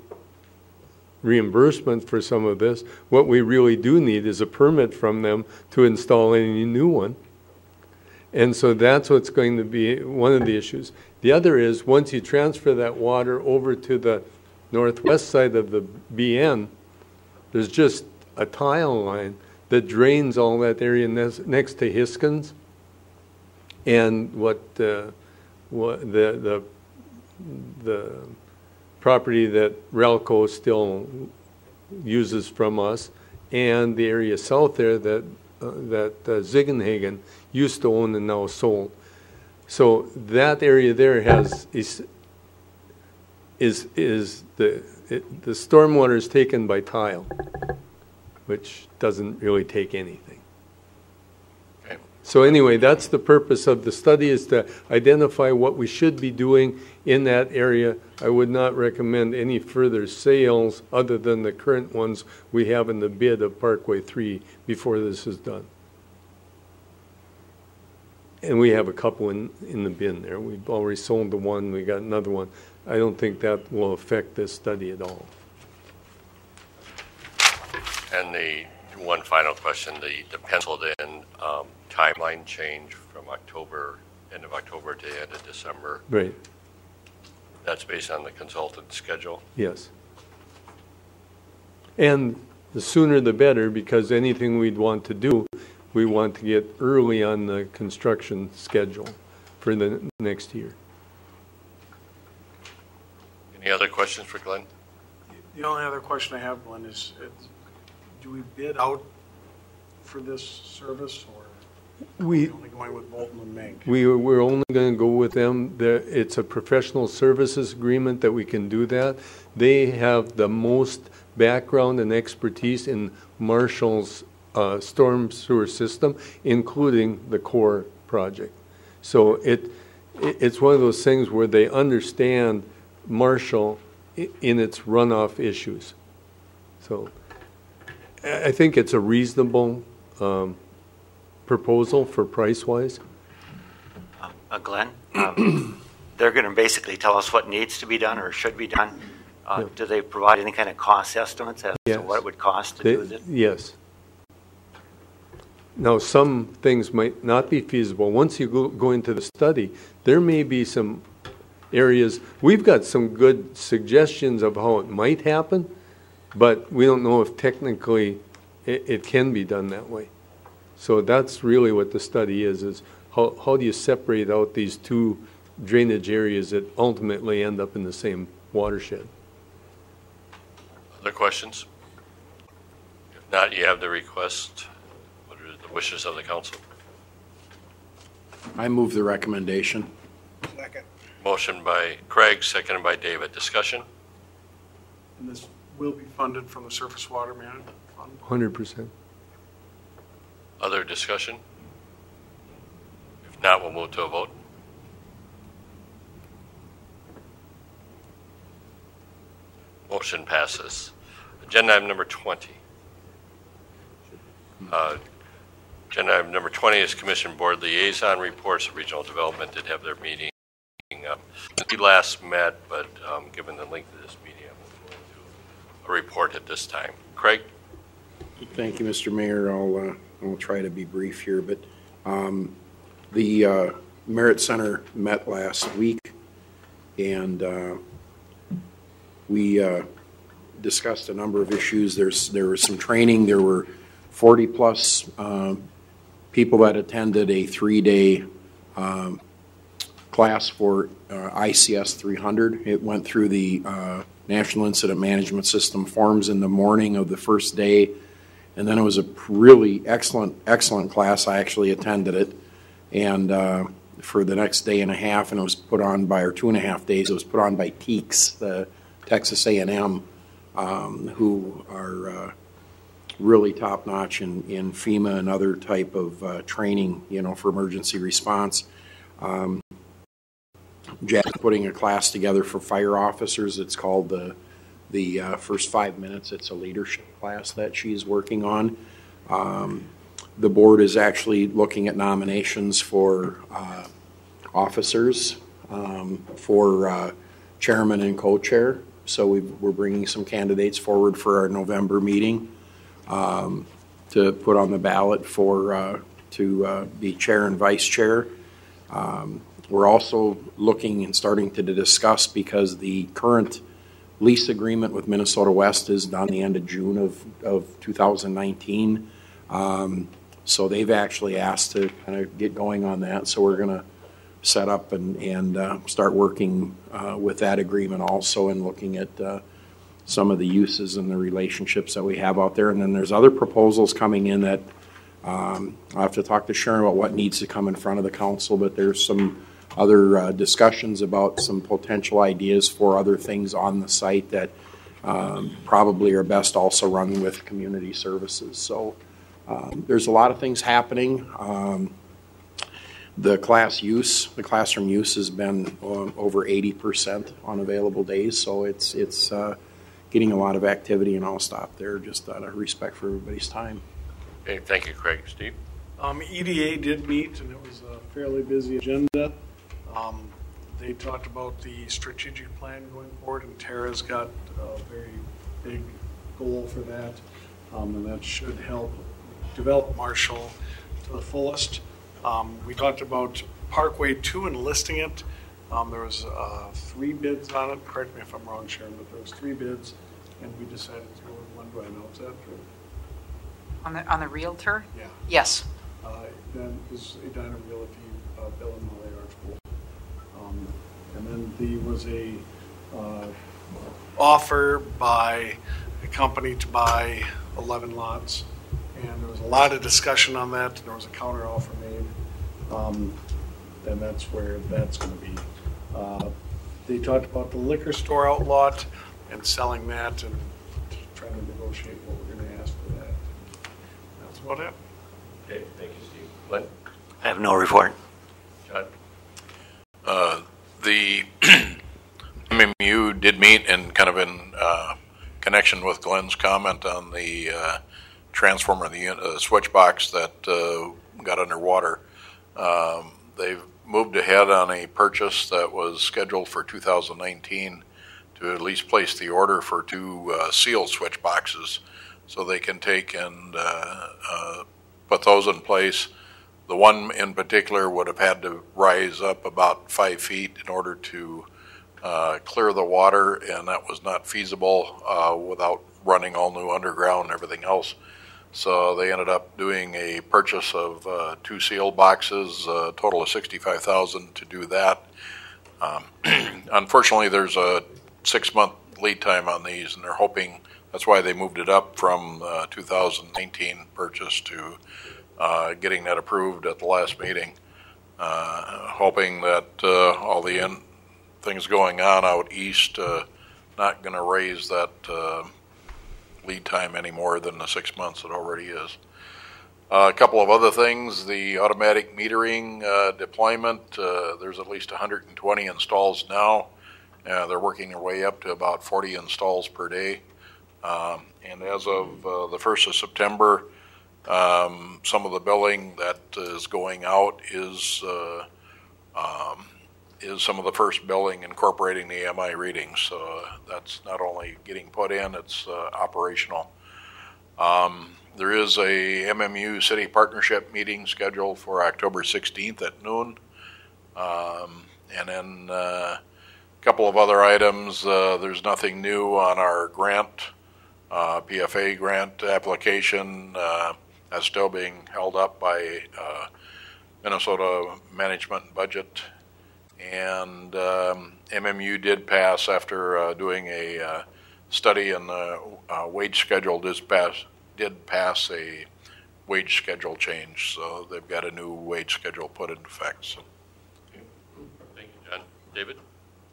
reimbursement for some of this. What we really do need is a permit from them to install any new one. And so that's what's going to be one of the issues. The other is once you transfer that water over to the northwest side of the BN, there's just a tile line that drains all that area next to Hiskins, and what the property that Ralco still uses from us, and the area south there that Ziegenhagen used to own and now sold. So that area there is the stormwater is taken by tile, which doesn't really take anything. Okay. So anyway, that's the purpose of the study, is to identify what we should be doing in that area. I would not recommend any further sales other than the current ones we have in the bid of Parkway 3 before this is done. And we have a couple in the bin there. We've already sold the one, we got another one. I don't think that will affect this study at all. And the one final question, the penciled in timeline change from end of October to end of December. Right. That's based on the consultant's schedule? Yes. And the sooner the better, because anything we'd want to do, we want to get early on the construction schedule for the next year. Any other questions for Glenn? The only other question I have, Glenn, is do we bid out for this service, or? We're only going with Bolton and Mink. We're only going to go with them. It's a professional services agreement that we can do that. They have the most background and expertise in Marshall's storm sewer system, including the core project. So it's one of those things where they understand Marshall in its runoff issues. So I think it's a reasonable proposal for price-wise. Glenn, they're going to basically tell us what needs to be done or should be done. Do they provide any kind of cost estimates as to what it would cost to do this? Yes. Now, some things might not be feasible. Once you go into the study, there may be some areas. We've got some good suggestions of how it might happen, but we don't know if technically it can be done that way. So that's really what the study is how do you separate out these two drainage areas that ultimately end up in the same watershed. Other questions? If not, you have the request. What are the wishes of the council? I move the recommendation. Second. Motion by Craig, seconded by David. Discussion? And this will be funded from the Surface Water Management Fund? 100%. Other discussion? If not, we'll move to a vote. Motion passes. Agenda item number 20. Agenda item number 20 is Commission Board Liaison Reports. Regional Development did have their meeting. We last met, but given the length of this meeting, I'm going to do a report at this time. Craig? Thank you, Mr. Mayor. I'll try to be brief here, but the Merit Center met last week, and we discussed a number of issues. There was some training. There were 40-plus people that attended a 3-day class for ICS 300. It went through the National Incident Management System forms in the morning of the first day, and then it was a really excellent class. I actually attended it, and for the next day and a half, and it was put on by, or 2.5 days, it was put on by TEACS, the Texas A&M, who are really top-notch in FEMA and other type of training, for emergency response. Jack's putting a class together for fire officers. It's called the First 5 Minutes. It's a leadership class that she's working on. The board is actually looking at nominations for officers for chairman and co-chair. So we're bringing some candidates forward for our November meeting to put on the ballot for to be chair and vice chair. We're also looking and starting to discuss, because the current lease agreement with Minnesota West is done the end of June of 2019. So they've actually asked to kind of get going on that. So we're going to set up and start working with that agreement also, and looking at some of the uses and the relationships that we have out there. And then there's other proposals coming in that I'll have to talk to Sharon about what needs to come in front of the council, but there's some other discussions about some potential ideas for other things on the site that probably are best also run with community services. So there's a lot of things happening. The classroom use has been over 80% on available days, so it's getting a lot of activity, and I'll stop there just out of respect for everybody's time. Okay, thank you, Craig. Steve? EDA did meet, and it was a fairly busy agenda. They talked about the strategic plan going forward, and Tara's got a very big goal for that, and that should help develop Marshall to the fullest. We talked about Parkway 2 and listing it. There was 3 bids on it. Correct me if I'm wrong, Sharon, but there was 3 bids, and we decided to go with one. Do I know is that true? On the realtor? Yeah. Yes. Then is Edina Realty, Bill and Molly Archbold. And then there was a offer by a company to buy 11 lots, and there was a lot of discussion on that. There was a counter offer made. Then that's where that's going to be. They talked about the liquor store outlot and selling that and trying to negotiate what we're going to ask for that. That's about it. Okay, thank you, Steve. Glenn? I have no report. John? The MMU did meet and kind of in connection with Glenn's comment on the transformer, the switch box that got underwater. They've moved ahead on a purchase that was scheduled for 2019 to at least place the order for 2 seal switch boxes so they can take and put those in place. The one in particular would have had to rise up about 5 feet in order to clear the water, and that was not feasible without running all new underground and everything else. So they ended up doing a purchase of 2 seal boxes, a total of $65,000 to do that. Unfortunately, there's a 6-month lead time on these, and they're hoping, that's why they moved it up from 2019 purchase to getting that approved at the last meeting, hoping that all the things going on out east not going to raise that lead time any more than the 6 months it already is. A couple of other things, the automatic metering deployment, there's at least 120 installs now. They're working their way up to about 40 installs per day. And as of the 1st of September, some of the billing that is going out is some of the first billing incorporating the AMI readings. So that's not only getting put in, it's operational. There is a MMU City Partnership meeting scheduled for October 16th at noon. And then a couple of other items. There's nothing new on our grant, PFA grant application. That's still being held up by Minnesota Management and Budget. And MMU did pass after doing a study and the wage schedule did pass a wage schedule change. So they've got a new wage schedule put into effect. So. Thank you, John. David?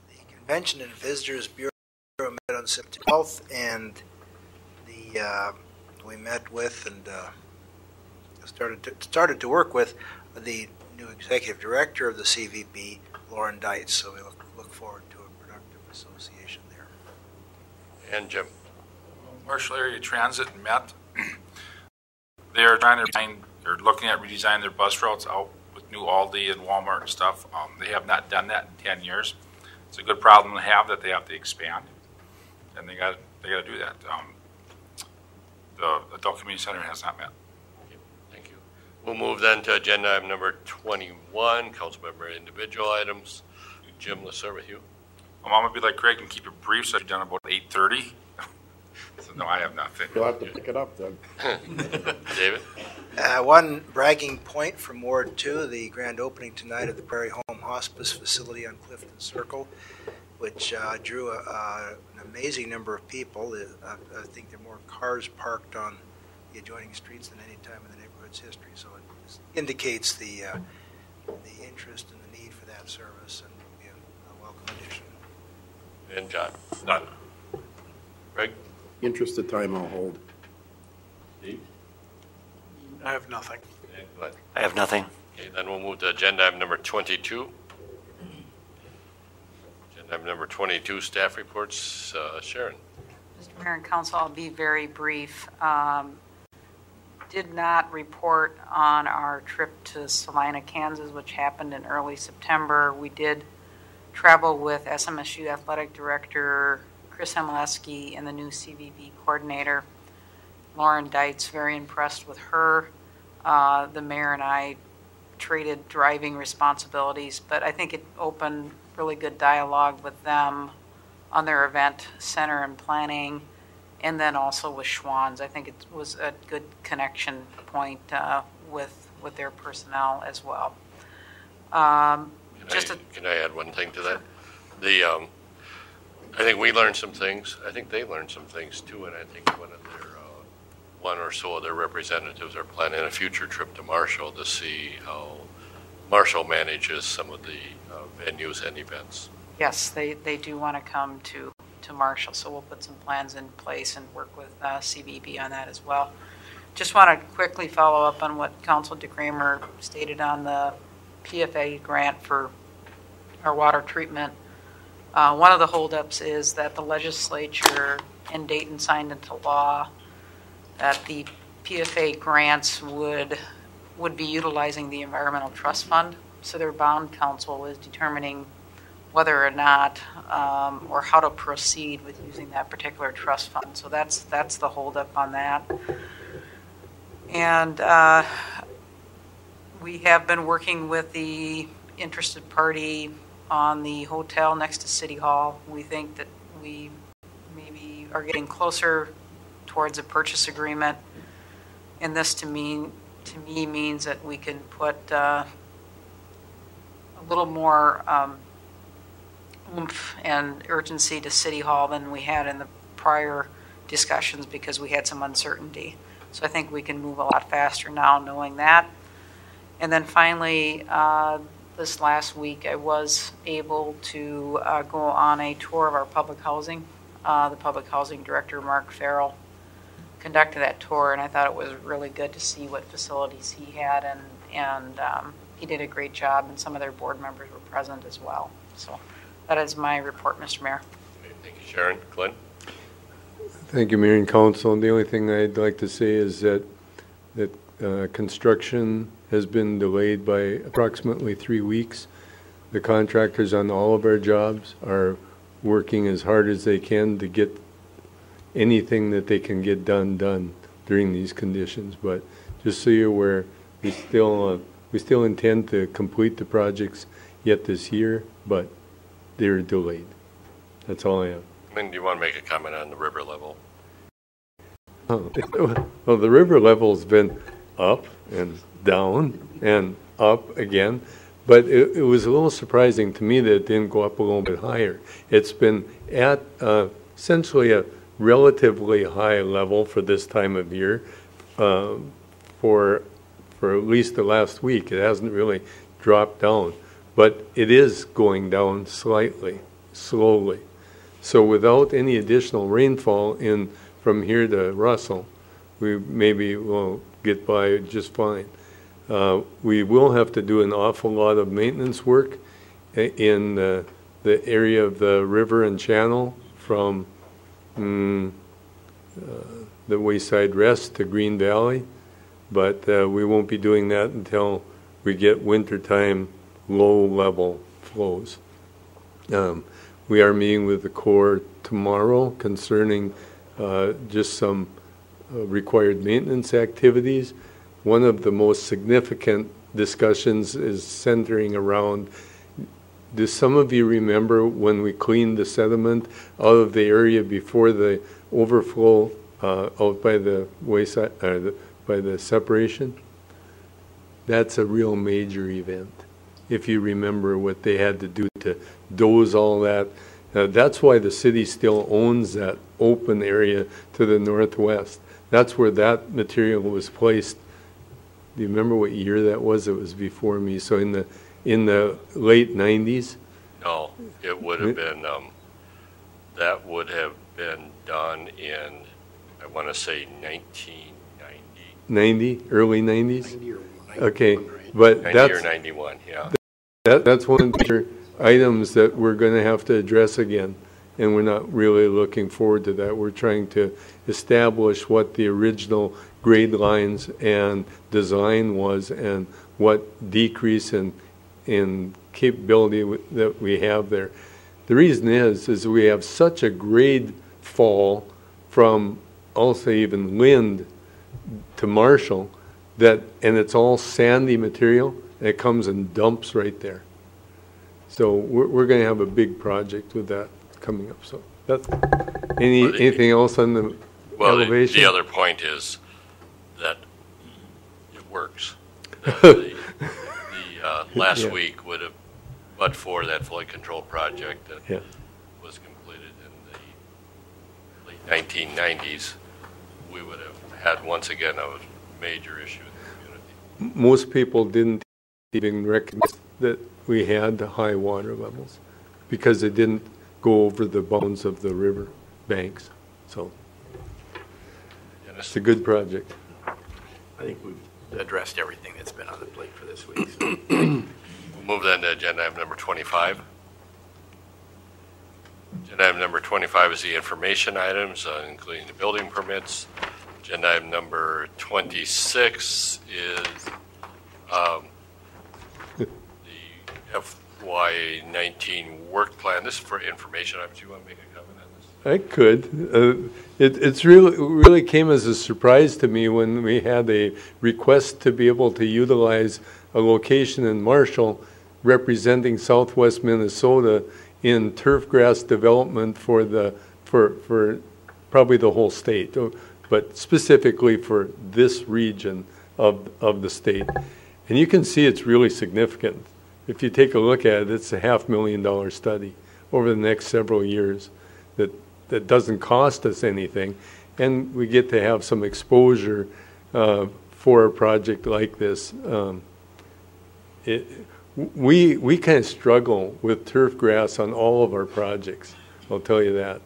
The Convention and Visitors Bureau met on September 12th, and we met with and started to work with the new executive director of the CVB, Lauren Deitz. So we look forward to a productive association there. And Jim? Marshall Area Transit met. They are they're looking at redesigning their bus routes out with new Aldi and Walmart and stuff. They have not done that in 10 years. It's a good problem to have that they have to expand, and they got to do that. The Adult Community Center has not met. Thank you. We'll move then to agenda item number 21, council member individual items. Jim, let's start with you. I'm going to be like Craig and keep it brief, so I've done about 8:30. So no, I have nothing. You'll have to pick it up then. David? One bragging point from Ward 2, the grand opening tonight of the Prairie Home Hospice facility on Clifton Circle, which drew an amazing number of people. I think there are more cars parked on the adjoining streets than any time in the neighborhood's history. So it indicates the interest and the need for that service, and will be a welcome addition. And John? None. Greg? Interest of time, I'll hold. Steve? I have nothing. And Glenn? I have nothing. Okay, then we'll move to agenda item number 22. Agenda item number 22, staff reports. Sharon? Mr. Mayor and Council, I'll be very brief. Did not report on our trip to Salina, Kansas, which happened in early September. We did travel with SMSU Athletic Director Chris Hemleski and the new CVB coordinator, Lauren Deitz. Very impressed with her. The mayor and I traded driving responsibilities, but I think it opened really good dialogue with them on their event center and planning, and then also with Schwann's. I think it was a good connection point with their personnel as well. Can I add one thing to that? I think we learned some things. I think they learned some things too, and I think one of their one or so of their representatives are planning a future trip to Marshall to see how Marshall manages some of the venues and events. Yes, they do want to come to Marshall, so we'll put some plans in place and work with CBB on that as well. Just want to quickly follow up on what Councilor DeCramer stated on the PFA grant for our water treatment. One of the holdups is that the legislature in Dayton signed into law that the PFA grants would be utilizing the Environmental Trust Fund. So their bond council is determining whether or not or how to proceed with using that particular trust fund. So that's the holdup on that. And we have been working with the interested party on the hotel next to City Hall. We think that we maybe are getting closer towards a purchase agreement. And this to me means that we can put a little more oomph and urgency to City Hall than we had in the prior discussions because we had some uncertainty. So I think we can move a lot faster now knowing that. And then finally, this last week I was able to go on a tour of our public housing. The public housing director, Mark Farrell, conducted that tour, and I thought it was really good to see what facilities he had, and he did a great job, and some of their board members were present as well. So that is my report, Mr. Mayor. Okay, thank you, Sharon. Glenn? Thank you, Mayor and Council. The only thing I'd like to say is that construction has been delayed by approximately 3 weeks. The contractors on all of our jobs are working as hard as they can to get anything that they can get done during these conditions. But just so you're aware, we still intend to complete the projects yet this year, but they're delayed. That's all I have. And do you want to make a comment on the river level? Well, the river level's been up and down and up again, but it was a little surprising to me that it didn't go up a little bit higher. It's been at essentially a relatively high level for this time of year for at least the last week. It hasn't really dropped down, but it is going down slightly, slowly. So without any additional rainfall in from here to Russell, we maybe will get by just fine. We will have to do an awful lot of maintenance work in the area of the river and channel from the Wayside Rest to Green Valley, but we won't be doing that until we get wintertime low-level flows. We are meeting with the Corps tomorrow concerning just some required maintenance activities. One of the most significant discussions is centering around, do some of you remember when we cleaned the sediment out of the area before the overflow out by the wayside, by the separation? That's a real major event. If you remember what they had to do to doze all that. That's why the city still owns that open area to the northwest. That's where that material was placed. Do you remember what year that was? It was before me. So in the late 90s? No, it would have been, that would have been done in, I want to say 1990. 90? Early 90s? 90 or 91, okay, but 90 that's... or 91, yeah. That's one of the items that we're going to have to address again, and we're not really looking forward to that. We're trying to establish what the original grade lines and design was and what decrease in capability that we have there. The reason is we have such a grade fall from, I'll say even Lind to Marshall, that, and it's all sandy material, and it comes and dumps right there. So we're going to have a big project with that coming up. So that's anything else on the elevation? The other point is that it works. The last week would have, but for that fully controlled project that was completed in the late 1990s, we would have had once again a major issue in the community. Most people didn't even recognize that we had high water levels because it didn't go over the bounds of the river banks. So it's a good project. I think we've addressed everything that's been on the plate for this week. So. We'll move then to agenda item number 25. Agenda item number 25 is the information items, including the building permits. Agenda item number 26 is the FY19 work plan. This is for information items. Do you want to make a comment on this? I could. It's really came as a surprise to me when we had a request to be able to utilize a location in Marshall representing Southwest Minnesota in turf grass development for probably the whole state, but specifically for this region of the state. And you can see it's really significant. If you take a look at it, it's a $500,000 study over the next several years that doesn't cost us anything, and we get to have some exposure for a project like this. We kind of struggle with turf grass on all of our projects, I'll tell you that.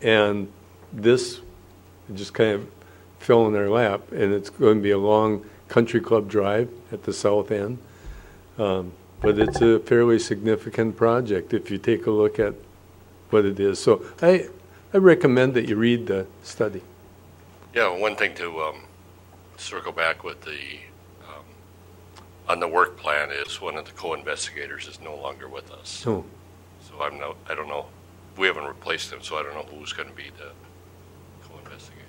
And this just kind of fell in our lap, and it's going to be a long country club drive at the south end. But it's a fairly significant project if you take a look at what it is. So I recommend that you read the study. Yeah, one thing to circle back with the on the work plan is one of the co-investigators is no longer with us. Oh. So I don't know. We haven't replaced him, so I don't know who's going to be the co-investigator.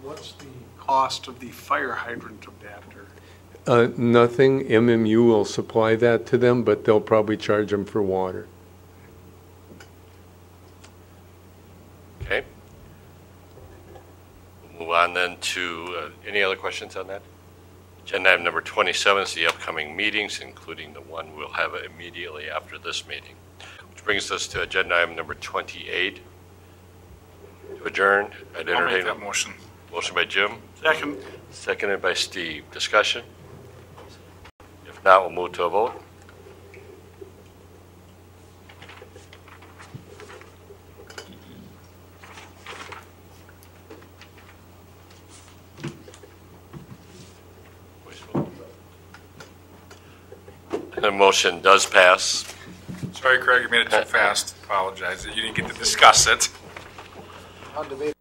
What's the cost of the fire hydrant adapter? Nothing. MMU will supply that to them, but they'll probably charge them for water. Okay. We'll move on then to any other questions on that? Agenda item number 27 is the upcoming meetings, including the one we'll have immediately after this meeting. Which brings us to agenda item number 28. To adjourn, I'd entertain I'll make that motion. Motion by Jim. Second. Seconded by Steve. Discussion? If not, we'll move to a vote. The motion does pass. Sorry, Craig, you made it too fast. Apologize. You didn't get to discuss it. On debate.